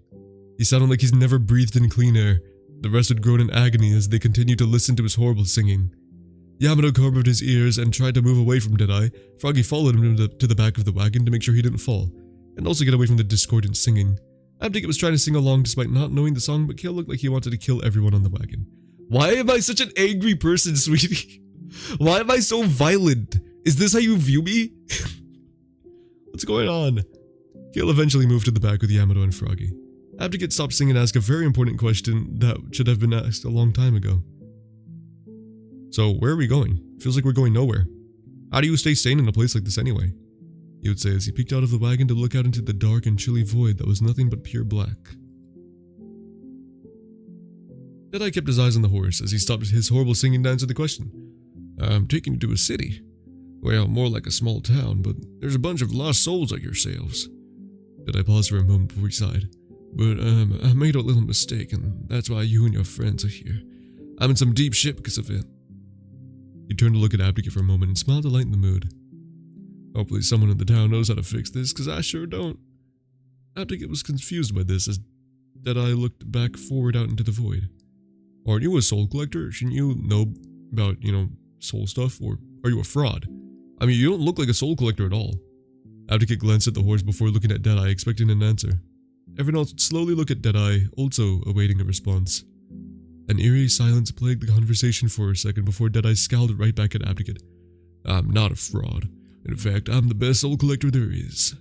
He sounded like he's never breathed in clean air. The rest would groan in agony as they continued to listen to his horrible singing. Yamato covered his ears and tried to move away from Deadeye. Froggy followed him to the back of the wagon to make sure he didn't fall, and also get away from the discordant singing. Abdicate was trying to sing along despite not knowing the song, but Kale looked like he wanted to kill everyone on the wagon. Why am I such an angry person, sweetie? Why am I so violent? Is this how you view me? What's going on? Kale eventually moved to the back with Yamato and Froggy. Abdicate stopped singing and asked a very important question that should have been asked a long time ago. So, where are we going? Feels like we're going nowhere. How do you stay sane in a place like this anyway? He would say as he peeked out of the wagon to look out into the dark and chilly void that was nothing but pure black. Deadeye kept his eyes on the horse as he stopped his horrible singing to answer the question. I'm taking you to a city. Well, more like a small town, but there's a bunch of lost souls like yourselves. Deadeye paused for a moment before he sighed. But, I made a little mistake, and that's why you and your friends are here. I'm in some deep shit because of it. He turned to look at Abdicate for a moment and smiled to lighten the mood. Hopefully someone in the town knows how to fix this, because I sure don't. Abdicate was confused by this as Deadeye looked back forward out into the void. Aren't you a soul collector? Shouldn't you know about, soul stuff? Or are you a fraud? I mean, you don't look like a soul collector at all. Abdicate glanced at the horse before looking at Deadeye, expecting an answer. Everyone else would slowly look at Deadeye, also awaiting a response. An eerie silence plagued the conversation for a second before Deadeye scowled right back at Abdicate. I'm not a fraud. In fact, I'm the best soul collector there is.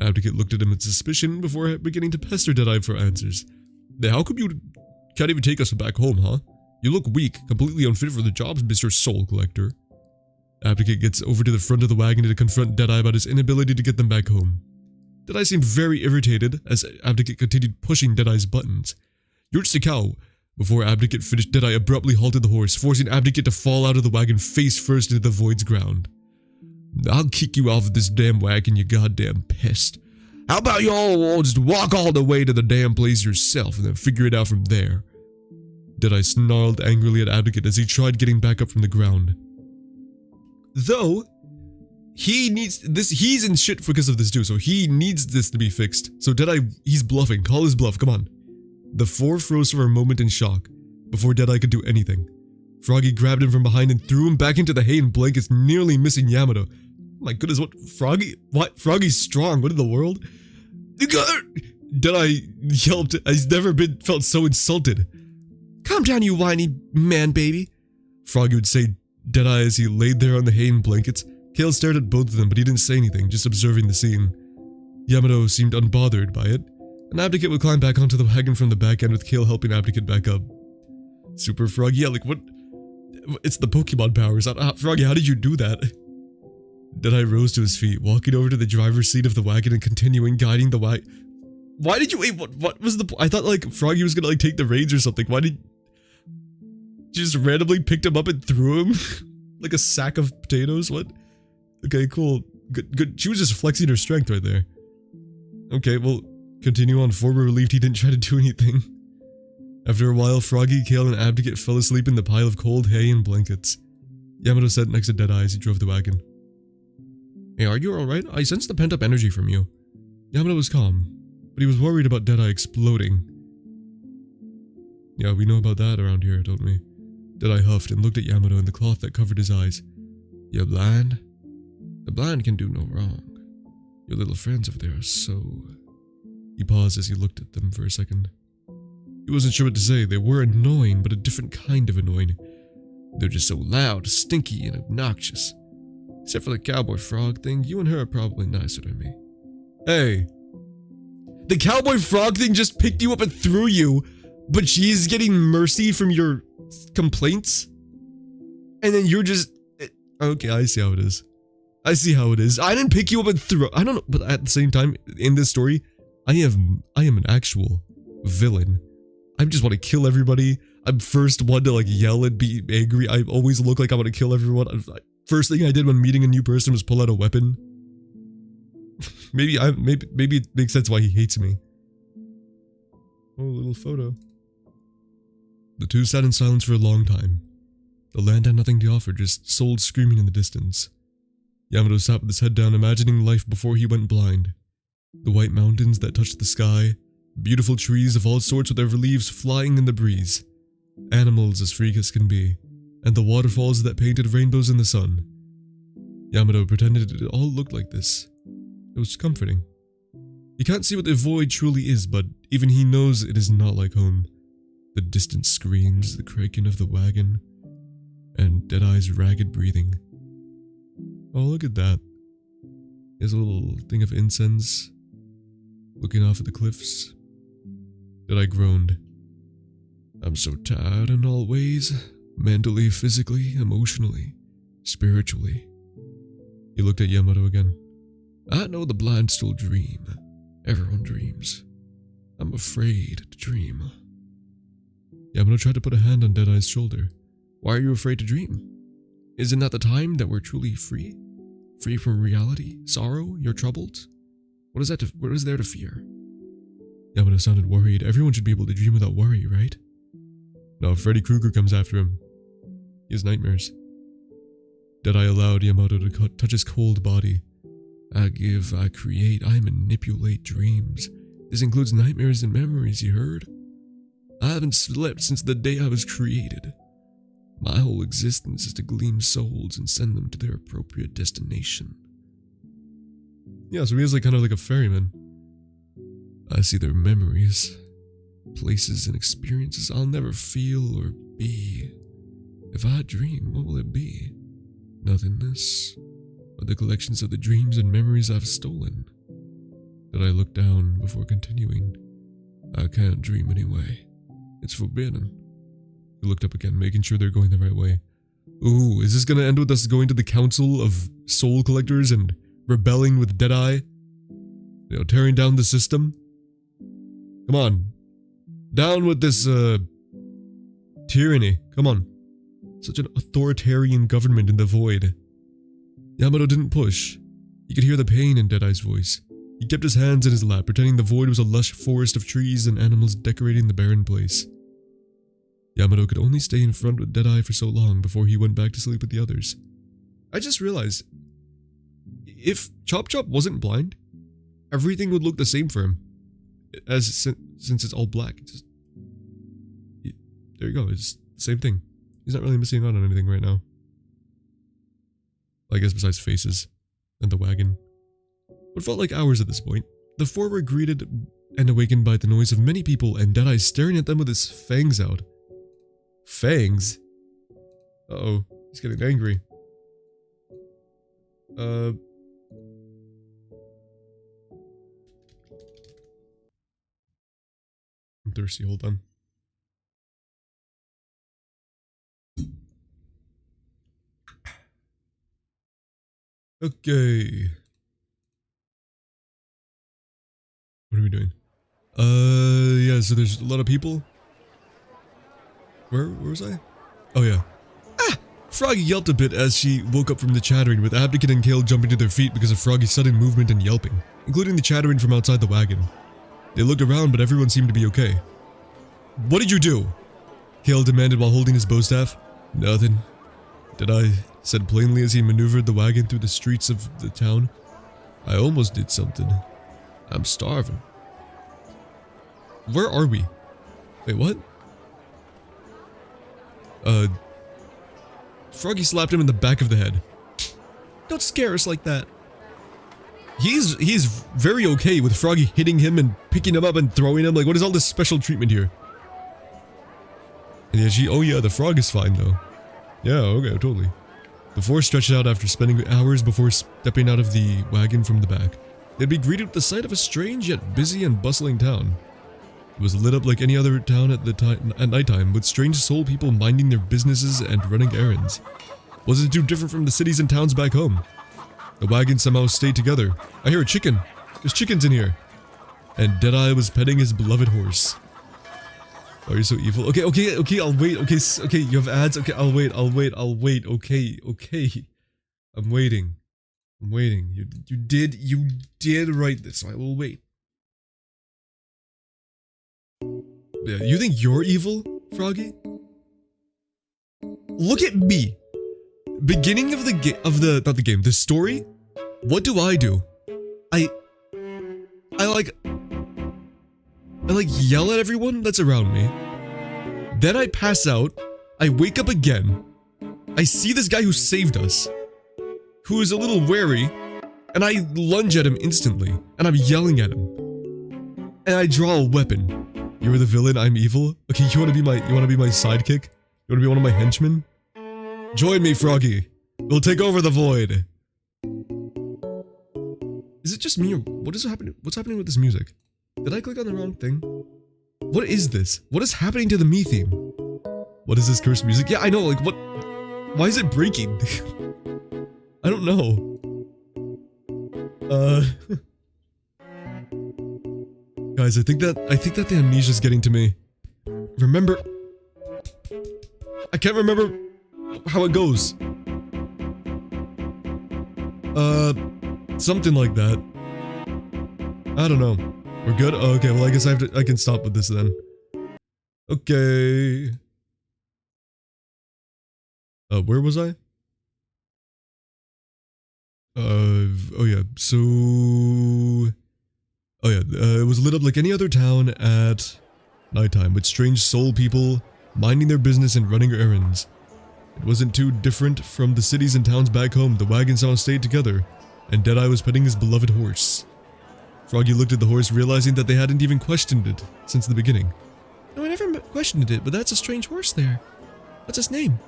Abdicate looked at him in suspicion before beginning to pester Deadeye for answers. How come you can't even take us back home, huh? You look weak, completely unfit for the job, Mr. Soul Collector. Abdicate gets over to the front of the wagon to confront Deadeye about his inability to get them back home. Deadeye seemed very irritated as Abdicate continued pushing Deadeye's buttons. You're just a cow. Before Abdicate finished, Deadeye abruptly halted the horse, forcing Abdicate to fall out of the wagon face first into the void's ground. I'll kick you off of this damn wagon, you goddamn pest. How about you all just walk all the way to the damn place yourself and then figure it out from there? Deadeye snarled angrily at Abdicate as he tried getting back up from the ground. Though, he needs this, he's in shit because of this too, so he needs this to be fixed. So Deadeye, he's bluffing, call his bluff, come on. The four froze for a moment in shock, before Deadeye could do anything. Froggy grabbed him from behind and threw him back into the hay and blankets, nearly missing Yamato. My goodness, what? Froggy's strong, what in the world? Deadeye yelped, I've never felt so insulted. Calm down, you whiny man baby, Froggy would say Deadeye as he laid there on the hay and blankets. Kale stared at both of them, but he didn't say anything, just observing the scene. Yamato seemed unbothered by it, and Abdicate would climb back onto the wagon from the back end with Kale helping Abdicate back up. Super Froggy, yeah, like what? It's the Pokemon powers. Froggy, how did you do that? Deadeye rose to his feet, walking over to the driver's seat of the wagon and continuing guiding the wagon. Why did you wait? What was the? I thought like Froggy was gonna like take the reins or something. Why did you just randomly picked him up and threw him like a sack of potatoes? What? Okay, cool. Good. She was just flexing her strength right there. Okay, well, continue on. Forward, relieved he didn't try to do anything. After a while, Froggy, Kale, and Abdicate fell asleep in the pile of cold hay and blankets. Yamato sat next to Deadeye as he drove the wagon. Hey, are you alright? I sense the pent-up energy from you. Yamato was calm, but he was worried about Deadeye exploding. Yeah, we know about that around here, don't we? Deadeye huffed and looked at Yamato in the cloth that covered his eyes. You're blind? The blind can do no wrong. Your little friends over there are so... He paused as he looked at them for a second. He wasn't sure what to say. They were annoying, but a different kind of annoying. They're just so loud, stinky, and obnoxious. Except for the cowboy frog thing, you and her are probably nicer than me. Hey. The cowboy frog thing just picked you up and threw you, but she's getting mercy from your complaints? And then you're just... Okay, I see how it is. I see how it is. I didn't pick you up and throw... I don't know, but at the same time, in this story, I am an actual villain. I just want to kill everybody. I'm first one to like yell and be angry. I always look like I want to kill everyone. First thing I did when meeting a new person was pull out a weapon. Maybe it makes sense why he hates me. Oh, a little photo. The two sat in silence for a long time. The land had nothing to offer, just souls screaming in the distance. Yamato sat with his head down, imagining life before he went blind. The white mountains that touched the sky, beautiful trees of all sorts with their leaves flying in the breeze, animals as freak as can be, and the waterfalls that painted rainbows in the sun. Yamato pretended it all looked like this. It was comforting. He can't see what the void truly is, but even he knows it is not like home. The distant screams, the creaking of the wagon, and Deadeye's ragged breathing. Oh, look at that. He has a little thing of incense, looking off at the cliffs. Deadeye groaned. I'm so tired in all ways, mentally, physically, emotionally, spiritually. He looked at Yamato again. I know the blind still dream. Everyone dreams. I'm afraid to dream. Yamato tried to put a hand on Deadeye's shoulder. Why are you afraid to dream? Isn't that the time that we're truly free? Free from reality, sorrow, your troubles? What is there to fear? Yamato sounded worried. Everyone should be able to dream without worry, right? No, Freddy Krueger comes after him. He has nightmares. Deadeye allowed Yamato to touch his cold body. I give, I create, I manipulate dreams. This includes nightmares and memories, you heard? I haven't slept since the day I was created. My whole existence is to glean souls and send them to their appropriate destination. Yeah, so he is like kind of like a ferryman. I see their memories, places and experiences I'll never feel or be. If I dream, what will it be? Nothingness, or the collections of the dreams and memories I've stolen? Did I look down before continuing? I can't dream anyway. It's forbidden. He looked up again, making sure they're going the right way. Ooh, is this gonna end with us going to the Council of Soul Collectors and rebelling with Deadeye? You know, tearing down the system? Come on. Down with this, tyranny. Come on. Such an authoritarian government in the void. Yamato didn't push. He could hear the pain in Deadeye's voice. He kept his hands in his lap, pretending the void was a lush forest of trees and animals decorating the barren place. Yamato could only stay in front with Deadeye for so long before he went back to sleep with the others. I just realized, if Chop Chop wasn't blind, everything would look the same for him. Since it's all black. There you go, it's the same thing. He's not really missing out on anything right now. I guess besides faces and the wagon. What felt like hours at this point, the four were greeted and awakened by the noise of many people and Deadeye staring at them with his fangs out. Fangs? Uh-oh, he's getting angry. I'm thirsty, hold on. Okay. What are we doing? Yeah, so there's a lot of people. Where was I? Oh yeah. Ah! Froggy yelped a bit as she woke up from the chattering, with Abdicate and Kale jumping to their feet because of Froggy's sudden movement and yelping, including the chattering from outside the wagon. They looked around, but everyone seemed to be okay. What did you do? Kale demanded while holding his bowstaff. Nothing. Deadeye said plainly as he maneuvered the wagon through the streets of the town. I almost did something. I'm starving. Where are we? Wait, what? Froggy slapped him in the back of the head. Don't scare us like that. He's very okay with Froggy hitting him and picking him up and throwing him. Like, what is all this special treatment here? And yeah, oh yeah, the frog is fine though. Yeah, okay, totally. The four stretched out after spending hours before stepping out of the wagon from the back. They'd be greeted with the sight of a strange yet busy and bustling town. It was lit up like any other town at nighttime, with strange soul people minding their businesses and running errands. Wasn't too different from the cities and towns back home. The wagon somehow stayed together. I hear a chicken. There's chickens in here. And Deadeye was petting his beloved horse. Oh, you're so evil. Okay, I'll wait. Okay, you have ads. Okay, I'll wait. Okay. I'm waiting. You did write this, so I will wait. Yeah, you think you're evil, Froggy? Look at me. Beginning of the story. What do? I yell at everyone that's around me. Then I pass out. I wake up again. I see this guy who saved us, who is a little wary, and I lunge at him instantly, and I'm yelling at him. And I draw a weapon. You're the villain, I'm evil? Okay, you wanna be my sidekick? You wanna be one of my henchmen? Join me, Froggy. We'll take over the void. Is it just me or what's happening with this music? Did I click on the wrong thing? What is this? What is happening to the me theme? What is this cursed music? Yeah, I know, like what? Why is it breaking? I don't know. Guys, I think that the amnesia's getting to me. Remember? I can't remember how it goes. Something like that. I don't know. We're good? Oh, okay, well I guess I can stop with this then. Okay. Where was I? Oh yeah, so... Oh yeah, it was lit up like any other town at nighttime, with strange soul people minding their business and running errands. It wasn't too different from the cities and towns back home. The wagons all stayed together, and Deadeye was petting his beloved horse. Froggy looked at the horse, realizing that they hadn't even questioned it since the beginning. No, I never questioned it, but that's a strange horse there. What's his name?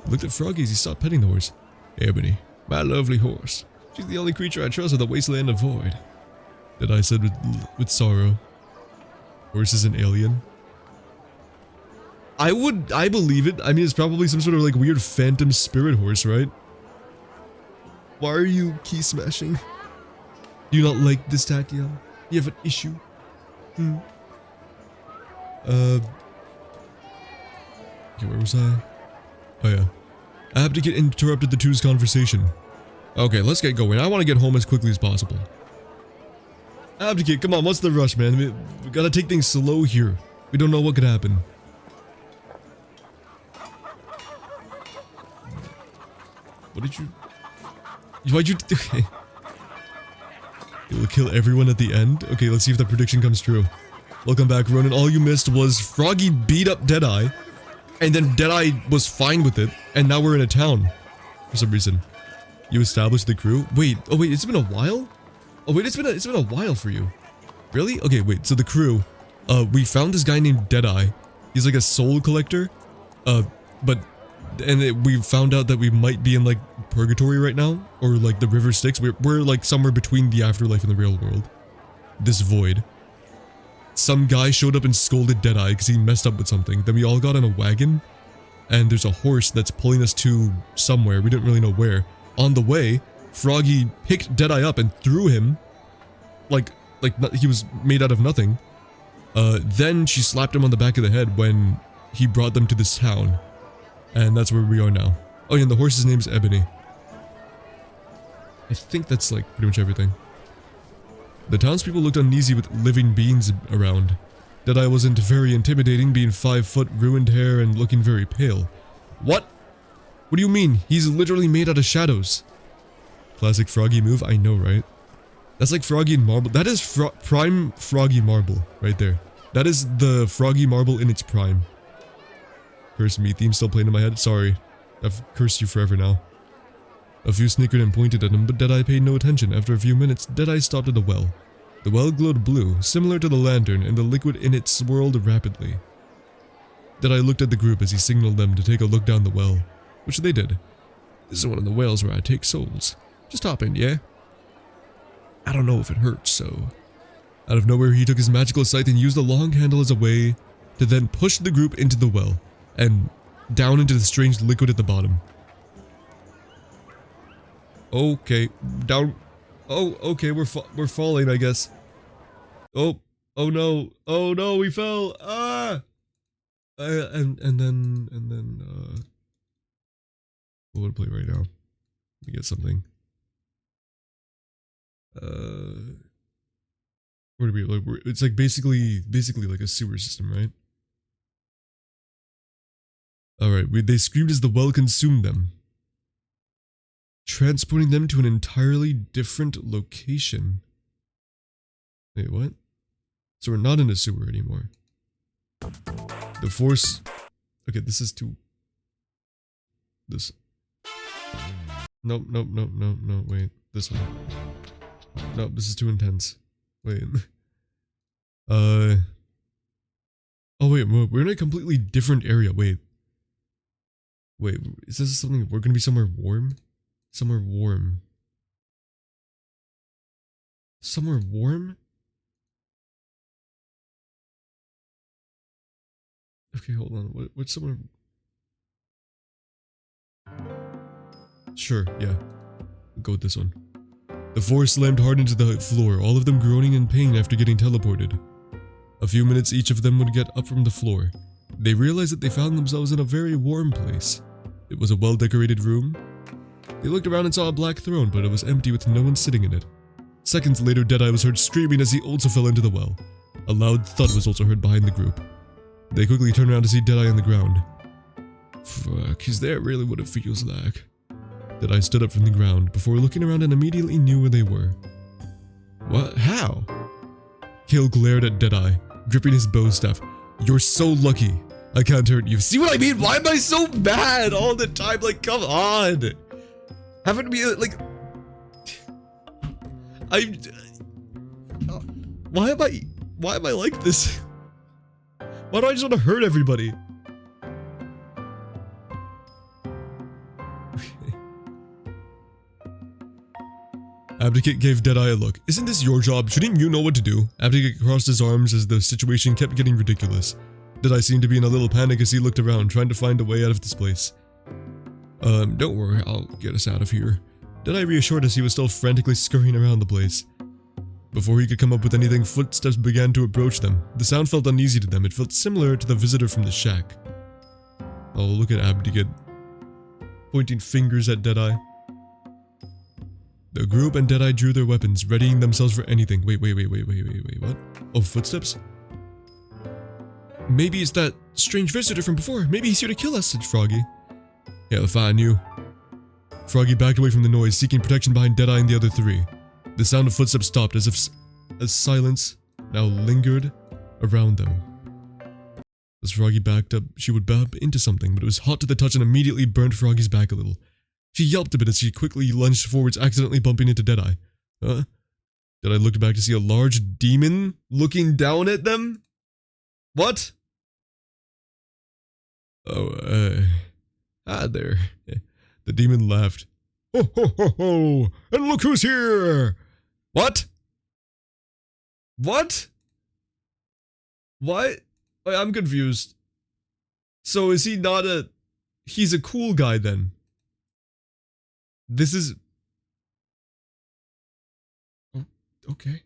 He looked at Froggy as he stopped petting the horse. Ebony, my lovely horse. She's the only creature I trust in the wasteland of void. Deadeye said with sorrow. Horse is an alien. I believe it. I mean, it's probably some sort of like weird phantom spirit horse, right? Why are you key smashing? Do you not like this, Tatiana? You have an issue? Okay, where was I? Oh yeah. Abdicate interrupted the two's conversation. Okay, let's get going. I want to get home as quickly as possible. Abdicate, come on, what's the rush, man? We gotta take things slow here. We don't know what could happen. What did you... Why'd you... Okay. It will kill everyone at the end? Okay, let's see if that prediction comes true. Welcome back, Ronan. All you missed was Froggy beat up Deadeye, and then Deadeye was fine with it, and now we're in a town. For some reason. You established the crew? Wait, oh wait, it's been a while? Oh wait, it's been a while for you. Really? Okay, wait, so the crew, we found this guy named Deadeye. He's like a soul collector, we found out that we might be in like purgatory right now, or like the river Styx. We're like somewhere between the afterlife and the real world. This void. Some guy showed up and scolded Deadeye because he messed up with something. Then we all got on a wagon, and there's a horse that's pulling us to somewhere. We didn't really know where. On the way, Froggy picked Deadeye up and threw him, like he was made out of nothing, Then she slapped him on the back of the head when he brought them to this town. And that's where we are now. Oh yeah, and the horse's name's Ebony. I think that's like pretty much everything. The townspeople looked uneasy with living beings around. Deadeye wasn't very intimidating, being 5 foot, ruined hair, and looking very pale. What? What do you mean? He's literally made out of shadows. Classic Froggy move, I know, right? That's like Froggy and Marble. That is prime Froggy Marble, right there. That is the Froggy Marble in its prime. Curse me, theme still playing in my head. Sorry. I've cursed you forever now. A few snickered and pointed at him, but Deadeye paid no attention. After a few minutes, Deadeye stopped at a well. The well glowed blue, similar to the lantern, and the liquid in it swirled rapidly. Deadeye looked at the group as he signaled them to take a look down the well, which they did. This is one of the wells where I take souls. Just hop in, yeah? I don't know if it hurts, so... Out of nowhere, he took his magical scythe and used the long handle as a way to then push the group into the well, and down into the strange liquid at the bottom. Okay, down... Oh, okay, we're falling, I guess. Oh no, we fell, ah! And then, what would I play right now? Let me get something. Where do we, like, it's like basically like a sewer system, right? Alright, they screamed as the well consumed them, transporting them to an entirely different location. Wait, what? So we're not in a sewer anymore. The force... Okay, this is too... This... Nope, wait. This one. Nope, this is too intense. Wait. Oh wait, we're in a completely different area. Wait, is this something... We're gonna be somewhere warm? Somewhere warm. Somewhere warm? Okay, hold on. What's somewhere... Sure, yeah. We'll go with this one. The four slammed hard into the floor, all of them groaning in pain after getting teleported. A few minutes each of them would get up from the floor. They realized that they found themselves in a very warm place. It was a well-decorated room. They looked around and saw a black throne, but it was empty with no one sitting in it. Seconds later, Deadeye was heard screaming as he also fell into the well. A loud thud was also heard behind the group. They quickly turned around to see Deadeye on the ground. Fuck, is that really what it feels like? Deadeye stood up from the ground before looking around and immediately knew where they were. What? How? Kale glared at Deadeye, gripping his bow staff. You're so lucky. I can't hurt you. See what I mean? Why am I so mad all the time? Like, come on. Haven't we, like... Why am I like this? Why do I just want to hurt everybody? Abdicate gave Deadeye a look. Isn't this your job? Shouldn't you know what to do? Abdicate crossed his arms as the situation kept getting ridiculous. Deadeye seemed to be in a little panic as he looked around, trying to find a way out of this place. Don't worry, I'll get us out of here. Deadeye reassured us he was still frantically scurrying around the place. Before he could come up with anything, footsteps began to approach them. The sound felt uneasy to them. It felt similar to the visitor from the shack. Oh, look at Abdicate, pointing fingers at Deadeye. The group and Deadeye drew their weapons, readying themselves for anything. Wait, what? Oh, footsteps? Maybe it's that strange visitor from before. Maybe he's here to kill us, said Froggy. Yeah, if I knew. Froggy backed away from the noise, seeking protection behind Deadeye and the other three. The sound of footsteps stopped as silence now lingered around them. As Froggy backed up, she would bump into something, but it was hot to the touch and immediately burnt Froggy's back a little. She yelped a bit as she quickly lunged forwards, accidentally bumping into Deadeye. Huh? Deadeye looked back to see a large demon looking down at them? What? Oh, hi there. The demon laughed. Ho ho ho ho! And look who's here! What? What? What? Wait, I'm confused. So is he not a... He's a cool guy then? This is... Oh, okay.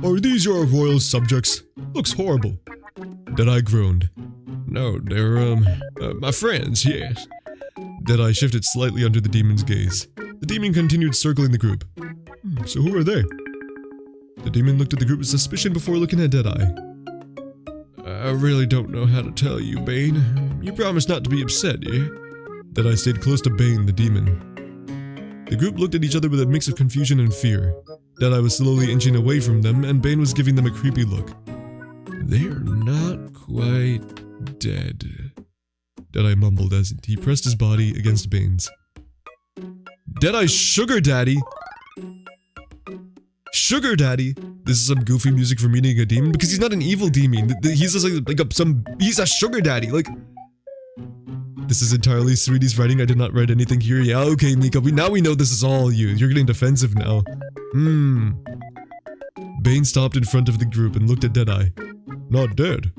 Are these your royal subjects? Looks horrible. Deadeye groaned. No, they're, my friends, yes. Deadeye shifted slightly under the demon's gaze. The demon continued circling the group. So who are they? The demon looked at the group with suspicion before looking at Deadeye. I really don't know how to tell you, Bane. You promised not to be upset, yeah? Deadeye stayed close to Bane, the demon. The group looked at each other with a mix of confusion and fear. Deadeye was slowly inching away from them, and Bane was giving them a creepy look. They're not quite dead. Deadeye mumbled as he pressed his body against Bane's. Deadeye's sugar daddy? Sugar daddy? This is some goofy music for meeting a demon? Because he's not an evil demon. He's just he's a sugar daddy. Like, this is entirely Sweetie's writing. I did not write anything here. Yeah, okay, Mika. Now we know this is all you. You're getting defensive now. Bane stopped in front of the group and looked at Deadeye. Not dead.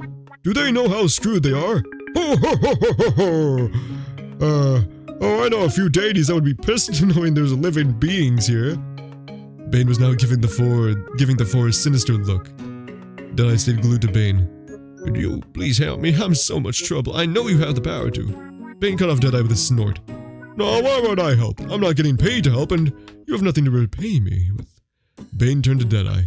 Do they know how screwed they are? Ho ho ho ho ho ho! I know a few deities that would be pissed knowing there's living beings here. Bane was now giving the four a sinister look. Deadeye stayed glued to Bane. Could you please help me? I'm in so much trouble. I know you have the power to. Bane cut off Deadeye with a snort. No, why would I help? I'm not getting paid to help, and you have nothing to repay me with. Bane turned to Deadeye.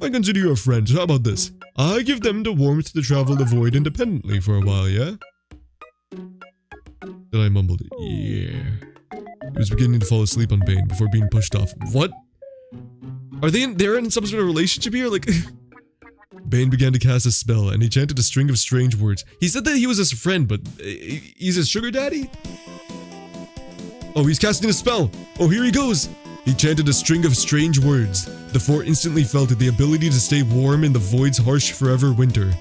I consider you a friend, so how about this? I give them the warmth to travel the void independently for a while, yeah? Deadeye mumbled, yeah. He was beginning to fall asleep on Bane before being pushed off. What? Are they're in some sort of relationship here? Like, Bane began to cast a spell, and he chanted a string of strange words. He said that he was his friend, but he's his sugar daddy? Oh, he's casting a spell! Oh, here he goes! He chanted a string of strange words. The four instantly felt the ability to stay warm in the void's harsh forever winter.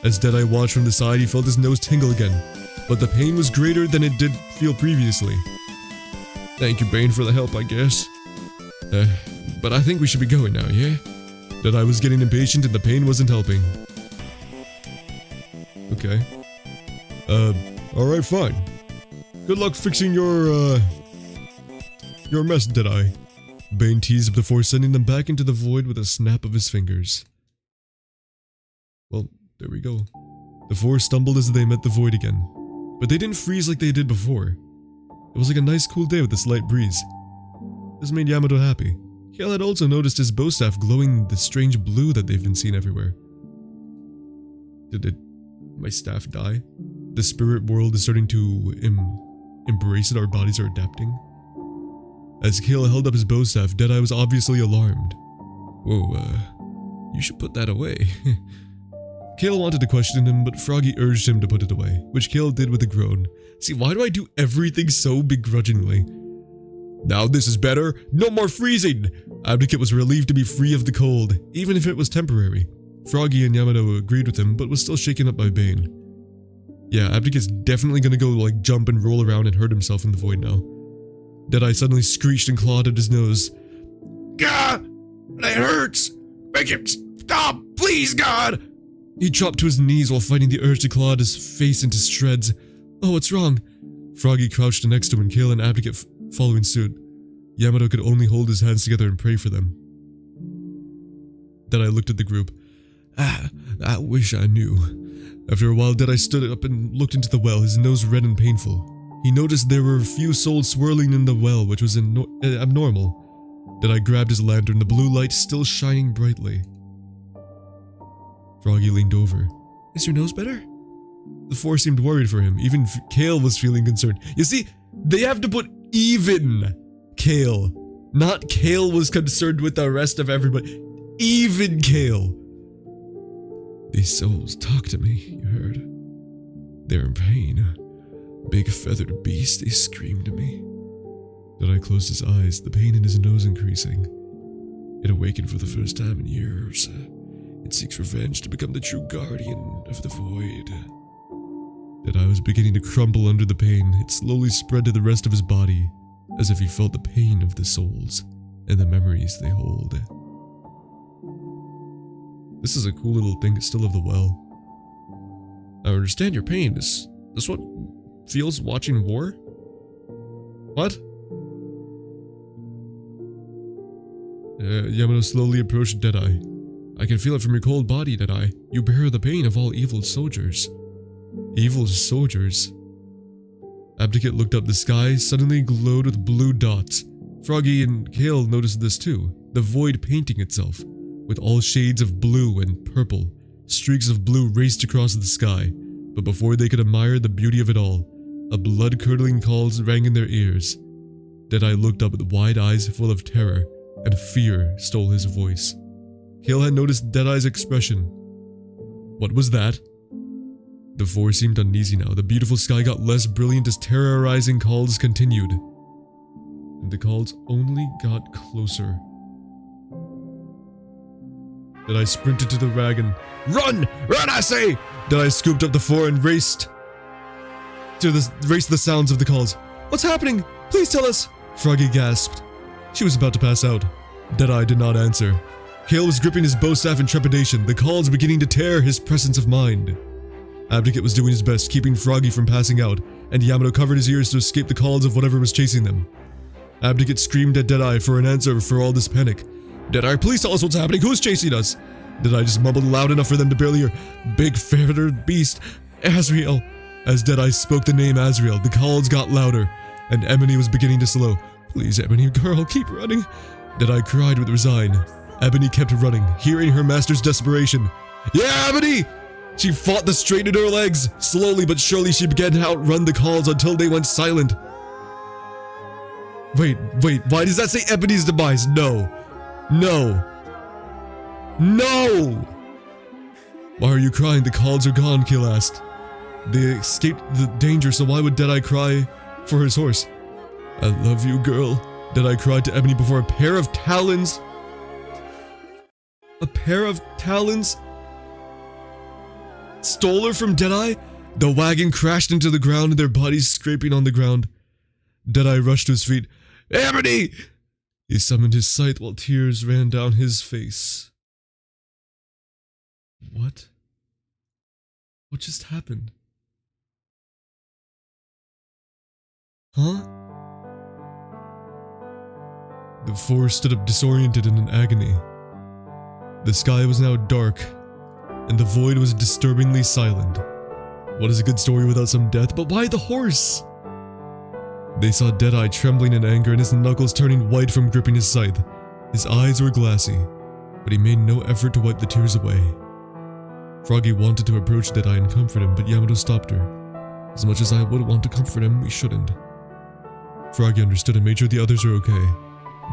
As Deadeye watched from the side, he felt his nose tingle again, but the pain was greater than it did feel previously. Thank you, Bane, for the help, I guess. But I think we should be going now, yeah? Deadeye was getting impatient and the pain wasn't helping. Okay. Alright, fine. Good luck fixing your mess, Deadeye. Bane teased before sending them back into the void with a snap of his fingers. Well, there we go. The four stumbled as they met the void again. But they didn't freeze like they did before. It was like a nice cool day with a slight breeze. This made Yamato happy. Kale had also noticed his bow staff glowing the strange blue that they've been seeing everywhere. Did my staff die? The spirit world is starting to embrace it, our bodies are adapting. As Kale held up his bow staff, Deadeye was obviously alarmed. Whoa, you should put that away. Kale wanted to question him, but Froggy urged him to put it away, which Kale did with a groan. See, why do I do everything so begrudgingly? Now this is better. No more freezing! Abdicate was relieved to be free of the cold, even if it was temporary. Froggy and Yamato agreed with him, but was still shaken up by Bane. Yeah, Abdicate's definitely gonna go like jump and roll around and hurt himself in the void now. Deadeye suddenly screeched and clawed at his nose. God! It hurts! Make him stop! Please, God! He dropped to his knees while fighting the urge to claw his face into shreds. Oh, what's wrong? Froggy crouched next to him and Kale and Abdicate following suit. Yamato could only hold his hands together and pray for them. Deadeye looked at the group. I wish I knew. After a while, Deadeye stood up and looked into the well, his nose red and painful. He noticed there were a few souls swirling in the well, which was abnormal. Deadeye grabbed his lantern, the blue light still shining brightly. Froggy leaned over. Is your nose better? The four seemed worried for him. Even Kale was feeling concerned. You see, they have to put even Kale. Not Kale was concerned with the rest of everybody. Even Kale. These souls talk to me, you heard. They're in pain. Big feathered beast, they scream to me. Deadeye closed his eyes, the pain in his nose increasing. It awakened for the first time in years. It seeks revenge to become the true guardian of the void. Deadeye was beginning to crumble under the pain. It slowly spread to the rest of his body, as if he felt the pain of the souls and the memories they hold. This is a cool little thing still of the well. I understand your pain. Is this what feels watching war? What? Yamato slowly approached Deadeye. I can feel it from your cold body, Deadeye. You bear the pain of all evil soldiers. Evil soldiers? Abdicate looked up. The sky suddenly glowed with blue dots. Froggy and Kale noticed this too, the void painting itself, with all shades of blue and purple. Streaks of blue raced across the sky, but before they could admire the beauty of it all, a blood-curdling call rang in their ears. Deadeye looked up with wide eyes full of terror, and fear stole his voice. Kale had noticed Deadeye's expression. What was that? The four seemed uneasy now. The beautiful sky got less brilliant as terrorizing calls continued. And the calls only got closer. Deadeye sprinted to the wagon. Run! Run, I say! Deadeye scooped up the four and raced the sounds of the calls. What's happening? Please tell us! Froggy gasped. She was about to pass out. Deadeye did not answer. Kale was gripping his bow staff in trepidation, the calls beginning to tear his presence of mind. Abdicate was doing his best, keeping Froggy from passing out, and Yamato covered his ears to escape the calls of whatever was chasing them. Abdicate screamed at Deadeye for an answer for all this panic. Deadeye, please tell us what's happening. Who's chasing us? Deadeye just mumbled loud enough for them to barely hear. Big feathered beast. Azrael. As Deadeye spoke the name Azrael, the calls got louder, and Ebony was beginning to slow. Please, Ebony, girl, keep running. Deadeye cried with resign. Ebony kept running, hearing her master's desperation. Yeah, Ebony! She fought the strain in her legs. Slowly but surely she began to outrun the calls until they went silent. Wait, why does that say Ebony's demise? No. No. No! Why are you crying? The calls are gone, Kale asked. They escaped the danger, so why would Deadeye cry for his horse? I love you, girl. Deadeye cried to Ebony before a pair of talons stole her from Deadeye. The wagon crashed into the ground and their bodies scraping on the ground. Deadeye rushed to his feet. Ebony! He summoned his scythe while tears ran down his face. What? What just happened? Huh? The four stood up disoriented and in agony. The sky was now dark, and the void was disturbingly silent. What is a good story without some death? But why the horse? They saw Deadeye trembling in anger and his knuckles turning white from gripping his scythe. His eyes were glassy, but he made no effort to wipe the tears away. Froggy wanted to approach Deadeye and comfort him, but Yamato stopped her. As much as I would want to comfort him, we shouldn't. Froggy understood and made sure the others were okay.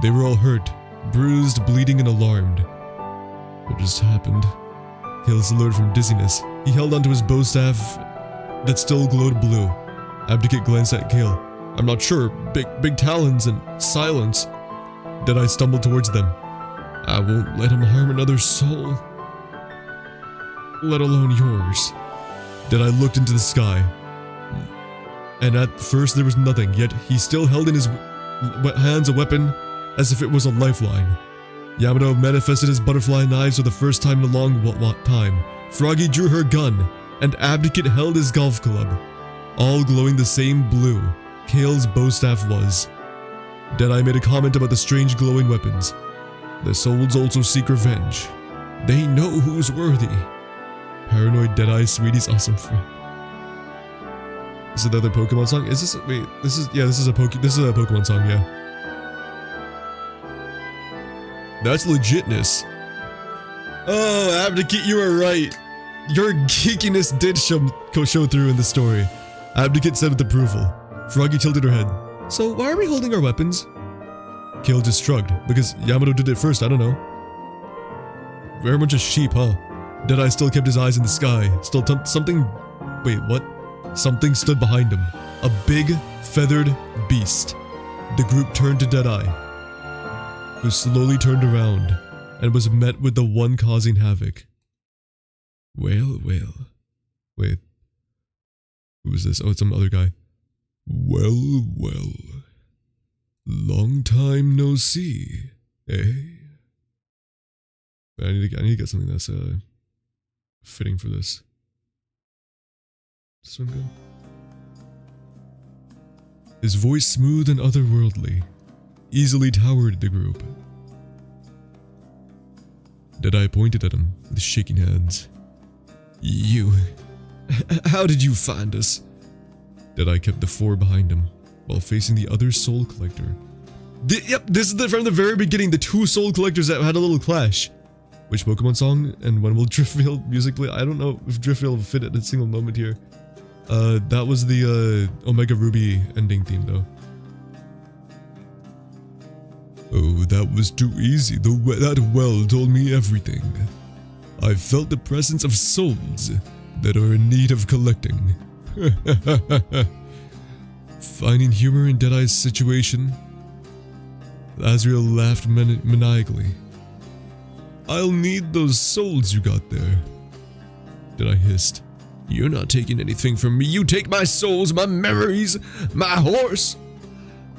They were all hurt, bruised, bleeding, and alarmed. What just happened? Kale slurred from dizziness. He held onto his bow staff that still glowed blue. Abdicate glanced at Kale. I'm not sure. Big talons and silence. Deadeye stumbled towards them. I won't let him harm another soul, let alone yours. Deadeye looked into the sky, and at first there was nothing, yet he still held in his hands a weapon as if it was a lifeline. Yamato manifested his butterfly knives for the first time in a long time. Froggy drew her gun, and Abdicate held his golf club, all glowing the same blue Kale's bow staff was. Deadeye made a comment about the strange glowing weapons. The souls also seek revenge. They know who's worthy. Paranoid Deadeye, Sweetie's awesome friend. Is it another Pokemon song? Is this? Wait, this is a Pokemon song, yeah. That's legitness. Oh, Abdicate, you were right. Your geekiness did show through in the story. Abdicate said with approval. Froggy tilted her head. So why are we holding our weapons? Kale just shrugged. Because Yamato did it first, I don't know. We're a bunch of sheep, huh? Deadeye still kept his eyes in the sky. Still something... Wait, what? Something stood behind him. A big, feathered beast. The group turned to Deadeye, who slowly turned around and was met with the one causing havoc. Well. Wait. Who is this? Oh, it's some other guy. Well. Long time no see, eh? I need to get something that's fitting for this. This one good? His voice smooth and otherworldly, easily towered the group. Deadeye pointed at him with shaking hands. You... How did you find us? Deadeye kept the 4 behind him, while facing the other soul collector. Yep, this is from the very beginning, the 2 soul collectors that had a little clash. Which Pokemon song and when will Driftveil music play? I don't know if Driftveil will fit at a single moment here. That was the Omega Ruby ending theme though. Oh, that was too easy. That well told me everything. I felt the presence of souls that are in need of collecting. Finding humor in Deadeye's situation, Azrael laughed maniacally. I'll need those souls you got there. Deadeye hissed. You're not taking anything from me. You take my souls, my memories, my horse.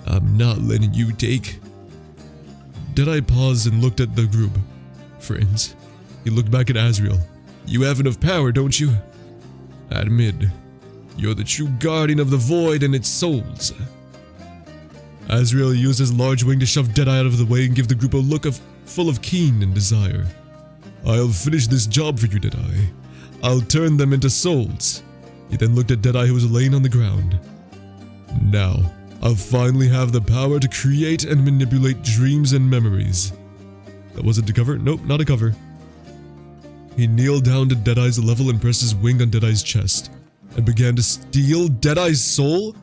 I'm not letting you take. Deadeye paused and looked at the group. Friends. He looked back at Azrael. You have enough power, don't you? Admit, you're the true guardian of the void and its souls. Azrael used his large wing to shove Deadeye out of the way and give the group a look full of keen and desire. I'll finish this job for you, Deadeye. I'll turn them into souls. He then looked at Deadeye, who was laying on the ground. Now, I'll finally have the power to create and manipulate dreams and memories. That wasn't a cover? Nope, not a cover. He kneeled down to Deadeye's level and pressed his wing on Deadeye's chest, and began to steal Deadeye's soul?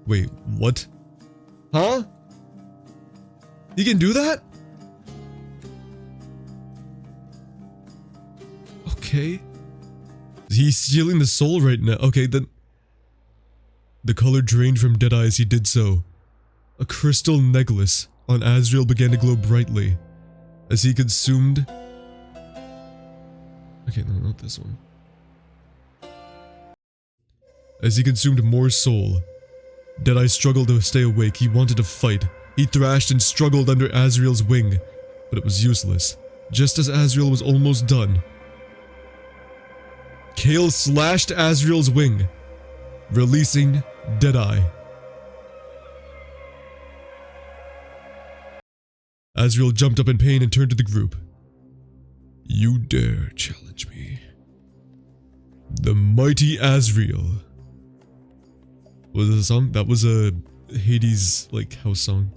Wait, what? Huh? He can do that? Okay. He's stealing the soul right now. Okay, then... The color drained from Deadeye as he did so. A crystal necklace on Azrael began to glow brightly as he consumed... Okay, no, not this one. As he consumed more soul, Deadeye struggled to stay awake. He wanted to fight. He thrashed and struggled under Azrael's wing, but it was useless. Just as Azrael was almost done, Kale slashed Azrael's wing, releasing Deadeye. Azrael jumped up in pain and turned to the group. You dare challenge me. The mighty Azrael. Was it a song? That was a Hades, house song.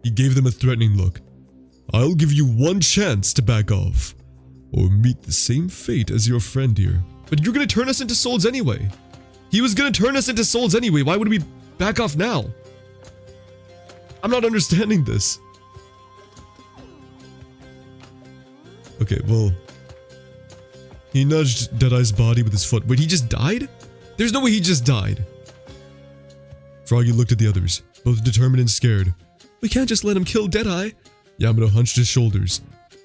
He gave them a threatening look. I'll give you one chance to back off, or meet the same fate as your friend here. But you're gonna turn us into souls anyway. He was gonna turn us into souls anyway. Why would we back off now? I'm not understanding this. Okay, well... He nudged Deadeye's body with his foot. Wait, he just died? There's no way he just died. Froggy looked at the others, both determined and scared. We can't just let him kill Deadeye. Yamato hunched his shoulders.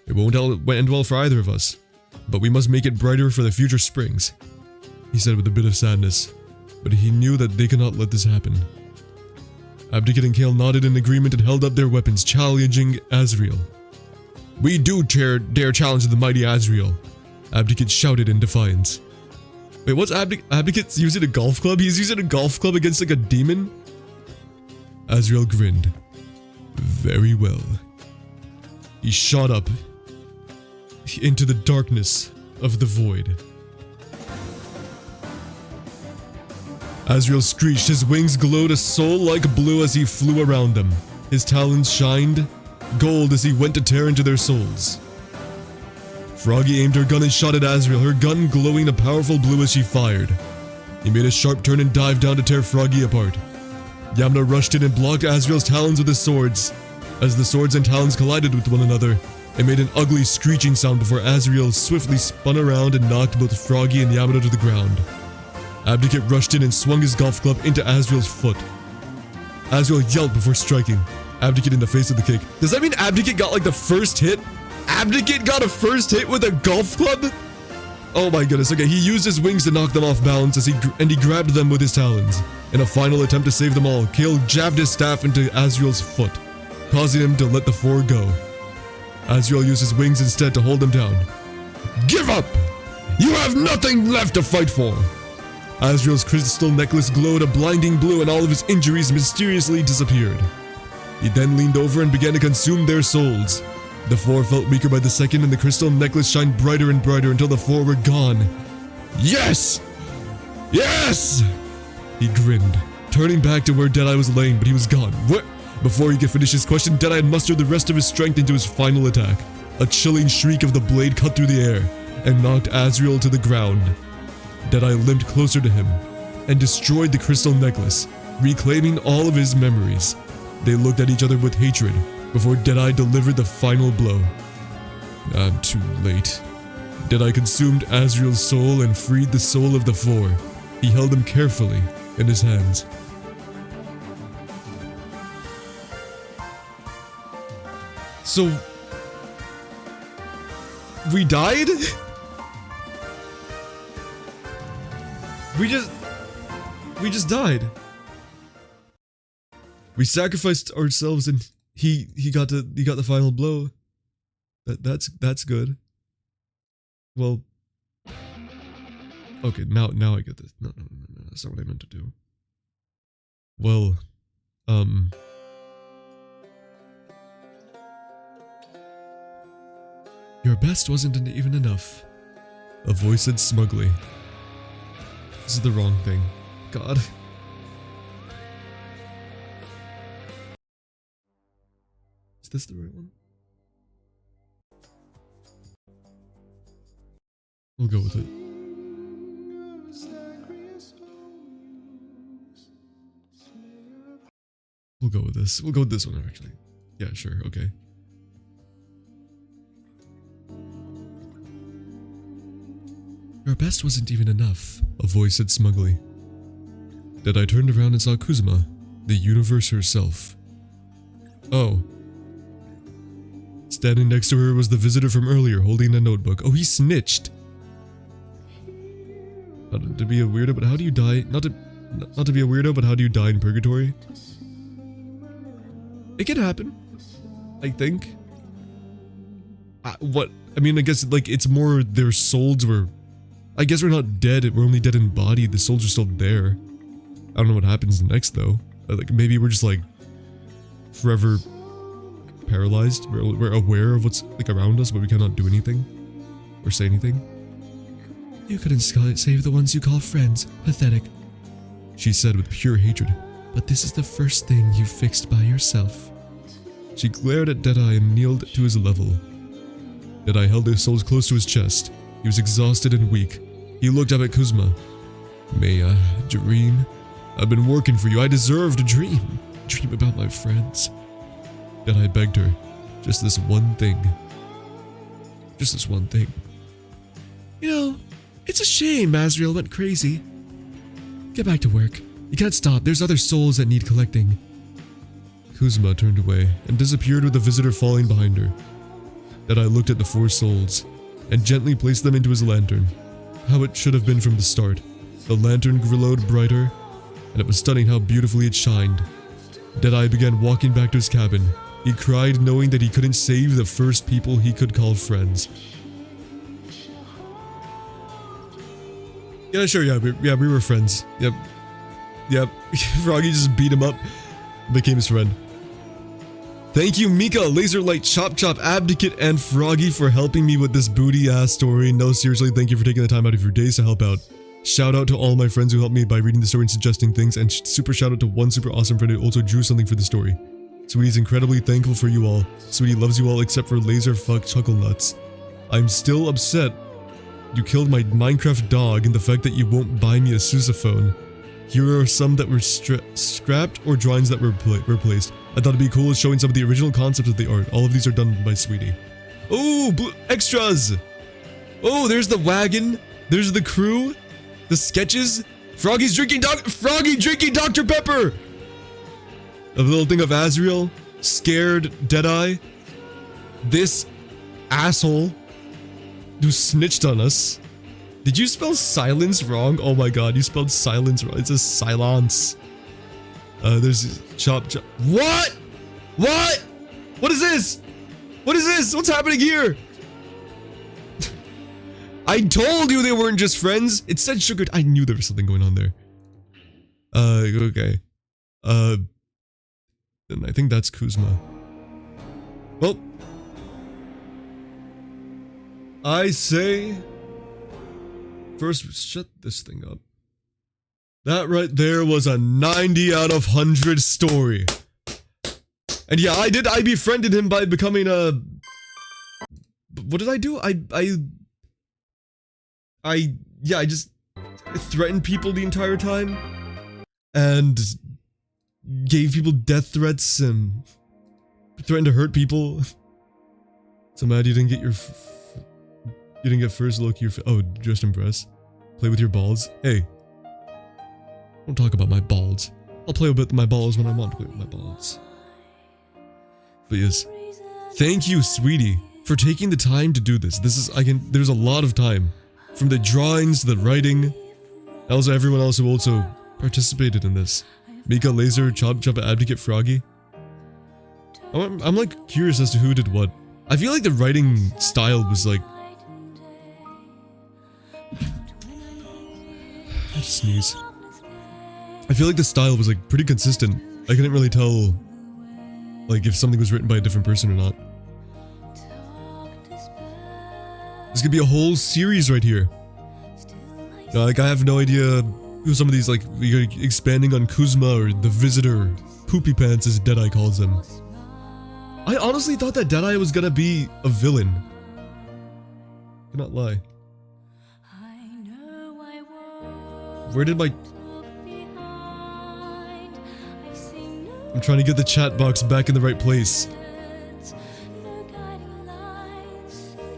It won't end well for either of us. But we must make it brighter for the future springs, he said with a bit of sadness. But he knew that they could not let this happen. Abdicate and Kale nodded in agreement and held up their weapons, challenging Azrael. We do dare challenge the mighty Azrael, Abdicate shouted in defiance. Wait, what's Abdicate's using a golf club? He's using a golf club against a demon? Azrael grinned. Very well. He shot up into the darkness of the void. Azrael screeched, his wings glowed a soul-like blue as he flew around them. His talons shined gold as he went to tear into their souls. Froggy aimed her gun and shot at Azrael, her gun glowing a powerful blue as she fired. He made a sharp turn and dived down to tear Froggy apart. Yamna rushed in and blocked Azrael's talons with his swords. As the swords and talons collided with one another, it made an ugly screeching sound before Azrael swiftly spun around and knocked both Froggy and Yamna to the ground. Abdicate rushed in and swung his golf club into Azrael's foot. Azrael yelled before striking Abdicate in the face with the kick. Does that mean Abdicate got the first hit? Abdicate got a first hit with a golf club? Oh my goodness. Okay, he used his wings to knock them off balance as he grabbed them with his talons. In a final attempt to save them all, Kale jabbed his staff into Azrael's foot, causing him to let the 4 go. Azrael used his wings instead to hold them down. Give up! You have nothing left to fight for! Azrael's crystal necklace glowed a blinding blue and all of his injuries mysteriously disappeared. He then leaned over and began to consume their souls. The four felt weaker by the second, and the crystal necklace shined brighter and brighter until the four were gone. Yes! Yes! He grinned, turning back to where Deadeye was laying, but he was gone. What? Before he could finish his question, Deadeye had mustered the rest of his strength into his final attack. A chilling shriek of the blade cut through the air and knocked Azrael to the ground. Deadeye limped closer to him and destroyed the crystal necklace, reclaiming all of his memories. They looked at each other with hatred before Deadeye delivered the final blow. I'm too late. Deadeye consumed Azrael's soul and freed the soul of the four. He held them carefully in his hands. So, we died? We just died. We sacrificed ourselves and he got the final blow. That's good. Well, okay, now I get this. No, that's not what I meant to do. Well, your best wasn't even enough, a voice said smugly. This is the wrong thing. God. Is this the right one? We'll go with it. We'll go with this. We'll go with this one, actually. Yeah, sure, okay. Your best wasn't even enough, a voice said smugly. Deadeye turned around and saw Kuzma, the universe herself. Oh. Standing next to her was the visitor from earlier, holding a notebook. Oh, he snitched. Not to be a weirdo, but how do you die? Not to be a weirdo, but how do you die in purgatory? It can happen, I think. I mean, I guess, like, it's more their souls were... I guess we're not dead, we're only dead in body, the souls are still there. I don't know what happens next, though. Like, maybe we're just, like, forever paralyzed. We're aware of what's, like, around us, but we cannot do anything. Or say anything. You couldn't save the ones you call friends. Pathetic. She said with pure hatred. But this is the first thing you fixed by yourself. She glared at Deadeye and kneeled to his level. Deadeye held his souls close to his chest. He was exhausted and weak. He looked up at Kuzma. May I dream? I've been working for you. I deserve to dream. Dream about my friends. Deadeye begged her. Just this one thing. Just this one thing. You know, it's a shame Azrael went crazy. Get back to work. You can't stop. There's other souls that need collecting. Kuzma turned away and disappeared with the visitor falling behind her. Deadeye looked at the four souls and gently placed them into his lantern. How it should have been from the start. The lantern glowed brighter, and it was stunning how beautifully it shined. Deadeye began walking back to his cabin. He cried knowing that he couldn't save the first people he could call friends. Yeah, sure, yeah, we were friends. Yep. Froggy just beat him up, became his friend. Thank you, Mika, Laserlight, Chop, Abdicate, and Froggy for helping me with this booty-ass story. No, seriously, thank you for taking the time out of your days to help out. Shout out to all my friends who helped me by reading the story and suggesting things, and super shout out to one super awesome friend who also drew something for the story. Sweetie's incredibly thankful for you all. Sweetie loves you all except for Laserfuck Chuckle Nuts. I'm still upset you killed my Minecraft dog and the fact that you won't buy me a sousaphone. Here are some that were scrapped or drawings that were replaced. I thought it'd be cool showing some of the original concepts of the art. All of these are done by Sweetie. Oh, extras! Oh, there's the wagon. There's the crew. The sketches. Froggy drinking Dr. Pepper! A little thing of Azrael. Scared Deadeye. This asshole who snitched on us. Did you spell silence wrong? Oh my god, you spelled silence wrong. It's a silence. There's chop. What? What? What is this? What is this? What's happening here? I told you they weren't just friends. It said sugar. I knew there was something going on there. Okay. Then I think that's Kuzma. Well, I say... First, shut this thing up. That right there was a 90 out of 100 story. And yeah, I befriended him by becoming a... What did I do? I just threatened people the entire time. And gave people death threats and threatened to hurt people. So mad you didn't get your... You didn't get first look your... Oh, just impress. Play with your balls. Hey. Don't talk about my balls. I'll play with my balls when I want to play with my balls. But yes. Thank you, sweetie, for taking the time to do this. There's a lot of time. From the drawings to the writing. And also everyone else who also participated in this. Mika, Laser, Chop, Advocate, Froggy. I'm like curious as to who did what. I feel like the writing style was like... I just sneeze. I feel like the style was like pretty consistent. I couldn't really tell like if something was written by a different person or not. This could be a whole series right here. Like I have no idea who some of these, like, you're expanding on Kuzma or the Visitor, Poopy Pants as Deadeye calls them. I honestly thought that Deadeye was gonna be a villain. Cannot lie. Where did my... I'm trying to get the chat box back in the right place.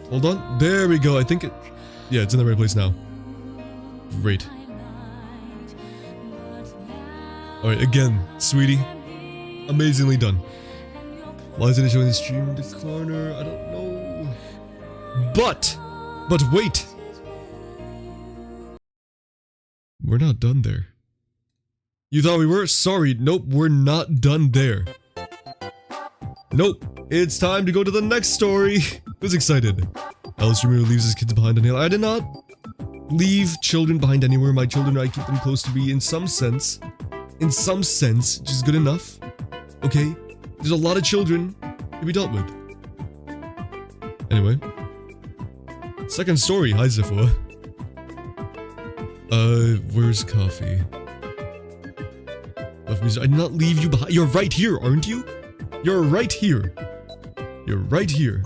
Hold on. There we go. I think it... Yeah, it's in the right place now. Great. Alright, again, sweetie. Amazingly done. Why isn't it showing the stream in the corner? I don't know. But wait! We're not done there. You thought we were? Sorry, nope, we're not done there. Nope, it's time to go to the next story. Who's excited? Alice Jr. leaves his kids behind on hill. I did not leave children behind anywhere. My children, I keep them close to me in some sense. In some sense, which is good enough. Okay? There's a lot of children to be dealt with. Anyway. Second story. Hi, Zifua. Where's coffee? Left music. I did not leave you behind. You're right here, aren't you? You're right here. You're right here.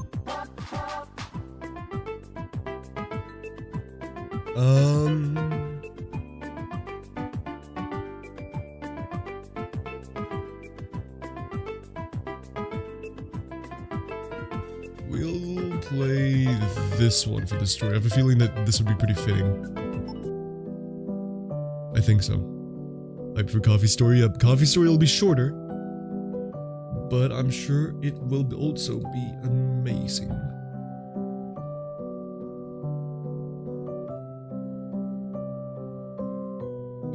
We'll play this one for this story. I have a feeling that this would be pretty fitting. I think so. Hype for Coffee Story. Yep, Coffee Story will be shorter. But I'm sure it will also be amazing.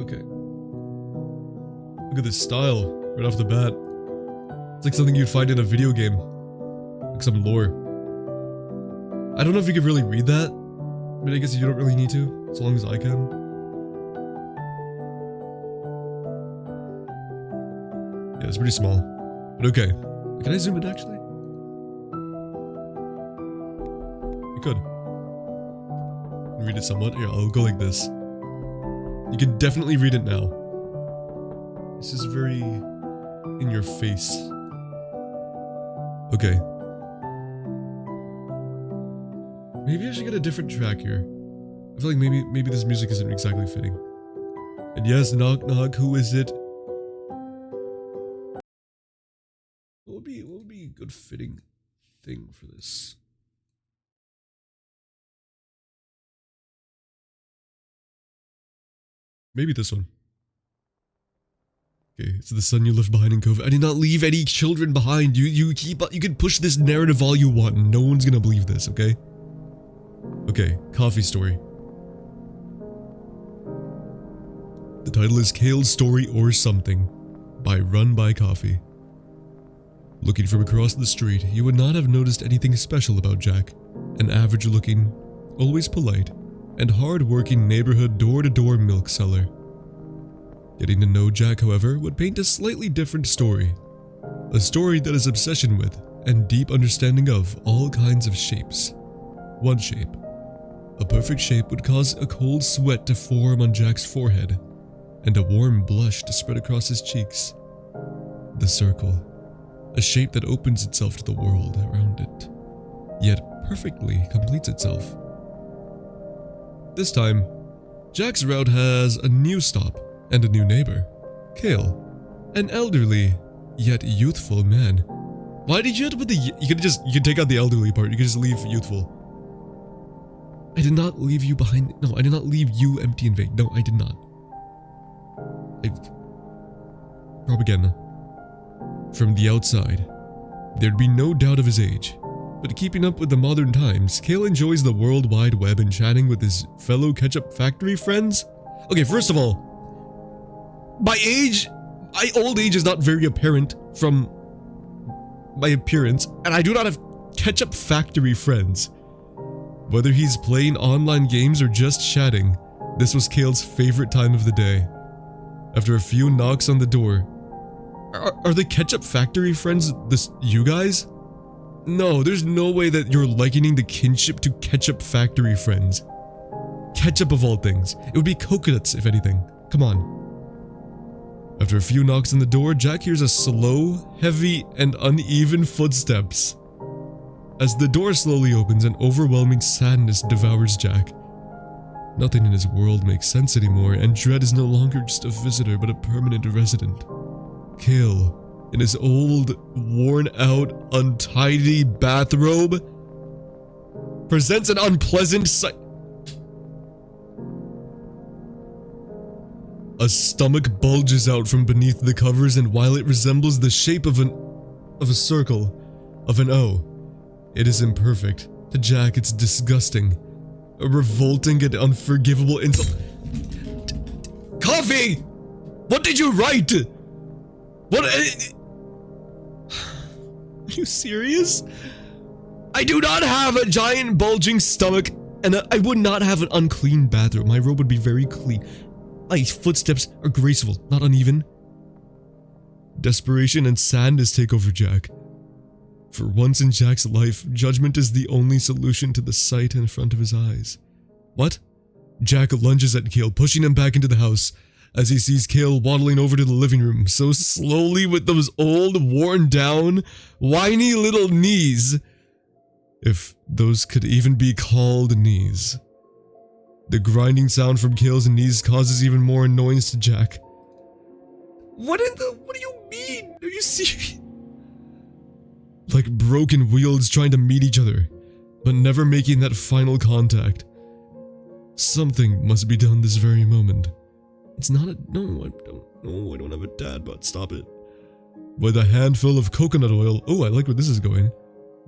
Okay. Look at this style, right off the bat. It's like something you'd find in a video game. Like some lore. I don't know if you could really read that, but I guess you don't really need to, as long as I can. Yeah, it's pretty small. But okay. Can I zoom in actually? You could. Read it somewhat. Here, I'll go like this. You can definitely read it now. This is very in your face. Okay. Maybe I should get a different track here. I feel like maybe this music isn't exactly fitting. And yes, knock knock, who is it? What would be a good fitting thing for this? Maybe this one. Okay, it's the son you left behind in COVID. I did not leave any children behind. You can push this narrative all you want and no one's gonna believe this, okay? Okay, Coffee Story. The title is Kale's Story or Something by Run by Coffee. Looking from across the street, you would not have noticed anything special about Jack. An average-looking, always polite, and hard-working neighborhood door-to-door milk seller. Getting to know Jack, however, would paint a slightly different story. A story that is obsession with, and deep understanding of, all kinds of shapes. one shape. A perfect shape would cause a cold sweat to form on Jack's forehead, and a warm blush to spread across his cheeks. The circle, a shape that opens itself to the world around it, yet perfectly completes itself. This time, Jack's route has a new stop and a new neighbor, Kale, an elderly yet youthful man. Why did you have to put the? You could take out the elderly part. You could just leave youthful. I did not leave you behind. No, I did not leave you empty and vague. No, I did not. Propaganda. From the outside, there'd be no doubt of his age, but keeping up with the modern times, Kale enjoys the World Wide Web and chatting with his fellow Ketchup Factory friends. Okay, first of all, my old age is not very apparent from my appearance, and I do not have Ketchup Factory friends. Whether he's playing online games or just chatting, this was Kale's favorite time of the day. After a few knocks on the door, are the Ketchup Factory friends you guys? No, there's no way that you're likening the Kinship to Ketchup Factory friends. Ketchup of all things. It would be coconuts, if anything. Come on. After a few knocks on the door, Jack hears a slow, heavy, and uneven footsteps. As the door slowly opens, an overwhelming sadness devours Jack. Nothing in his world makes sense anymore, and Dread is no longer just a visitor, but a permanent resident. Kale, in his old, worn-out, untidy bathrobe, presents an unpleasant sight. A stomach bulges out from beneath the covers, and while it resembles the shape of a circle, of an O, it is imperfect. To Jack, it's disgusting. A revolting and unforgivable insult. Coffee! What did you write? What? Are you serious? I do not have a giant bulging stomach, and I would not have an unclean bathroom. My robe would be very clean. My footsteps are graceful, not uneven. Desperation and sadness take over Jack. For once in Jack's life, judgment is the only solution to the sight in front of his eyes. What? Jack lunges at Kale, pushing him back into the house, as he sees Kale waddling over to the living room, so slowly with those old, worn-down, whiny little knees. If those could even be called knees. The grinding sound from Kale's knees causes even more annoyance to Jack. What do you mean? Are you serious? Like broken wheels trying to meet each other, but never making that final contact. Something must be done this very moment. It's not a- no, I don't have a dad bod, stop it. With a handful of coconut oil, oh, I like where this is going.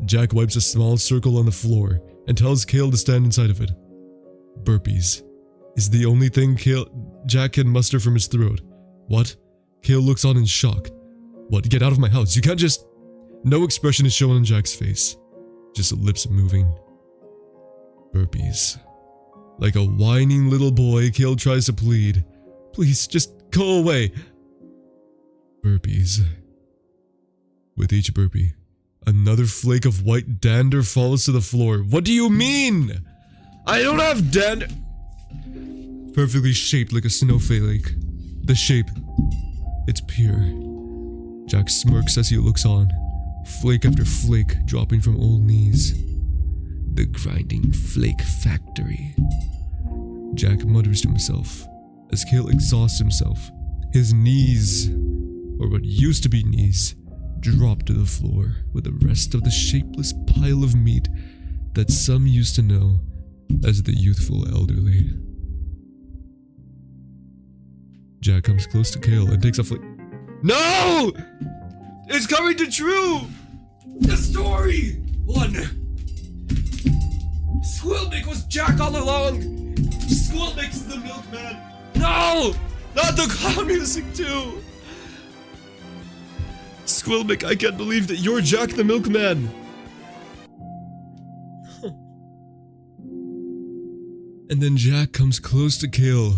Jack wipes a small circle on the floor and tells Kale to stand inside of it. Burpees is the only thing Jack can muster from his throat. What? Kale looks on in shock. What? Get out of my house. You can't just... No expression is shown on Jack's face. Just lips moving. Burpees. Like a whining little boy, Kale tries to plead. Please, just go away. Burpees. With each burpee, another flake of white dander falls to the floor. What do you mean? I don't have dander. Perfectly shaped like a snowflake. The shape. It's pure. Jack smirks as he looks on. Flake after flake dropping from old knees. The grinding flake factory. Jack mutters to himself as Kale exhausts himself. His knees, or what used to be knees, drop to the floor with the rest of the shapeless pile of meat that some used to know as the youthful elderly. Jack comes close to Kale and takes a flick. No! It's coming to true! The story! 1. Squilmick was Jack all along! Squilmick's the milkman! No! Not the clown music too! Squilmick, I can't believe that you're Jack the milkman! And then Jack comes close to Kale,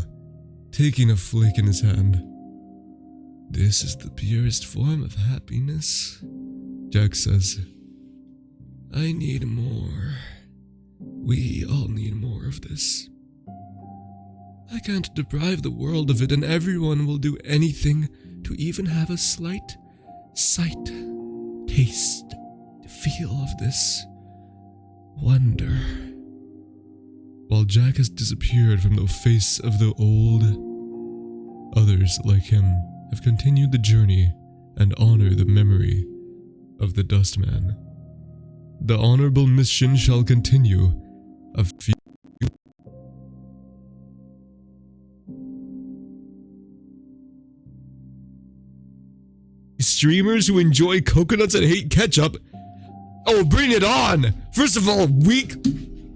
taking a flake in his hand. This is the purest form of happiness, Jack says. I need more. We all need more of this. I can't deprive the world of it, and everyone will do anything to even have a slight sight, taste, feel of this wonder. While Jack has disappeared from the face of the old, others like him have continued the journey and honor the memory of the Dustman. The honorable mission shall continue. A few streamers who enjoy coconuts and hate ketchup. Oh, bring it on! First of all, weak.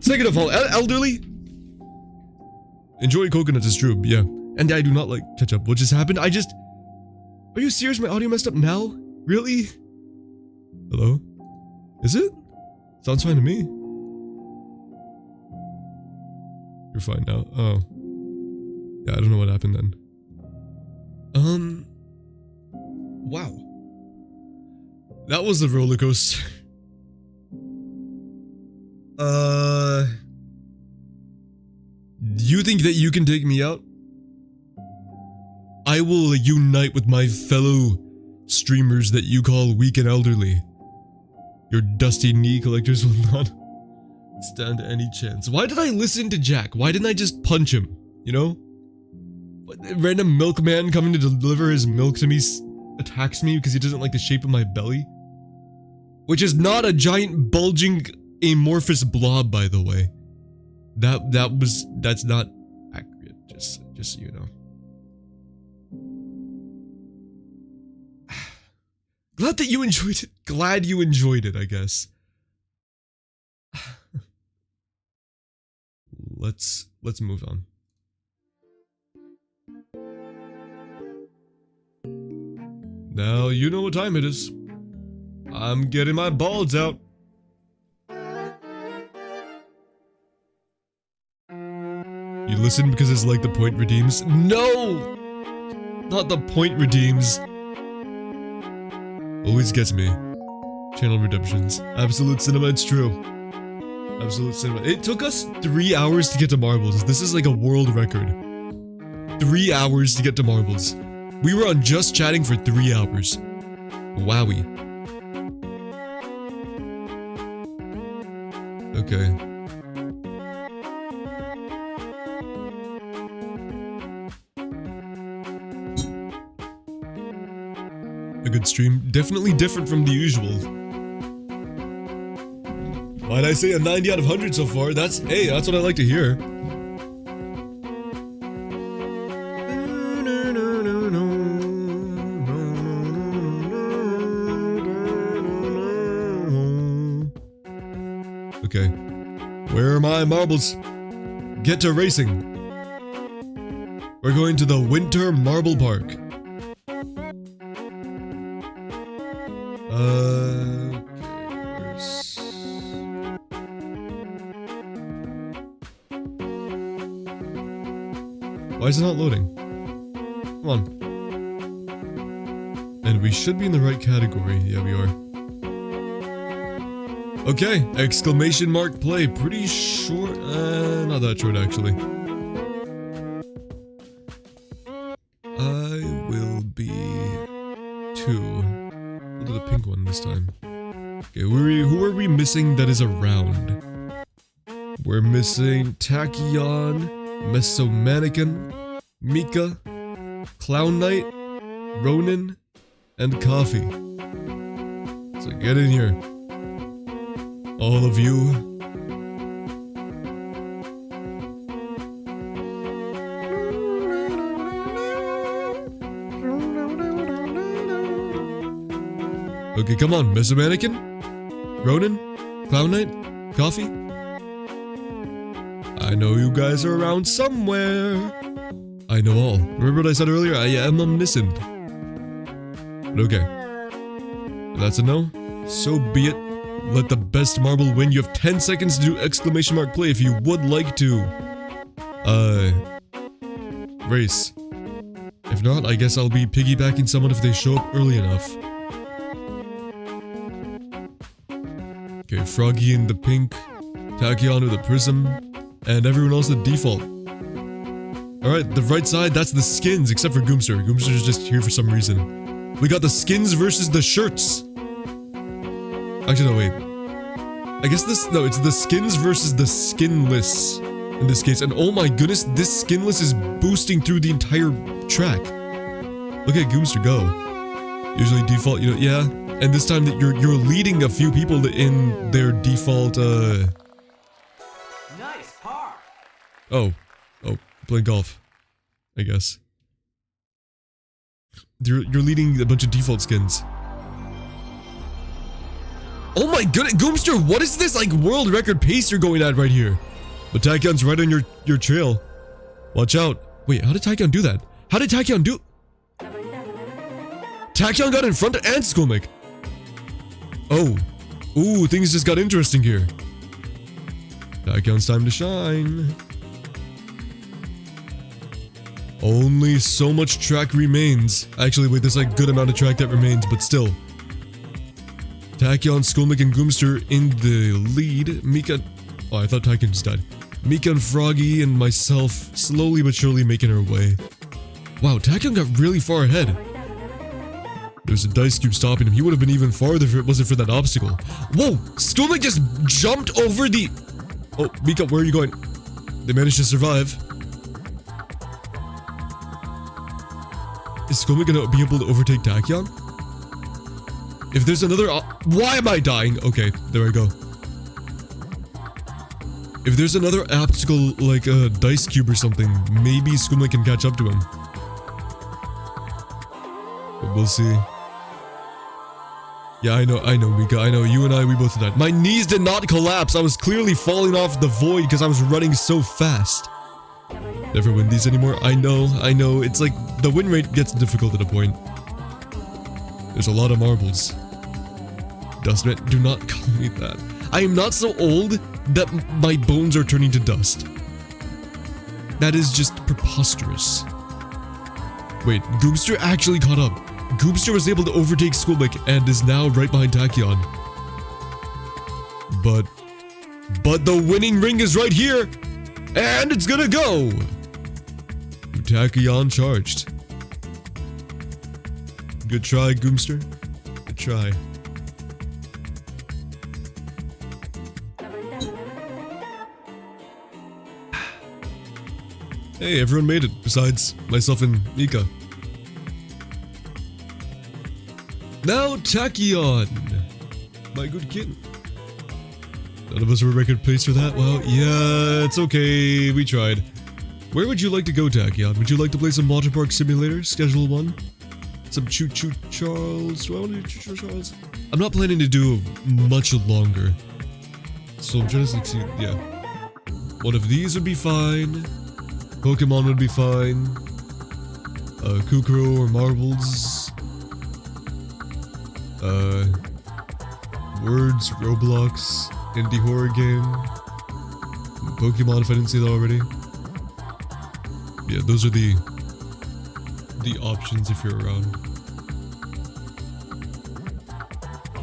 Second of all, elderly. Enjoy coconuts is true, yeah. And I do not like ketchup. What just happened? Are you serious? My audio messed up now? Really? Hello? Is it? Sounds fine to me. You're fine now. Oh. Yeah, I don't know what happened then. Wow. That was a roller coaster. You think that you can take me out? I will unite with my fellow streamers that you call weak and elderly. Your dusty knee collectors will not stand any chance. Why did I listen to Jack? Why didn't I just punch him? You know? What, a random milkman coming to deliver his milk to me attacks me because he doesn't like the shape of my belly? Which is not a giant bulging amorphous blob, by the way. That's not accurate, just so you know. Glad that you enjoyed it. Glad you enjoyed it, I guess. Let's move on. Now you know what time it is. I'm getting my balls out. You listen because it's like the point redeems? No! Not the point redeems. Always gets me. Channel redemptions. Absolute cinema, it's true. Absolute cinema. It took us 3 hours to get to marbles. This is like a world record. 3 hours to get to marbles. We were on Just Chatting for 3 hours. Wowie. Okay. A good stream. Definitely different from the usual. Might I say a 90 out of 100 so far? That's what I like to hear. Okay. Where are my marbles? Get to racing. We're going to the Winter Marble Park. Okay, where's... Why is it not loading? Come on. And we should be in the right category. Yeah, we are. Okay, exclamation mark play. Pretty short. Not that short, actually. I will be 2. We'll do the pink one this time. Okay, who are we missing that is around? We're missing Tachyon, Mesomannequin, Mika, Clown Knight, Ronin, and Coffee. So get in here. All of you. Okay, come on, Mesomannequin, Ronin, Clown Knight, Coffee. I know you guys are around somewhere. I know all. Remember what I said earlier? I am omniscient. But okay. If that's a no, so be it. Let the best marble win. You have 10 seconds to do exclamation mark play if you would like to. Race. If not, I guess I'll be piggybacking someone if they show up early enough. Okay, Froggy in the pink. Tachyon with a prism, and everyone else the default. Alright, the right side, that's the skins, except for Goomster. Goomster's just here for some reason. We got the skins versus the shirts. Actually, no, wait. I guess no, it's the skins versus the skinless in this case. And oh my goodness, this skinless is boosting through the entire track. Look at Goomster go. Usually default, you know, yeah. And this time that you're leading a few people in their default, Nice par. Oh, playing golf, I guess. You're leading a bunch of default skins. Oh my goodness, Goomster, what is this like world record pace you're going at right here? But Tachyon's right on your trail. Watch out. Wait, how did Tachyon do that? How did Tachyon do? Tachyon got in front and Skolnick. Oh. Ooh, things just got interesting here. Tachyon's time to shine. Only so much track remains. Actually, wait, there's like a good amount of track that remains, but still. Tachyon, Skolnick, and Goomster in the lead. Mika... Oh, I thought Tachyon just died. Mika and Froggy and myself slowly but surely making our way. Wow, Tachyon got really far ahead. There's a dice cube stopping him. He would have been even farther if it wasn't for that obstacle. Whoa! Skolnick just jumped over the... Oh, Mika, where are you going? They managed to survive. Is Skolnick gonna be able to overtake Tachyon? If there's another... Why am I dying? Okay, there I go. If there's another obstacle, like a dice cube or something, maybe Skolnick can catch up to him. But we'll see. Yeah, I know, Mika, I know. You and I, we both died. My knees did not collapse. I was clearly falling off the void because I was running so fast. Never win these anymore. I know. It's like the win rate gets difficult at a point. There's a lot of marbles. Dustman, do not call me that. I am not so old that my bones are turning to dust. That is just preposterous. Wait, Goomster actually caught up. Goomster was able to overtake Skolnick and is now right behind Tachyon. But the winning ring is right here! And it's gonna go! Tachyon charged. Good try, Goomster. Good try. Hey, everyone made it, besides myself and Mika. Now Tachyon! My good kitten. None of us were record place for that? Well, yeah, it's okay, we tried. Where would you like to go, Tachyon? Would you like to play some Water Park Simulator, Schedule 1? Some Choo Choo Charles? Do I want to do Choo Choo Charles? I'm not planning to do much longer. So I'm trying to see, yeah. One of these would be fine. Pokemon would be fine. Kukuro or Marbles. Words, Roblox, indie horror game. Pokemon if I didn't say that already. Yeah, those are the options if you're around.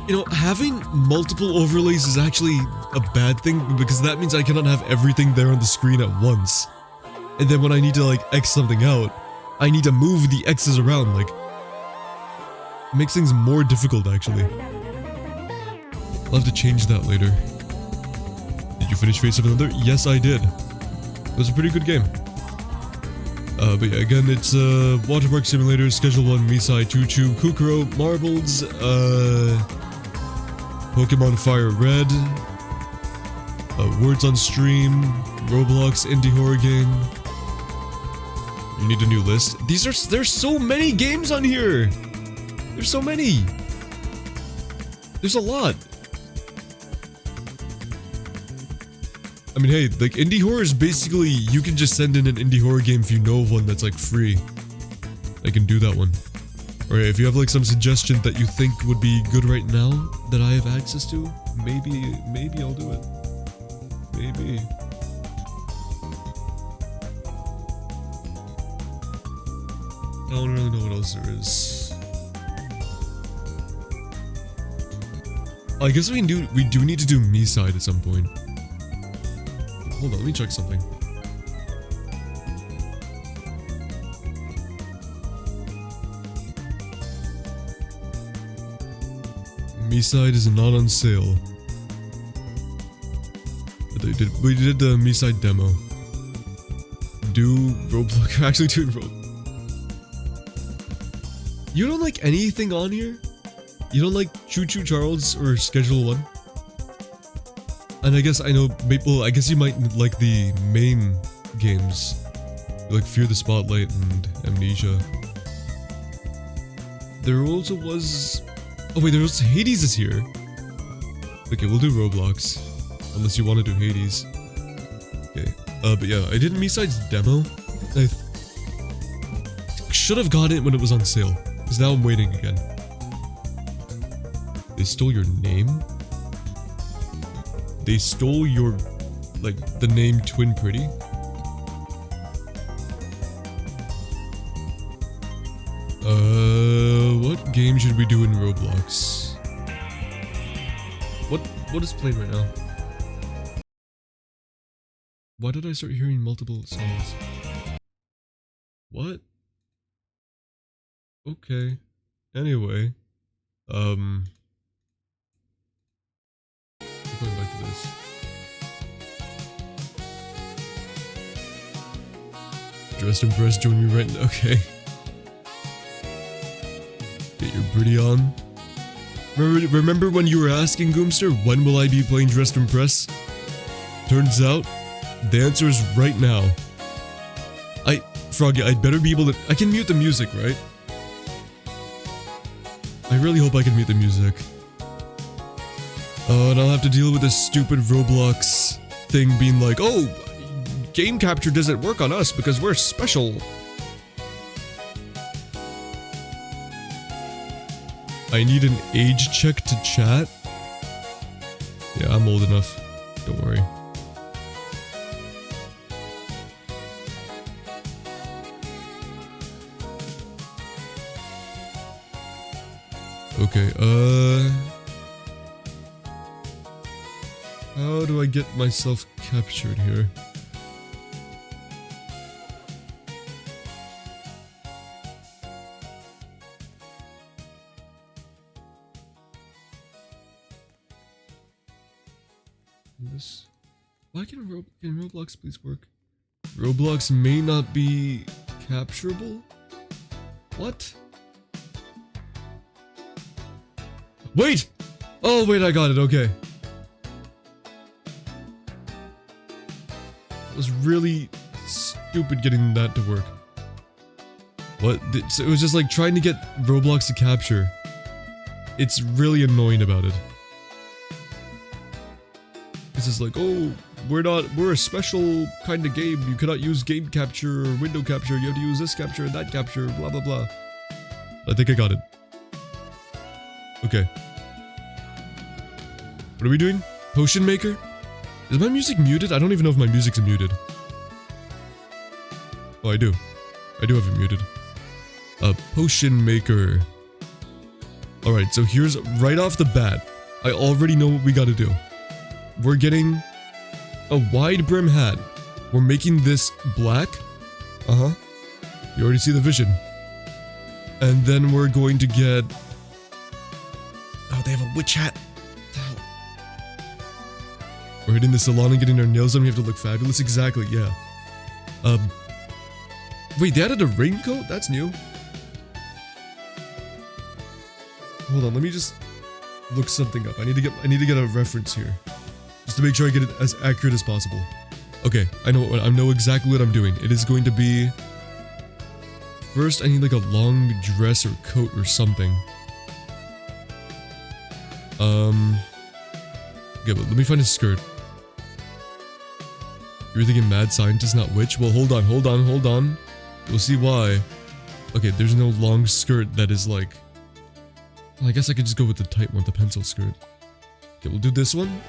You know, having multiple overlays is actually a bad thing because that means I cannot have everything there on the screen at once. And then when I need to like X something out, I need to move the X's around, like... It makes things more difficult actually. I'll have to change that later. Did you finish Face of Another? Yes, I did. It was a pretty good game. But yeah, again, it's Water Park Simulator, Schedule 1, Misai, Choo Choo, Kukuro, Marbles, Pokemon Fire Red, Words on Stream, Roblox, indie horror game. You need a new list. There's so many games on here! There's so many! There's a lot! I mean, hey, like, indie horror is basically, you can just send in an indie horror game if you know of one that's, like, free. I can do that one. Or if you have, like, some suggestion that you think would be good right now, that I have access to, maybe I'll do it. Maybe. I don't really know what else there is. I guess we do need to do me side at some point. hold on, let me check something. Meeside is not on sale. We did the Meeside demo. Do Roblox. Actually, do Roblox. You don't like anything on here? You don't like Choo Choo Charles or Schedule 1? And I guess I know, well, I guess you might like the main games. Like Fear the Spotlight and Amnesia. There also was... Oh wait, there was Hades is here. Okay, we'll do Roblox. Unless you want to do Hades. Okay, but yeah, I did Meeside's demo. I should have got it when it was on sale. Because now I'm waiting again. They stole your name? They stole your, like, the name Twin Pretty? What game should we do in Roblox? What is playing right now? Why did I start hearing multiple songs? What? Okay. Anyway. We're going back to this. Dressed Impressed, join me right now. Okay. Get your pretty on. Remember when you were asking, Goomster, when will I be playing Dressed Impress? Turns out, the answer is right now. Froggy, I'd better be able to... I can mute the music, right? I really hope I can mute the music. And I'll have to deal with this stupid Roblox thing being like, oh, game capture doesn't work on us because we're special. I need an age check to chat. Yeah, I'm old enough. Don't worry. Okay, how do I get myself captured here? This... Why can Roblox please work? Roblox may not be capturable? What? Wait! Oh, wait, I got it, okay. It was really stupid getting that to work. What? So it was just like trying to get Roblox to capture. It's really annoying about it. It's just like, oh, we're a special kind of game. You cannot use game capture or window capture. You have to use this capture and that capture, blah, blah, blah. I think I got it. Okay. What are we doing? Potion maker? Is my music muted? I don't even know if my music's muted. Oh, I do. I do have it muted. Potion maker. Alright, so here's right off the bat. I already know what we gotta do. We're getting a wide brim hat. We're making this black. Uh-huh. You already see the vision. And then we're going to get... Oh, they have a witch hat. We're hitting the salon and getting our nails done. We have to look fabulous. Exactly, yeah. Wait, they added a raincoat? That's new. Hold on, let me just look something up. I need to get a reference here. Just to make sure I get it as accurate as possible. Okay, I know exactly what I'm doing. It is going to be... First, I need like a long dress or coat or something. Okay, but let me find a skirt. You're thinking mad scientist, not witch? Well, hold on. You'll see why. Okay, there's no long skirt that is like... Well, I guess I could just go with the tight one, the pencil skirt. Okay, we'll do this one.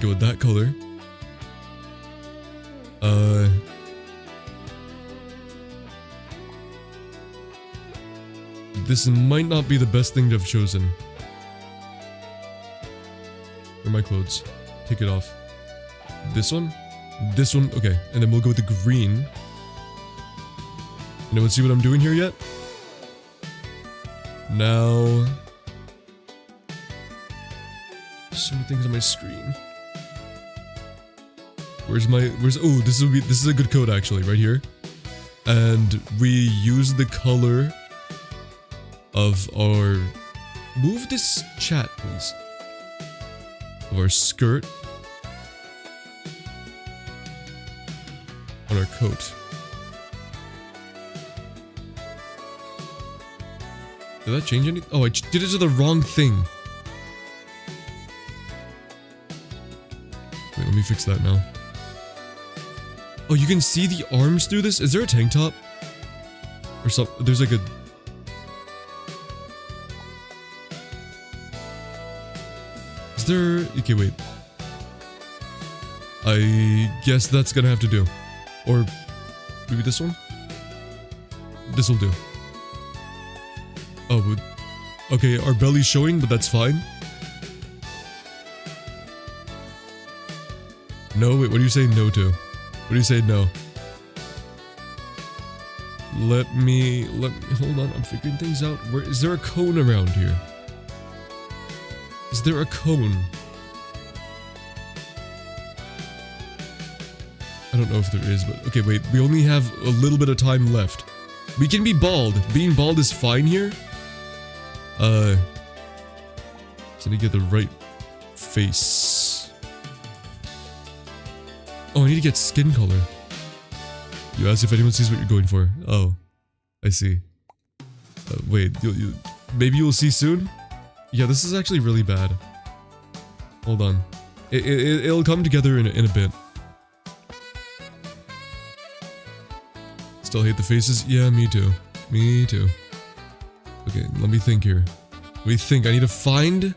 Go with that color. This might not be the best thing to have chosen. Where are my clothes? take it off. This one? This one? Okay. And then we'll go with the green. Anyone see what I'm doing here yet? Now... so many things on my screen. Oh, this is a good code actually, right here. And we use the color of our... move this chat, please. Of our skirt. On our coat. Did that change anything? Oh, I did it to the wrong thing. Wait, let me fix that now. Oh, you can see the arms through this? Is there a tank top? Or something? There's like a... is there... okay, wait. I guess that's gonna have to do. Or maybe this one? This will do. Oh, but... okay, our belly's showing, but that's fine. No, wait, what do you say no to? What do you say no? Let me, hold on, I'm figuring things out. Where, is there a cone around here? Is there a cone? I don't know if there is, but okay, wait, we only have a little bit of time left. We can be bald. Being bald is fine here. So I need to get the right face. Oh, I need to get skin color. You asked if anyone sees what you're going for. Oh, I see. Wait, maybe you'll see soon? Yeah, this is actually really bad. Hold on. It'll come together in a bit. Still hate the faces? Yeah, me too. Me too. Okay, let me think here. Let me think. I need to find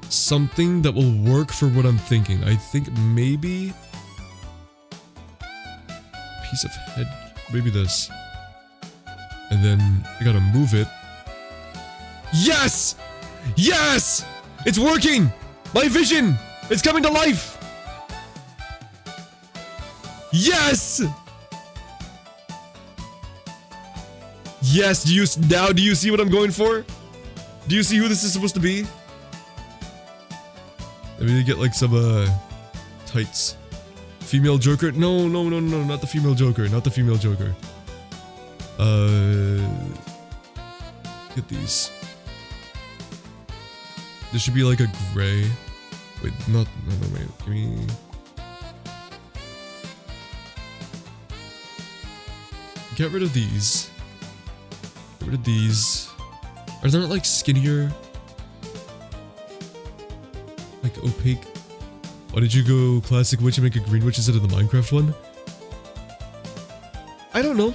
something that will work for what I'm thinking. I think maybe... piece of head, maybe this, and then I gotta move it. Yes! Yes! It's working! My vision! It's coming to life! Yes! Yes, do you see what I'm going for? Do you see who this is supposed to be? I need to get like some tights. Female Joker? No, not the female Joker. Not the female Joker. Get these. This should be like a gray. Wait, wait. Give me... get rid of these. Get rid of these. Are there like skinnier? Like opaque? Why did you go classic witch and make a green witch instead of the Minecraft one? I don't know.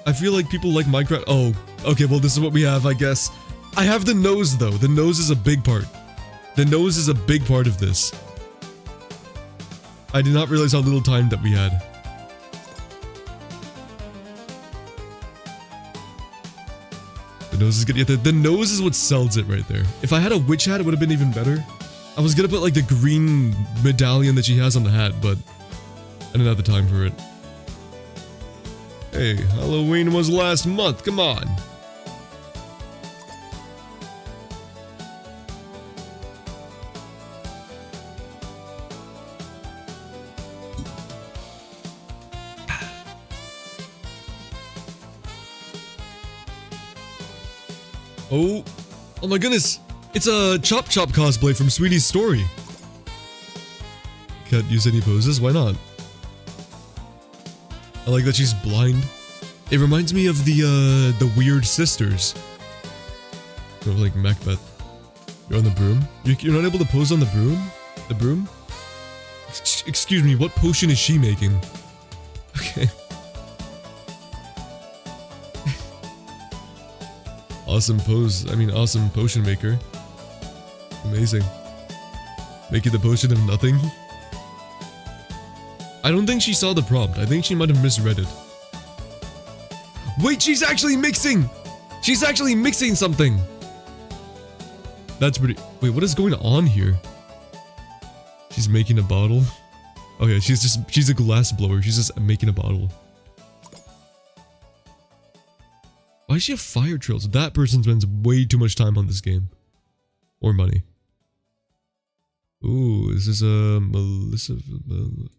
I feel like people like Minecraft. Oh, okay, well this is what we have, I guess. I have the nose though. The nose is a big part. The nose is a big part of this. I did not realize how little time that we had. The nose is good. Yeah, the nose is what sells it right there. If I had a witch hat, it would have been even better. I was gonna put like the green medallion that she has on the hat, but I didn't have the time for it. Hey, Halloween was last month, come on. Oh my goodness. It's a Chop Chop cosplay from Sweetie's Story. Can't use any poses, why not? I like that she's blind. It reminds me of the weird sisters. You know, like Macbeth. You're on the broom? You're not able to pose on the broom? The broom? Excuse me, what potion is she making? Okay. Awesome pose, I mean awesome potion maker. Amazing. Making the potion of nothing? I don't think she saw the prompt. I think she might have misread it. Wait, she's actually mixing! She's actually mixing something! That's pretty... wait, what is going on here? She's making a bottle. Okay, she's a glass blower. She's just making a bottle. Why does she have fire trails? That person spends way too much time on this game. Or money. Ooh, is this a Melissa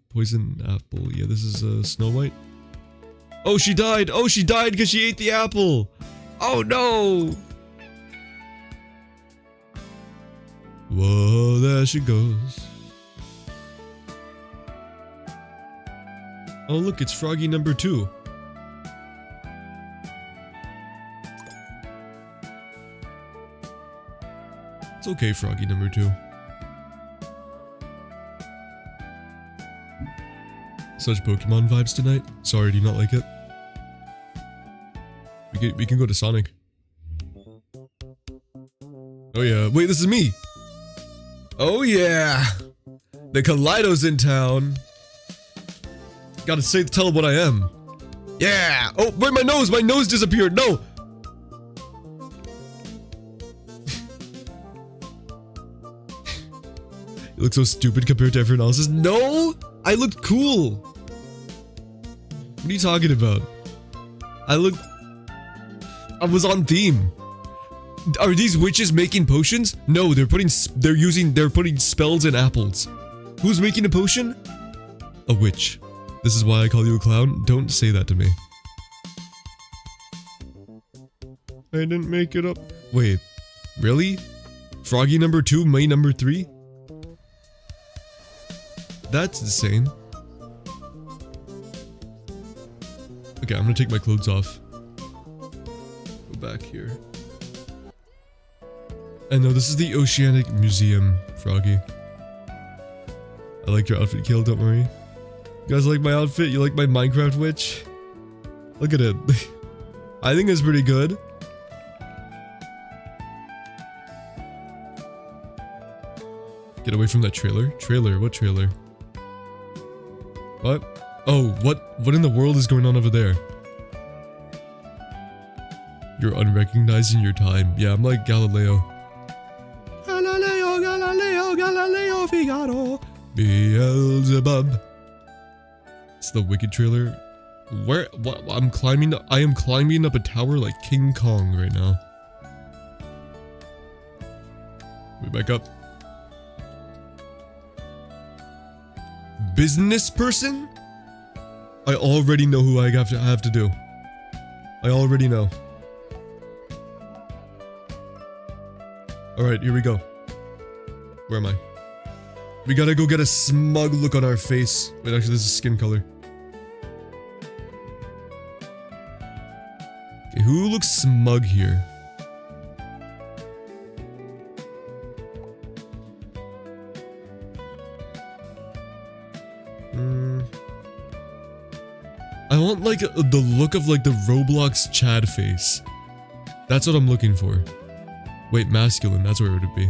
poison apple? Yeah, this is a Snow White. Oh, she died! Oh, she died because she ate the apple! Oh no! Whoa, there she goes. Oh look, it's Froggy number 2. It's okay, Froggy number 2. Such Pokemon vibes tonight. Sorry, do you not like it? We can go to Sonic. Oh yeah, wait, this is me! Oh yeah! The Kaleido's in town! Gotta tell what I am. Yeah! Oh, wait, my nose! My nose disappeared! No! You look so stupid compared to everyone else's. No! I looked cool! What are you talking about? I was on theme. Are these witches making potions? No, they're putting spells in apples. Who's making a potion? A witch. This is why I call you a clown. Don't say that to me. I didn't make it up. Wait, really? Froggy number 2, May number 3? That's insane. Okay, I'm gonna take my clothes off. Go back here. And no, this is the Oceanic Museum, Froggy. I like your outfit, Kill, don't worry. You guys like my outfit? You like my Minecraft witch? Look at it. I think it's pretty good. Get away from that trailer. Trailer? What trailer? What? Oh, what in the world is going on over there? You're unrecognizing your time. Yeah, I'm like Galileo. Galileo, Galileo, Galileo Figaro. Beelzebub. It's the Wicked trailer. Where? What? I am climbing up a tower like King Kong right now. Wait, back up. Business person? I already know who I have to do. I already know. Alright, here we go. Where am I? We gotta go get a smug look on our face. Wait, actually, this is skin color. Okay, who looks smug here? I want like the look of like the Roblox Chad face. That's what I'm looking for. Wait, masculine, that's where it would be.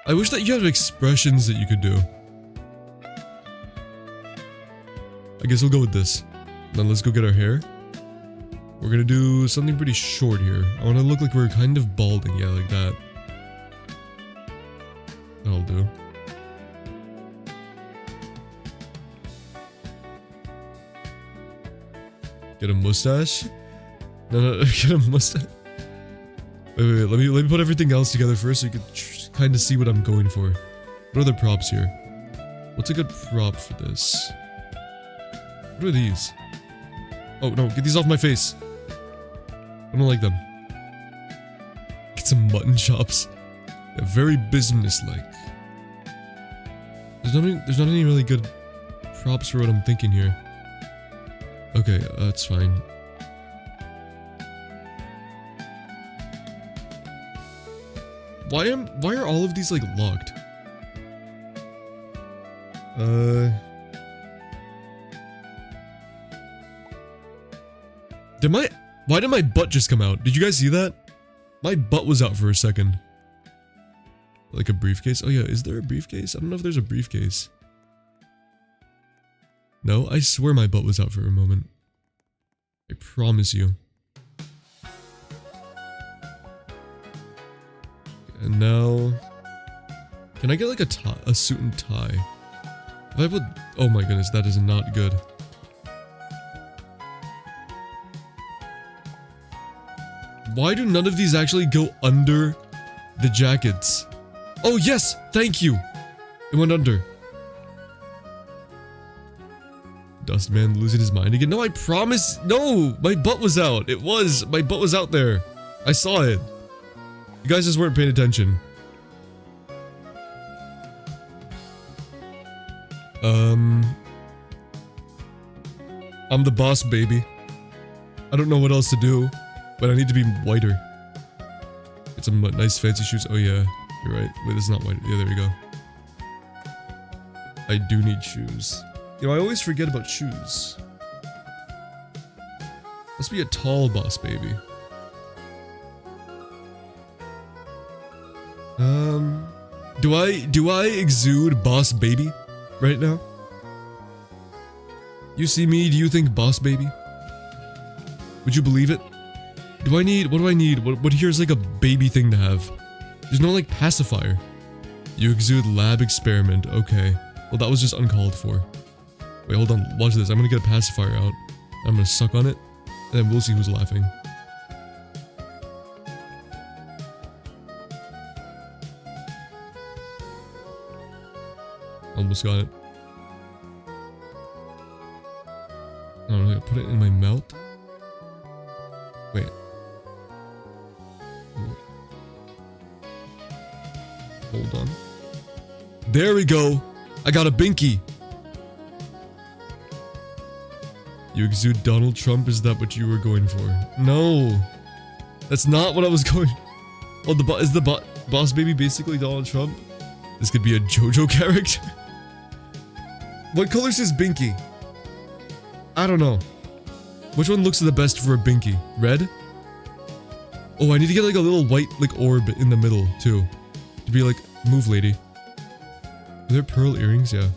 I wish that you had expressions that you could do. I guess we'll go with this. Then let's go get our hair. We're gonna do something pretty short here. I want to look like we're kind of balding. Yeah, like that. That'll do. Get a mustache? No, get a mustache. Wait, let me put everything else together first so you can kind of see what I'm going for. What are the props here? What's a good prop for this? What are these? Oh no, get these off my face. I don't like them. Get some mutton chops. Yeah, very business-like. There's not any really good props for what I'm thinking here. Okay, that's fine. Why are all of these like locked? Why did my butt just come out? Did you guys see that? My butt was out for a second. Like a briefcase? Oh yeah, is there a briefcase? I don't know if there's a briefcase. No, I swear my butt was out for a moment. I promise you. And now... Can I get like a suit and tie? If I put... Oh my goodness, that is not good. Why do none of these actually go under the jackets? Oh yes! Thank you! It went under. Dustman losing his mind again. No, I promise. No! My butt was out. It was. My butt was out there. I saw it. You guys just weren't paying attention. I'm the boss, baby. I don't know what else to do, but I need to be whiter. Get some nice fancy shoes. Oh yeah, you're right. Wait, this is not white. Yeah, there we go. I do need shoes. You know, I always forget about shoes. Must be a tall boss, baby. Do I exude boss baby right now? You see me, do you think boss baby? Would you believe it? What do I need? What here's like a baby thing to have? There's no like pacifier. You exude lab experiment, okay. Well, that was just uncalled for. Wait, hold on, watch this. I'm gonna get a pacifier out. I'm gonna suck on it, and then we'll see who's laughing. Almost got it. I don't know, I put it in my mouth. Wait. Hold on. There we go! I got a binky! You exude Donald Trump, is that what you were going for? No! That's not what I was going... Oh, is the boss baby basically Donald Trump? This could be a JoJo character? What color's his binky? I don't know. Which one looks the best for a binky? Red? Oh, I need to get like a little white like orb in the middle too. To be like, move lady. Are there pearl earrings? Yeah.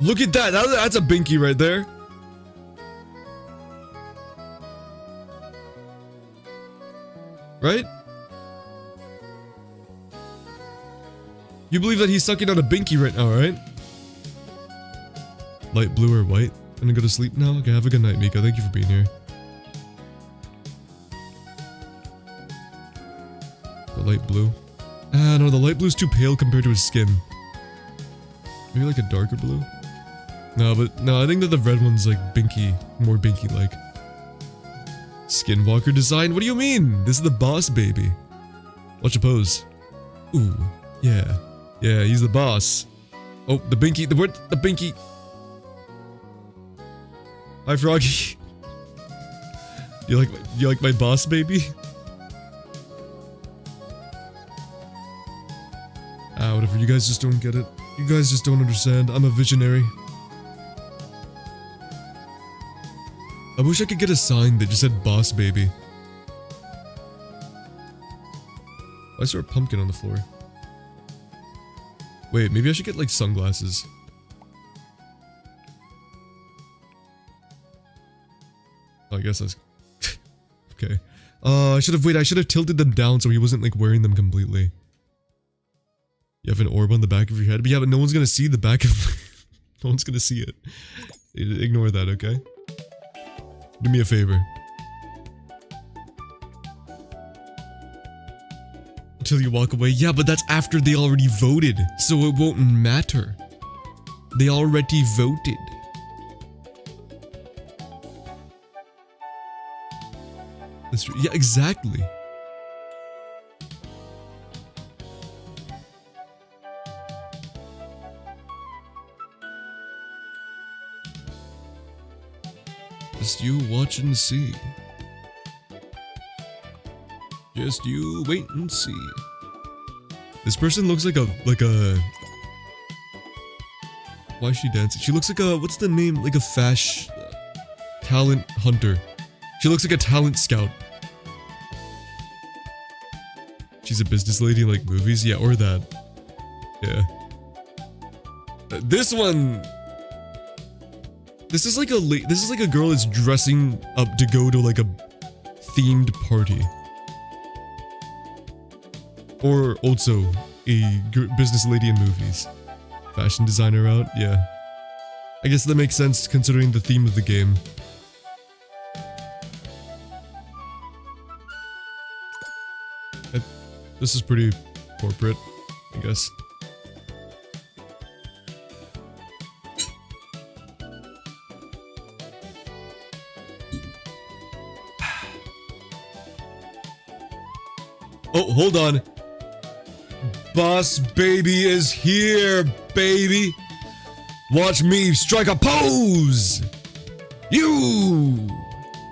Look at that! That's a binky right there! Right? You believe that he's sucking on a binky right now, right? Light blue or white? I'm gonna go to sleep now? Okay, have a good night, Mika. Thank you for being here. The light blue. Ah, no, the light blue's too pale compared to his skin. Maybe like a darker blue? No, but no, I think that the red one's like binky, more binky-like. Skinwalker design? What do you mean? This is the boss, baby. Watch a pose. Ooh, yeah. Yeah, he's the boss. Oh, the binky, the binky. Hi, Froggy. You like my boss, baby? Ah, whatever, you guys just don't get it. You guys just don't understand. I'm a visionary. I wish I could get a sign that just said boss baby. I saw a pumpkin on the floor. Wait, maybe I should get like sunglasses. Oh, I guess that's... okay. I should have tilted them down so he wasn't like wearing them completely. You have an orb on the back of your head? But yeah, but no one's gonna see the back of... no one's gonna see it. Ignore that, okay? Do me a favor. Until you walk away. Yeah, but that's after they already voted, so it won't matter. They already voted. That's true. Yeah, exactly. Just you watch and see. Just you wait and see. This person looks like a... Why is she dancing? She looks like a... What's the name? Like a talent hunter. She looks like a talent scout. She's a business lady in like movies, yeah, or that. Yeah. This one. This is like a girl that's dressing up to go to like a themed party. Or also a business lady in movies. Fashion designer out, yeah. I guess that makes sense considering the theme of the game. This is pretty corporate, I guess. Oh, hold on. Boss baby is here, baby. Watch me strike a pose. You.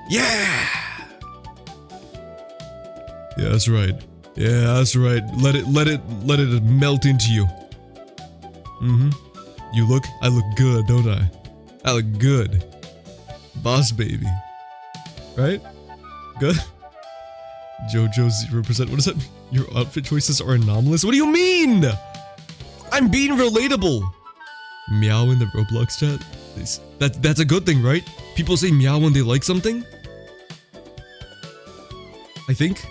Yeah. Yeah, that's right. Yeah, that's right. Let it melt into you. I look good, don't I? I look good. Boss baby. Right? Good? Jojo 0%. What does that mean? Your outfit choices are anomalous? What do you mean? I'm being relatable. Meow in the Roblox chat? That's a good thing, right? People say meow when they like something? I think?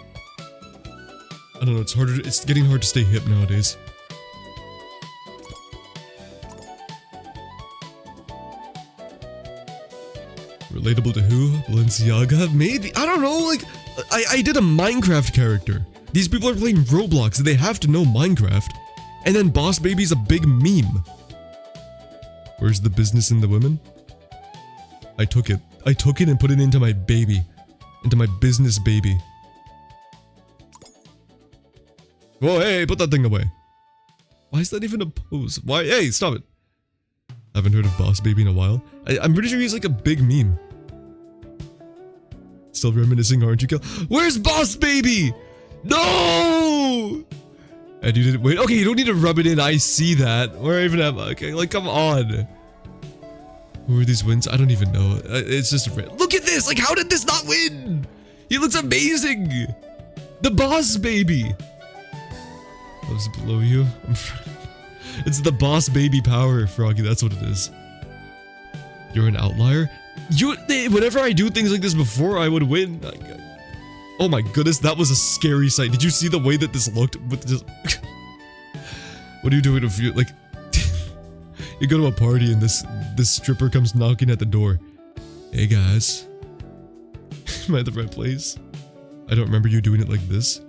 I don't know, it's getting hard to stay hip nowadays. Relatable to who? Balenciaga? Maybe? I don't know, like, I did a Minecraft character. These people are playing Roblox, they have to know Minecraft. And then Boss Baby's a big meme. Where's the business in the women? I took it and put it into my baby. Into my business baby. Whoa, hey, put that thing away. Why is that even a pose? Why? Hey, stop it. I haven't heard of Boss Baby in a while. I'm pretty sure he's like a big meme. Still reminiscing, aren't you, Kill? Where's Boss Baby? No! And you didn't wait. Okay, you don't need to rub it in. I see that. Where even am I? Okay, like, come on. Who are these wins? I don't even know. It's just look at this. Like, how did this not win? He looks amazing. The Boss Baby. Loves below you. It's the Boss Baby power, Froggy. That's what it is. You're an outlier. Whenever I do things like this before, I would win. Oh my goodness, that was a scary sight. Did you see the way that this looked? With just what are you doing if you like? You go to a party and this stripper comes knocking at the door. Hey guys, am I at the right place? I don't remember you doing it like this.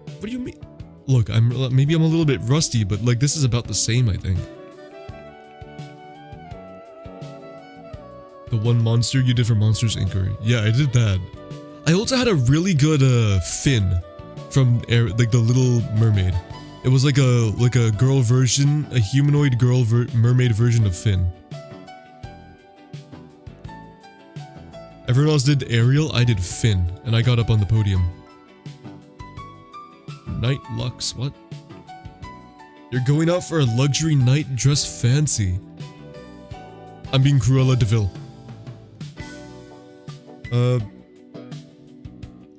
What do you mean? Look, maybe I'm a little bit rusty, but like this is about the same, I think. The one monster you did for Monsters Inc. Yeah, I did that. I also had a really good Finn from like the Little Mermaid. It was like a girl version, a humanoid girl mermaid version of Finn. Everyone else did Ariel, I did Finn, and I got up on the podium. Night Lux, what? You're going out for a luxury night dress fancy. I'm being Cruella de Vil.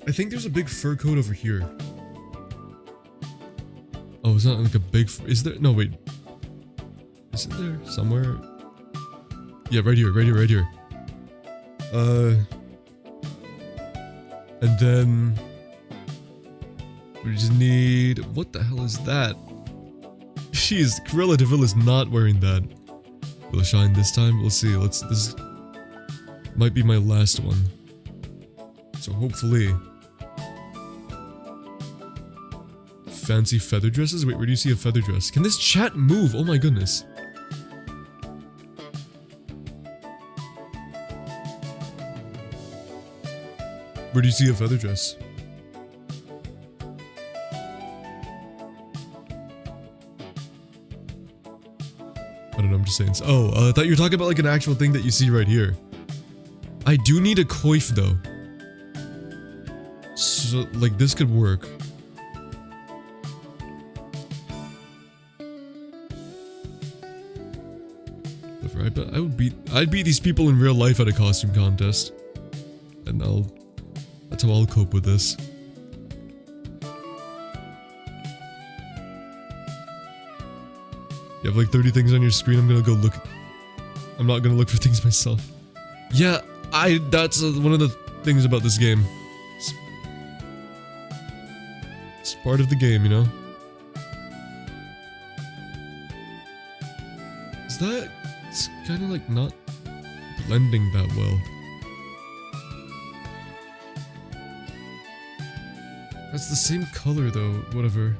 I think there's a big fur coat over here. Oh, is that like a big is there? No, wait. Is it there somewhere? Yeah, right here. And then we just need, what the hell is that? Cruella de Vil is not wearing that. Will it shine this time? We'll see. This might be my last one. So hopefully. Fancy feather dresses? Wait, where do you see a feather dress? Can this chat move? Oh my goodness. Where do you see a feather dress? I don't know, I'm just saying. Oh, I thought you were talking about like an actual thing that you see right here. I do need a coif though. So, like, this could work. Right, but I'd beat these people in real life at a costume contest. and that's how I'll cope with this. You have like 30 things on your screen. I'm gonna go look. I'm not gonna look for things myself. Yeah, that's one of the things about this game. It's part of the game, you know? Is that... It's kind of like not blending that well. That's the same color though, whatever.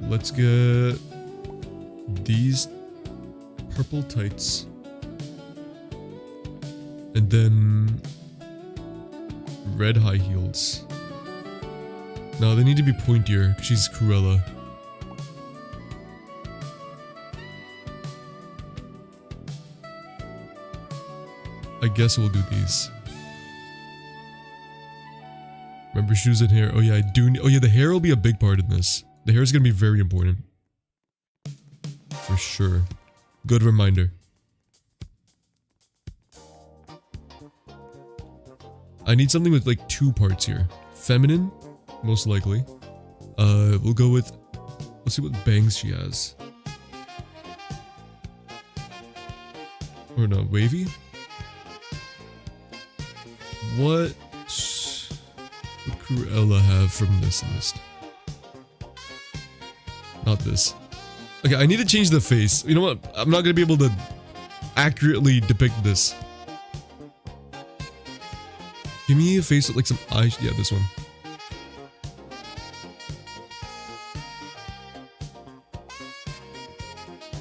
Let's get these purple tights. And then red high heels. No, they need to be pointier. She's Cruella. I guess we'll do these. Remember shoes and hair. Oh yeah, I do. Oh yeah, the hair will be a big part in this. The hair is gonna be very important. For sure. Good reminder. I need something with like 2 parts here. Feminine, most likely. We'll go with... Let's see what bangs she has. Or no, wavy? What would Cruella have from this list? Not this. Okay, I need to change the face. You know what? I'm not gonna be able to accurately depict this. Give me a face with like some eyes. Yeah, this one.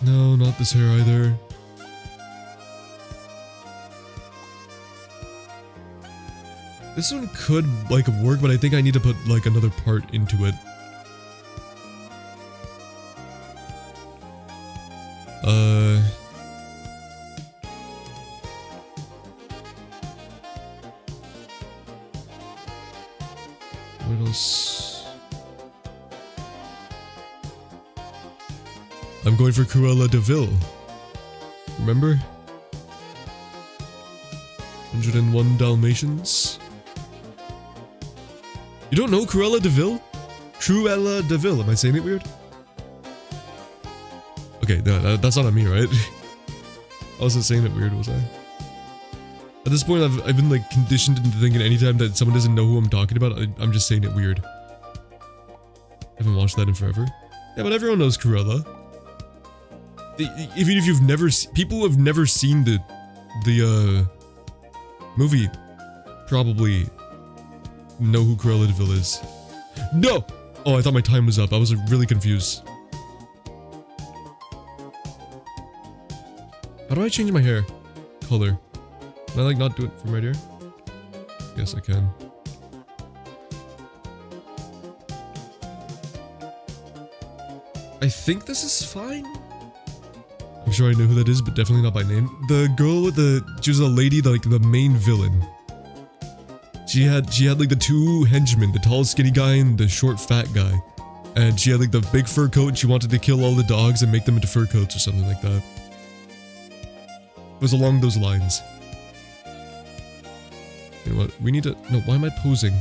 No, not this hair either. This one could like work, but I think I need to put like another part into it. What else? I'm going for Cruella de Vil. Remember? 101 Dalmatians. You don't know Cruella de Vil? Cruella de Vil. Am I saying it weird? Okay, no, that's not on me, right? I wasn't saying it weird, was I? At this point, I've been like conditioned into thinking anytime that someone doesn't know who I'm talking about, I'm just saying it weird. I haven't watched that in forever. Yeah, but everyone knows Cruella. Even if you've never people who have never seen the movie probably know who Cruella de Vil is. No! Oh, I thought my time was up. I was really confused. How do I change my hair color? Can I like not do it from right here? Yes, I can. I think this is fine. I'm sure I know who that is, but definitely not by name. The girl with she was a lady, like the main villain. She had like the 2 henchmen, the tall skinny guy and the short fat guy. And she had like the big fur coat and she wanted to kill all the dogs and make them into fur coats or something like that. It was along those lines. You know what? We need to... No, why am I posing?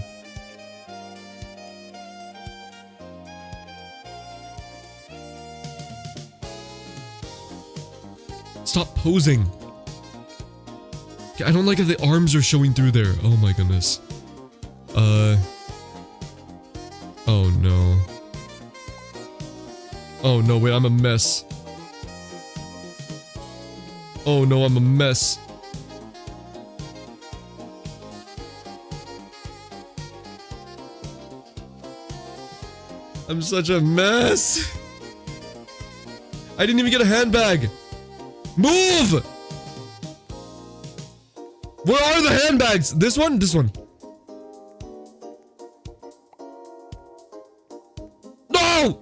Stop posing! Okay, I don't like that the arms are showing through there. Oh my goodness. Oh no. Oh no, wait, I'm a mess. Oh no, I'm a mess. I'm such a mess. I didn't even get a handbag. Move! Where are the handbags? This one? This one. No!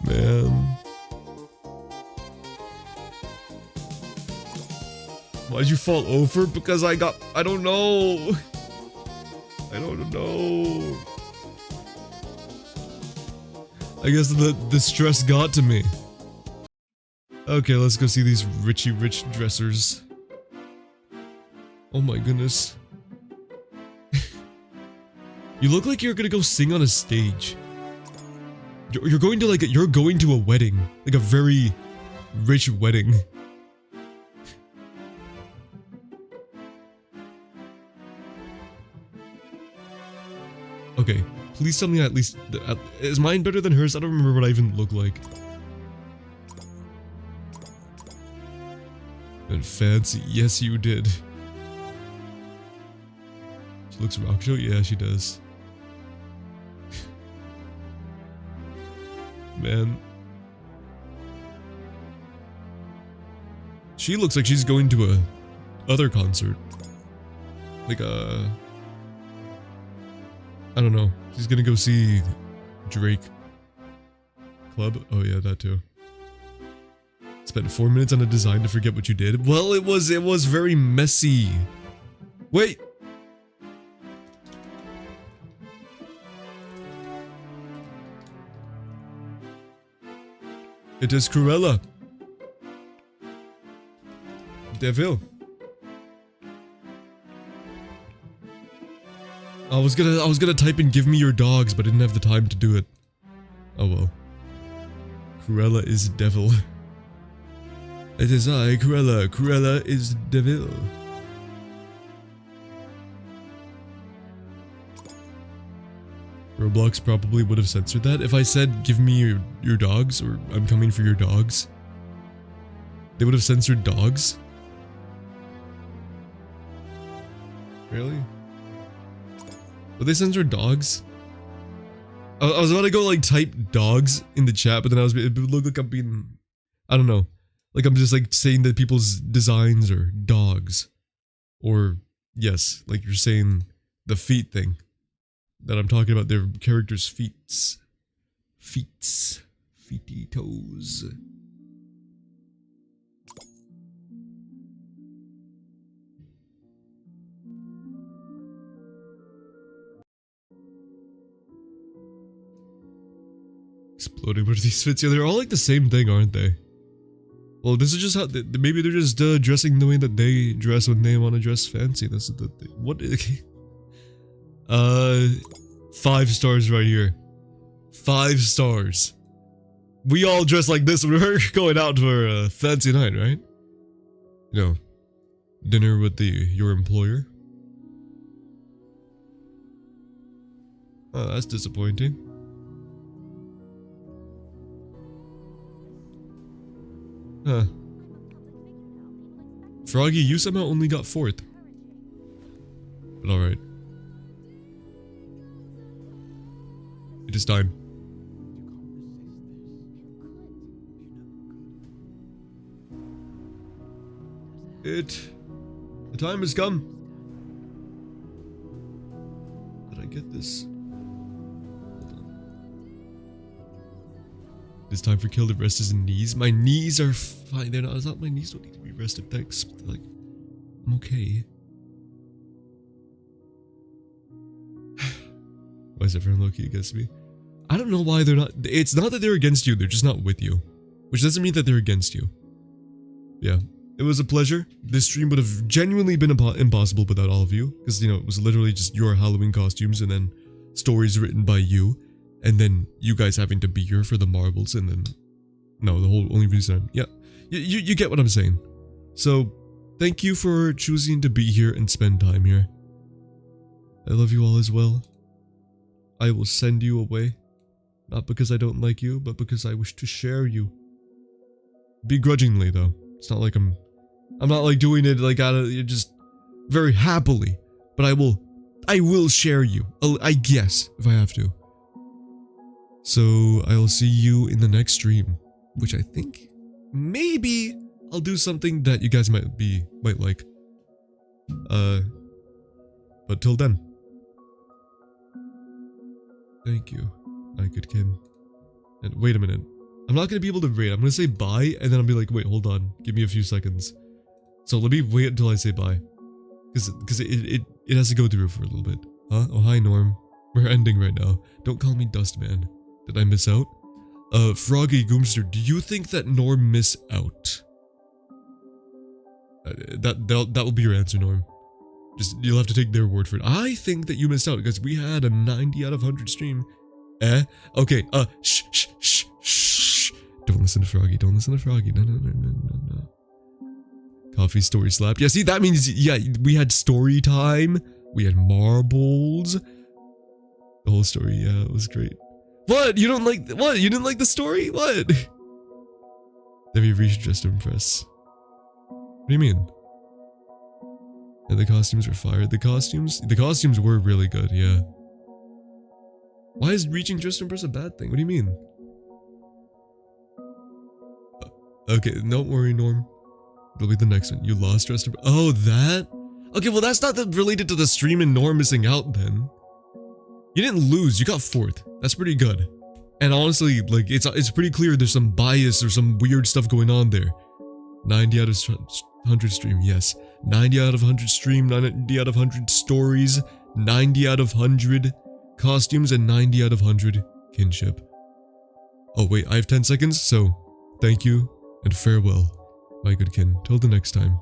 Man. Why'd you fall over? Because I don't know. I don't know. I guess the stress got to me. Okay, let's go see these Richie Rich dressers. Oh my goodness. You look like you're gonna go sing on a stage. You're going to you're going to a wedding. Like a very rich wedding. Okay, please tell me at least... is mine better than hers? I don't remember what I even look like. And fancy. Yes, you did. She looks rock show? Yeah, she does. Man. She looks like she's going to a other concert. Like a... I don't know. She's gonna go see Drake. Club? Oh yeah, that too. Spent 4 minutes on a design to forget what you did. Well, it was very messy. Wait. It is Cruella. Devil. I was gonna type in "give me your dogs," but I didn't have the time to do it. Oh well. Cruella is devil. It is I, Cruella. Cruella is devil. Roblox probably would have censored that if I said "give me your dogs" or "I'm coming for your dogs." They would have censored dogs. Really? Would they censor dogs? I was about to go like type dogs in the chat, but then it would look like I'm being, I don't know, like I'm just like saying that people's designs are dogs, or yes, like you're saying the feet thing, that I'm talking about their characters' feets, feety toes. Exploding. What are these fits? Yeah, they're all like the same thing, aren't they? Well, this is just how maybe they're just dressing the way that they dress when they want to dress fancy. That's the thing. What? 5 stars right here. 5 stars. We all dress like this when we're going out for a fancy night, right? You know, dinner with your employer. Oh, that's disappointing. Huh. Froggy, you somehow only got 4th. But alright. It is time. The time has come. Did I get this? Hold on. It's time for Kill to rest his knees. My knees are fine. They're not. It's not my knees don't need to be rested. Thanks. But like, I'm okay. Why is everyone low-key against me? I don't know why they're not. It's not that they're against you. They're just not with you, which doesn't mean that they're against you. Yeah, it was a pleasure. This stream would have genuinely been impossible without all of you, because you know it was literally just your Halloween costumes and then stories written by you. And then you guys having to be here for the marbles, and then no, the whole only reason you get what I'm saying. So thank you for choosing to be here and spend time here. I love you all as well. I will send you away, not because I don't like you, but because I wish to share you. Begrudgingly though. It's not like I'm not like doing it like out of just very happily, but I will share you. I guess if I have to. So I'll see you in the next stream, which I think maybe I'll do something that you guys might like. But till then, thank you, my good Kim. And wait a minute, I'm not gonna be able to rate. I'm gonna say bye, and then I'll be like, wait, hold on, give me a few seconds. So let me wait until I say bye, because it has to go through for a little bit. Huh? Oh hi Norm, we're ending right now. Don't call me Dustman. Did I miss out? Froggy Goomster, do you think that Norm missed out? That will be your answer, Norm. Just, you'll have to take their word for it. I think that you missed out because we had a 90 out of 100 stream. Okay, shh. Don't listen to Froggy, don't listen to Froggy. No. Coffee story slapped. Yeah, see, that means, yeah, we had story time. We had marbles. The whole story, yeah, it was great. What? You don't like, what? You didn't like the story? What? Have you reached just to impress? What do you mean? And the costumes were fired. The costumes were really good, yeah. Why is reaching just to impress a bad thing? What do you mean? Okay, don't worry, Norm. It'll be the next one. You lost dressed to impress. Oh, that? Okay, well that's not related to the stream and Norm missing out then. You didn't lose, you got 4th. That's pretty good. And honestly, like, it's pretty clear there's some bias or some weird stuff going on there. 90 out of 100 stream, yes. 90 out of 100 stream, 90 out of 100 stories, 90 out of 100 costumes, and 90 out of 100 kinship. Oh wait, I have 10 seconds, so thank you and farewell, my good kin. Till the next time.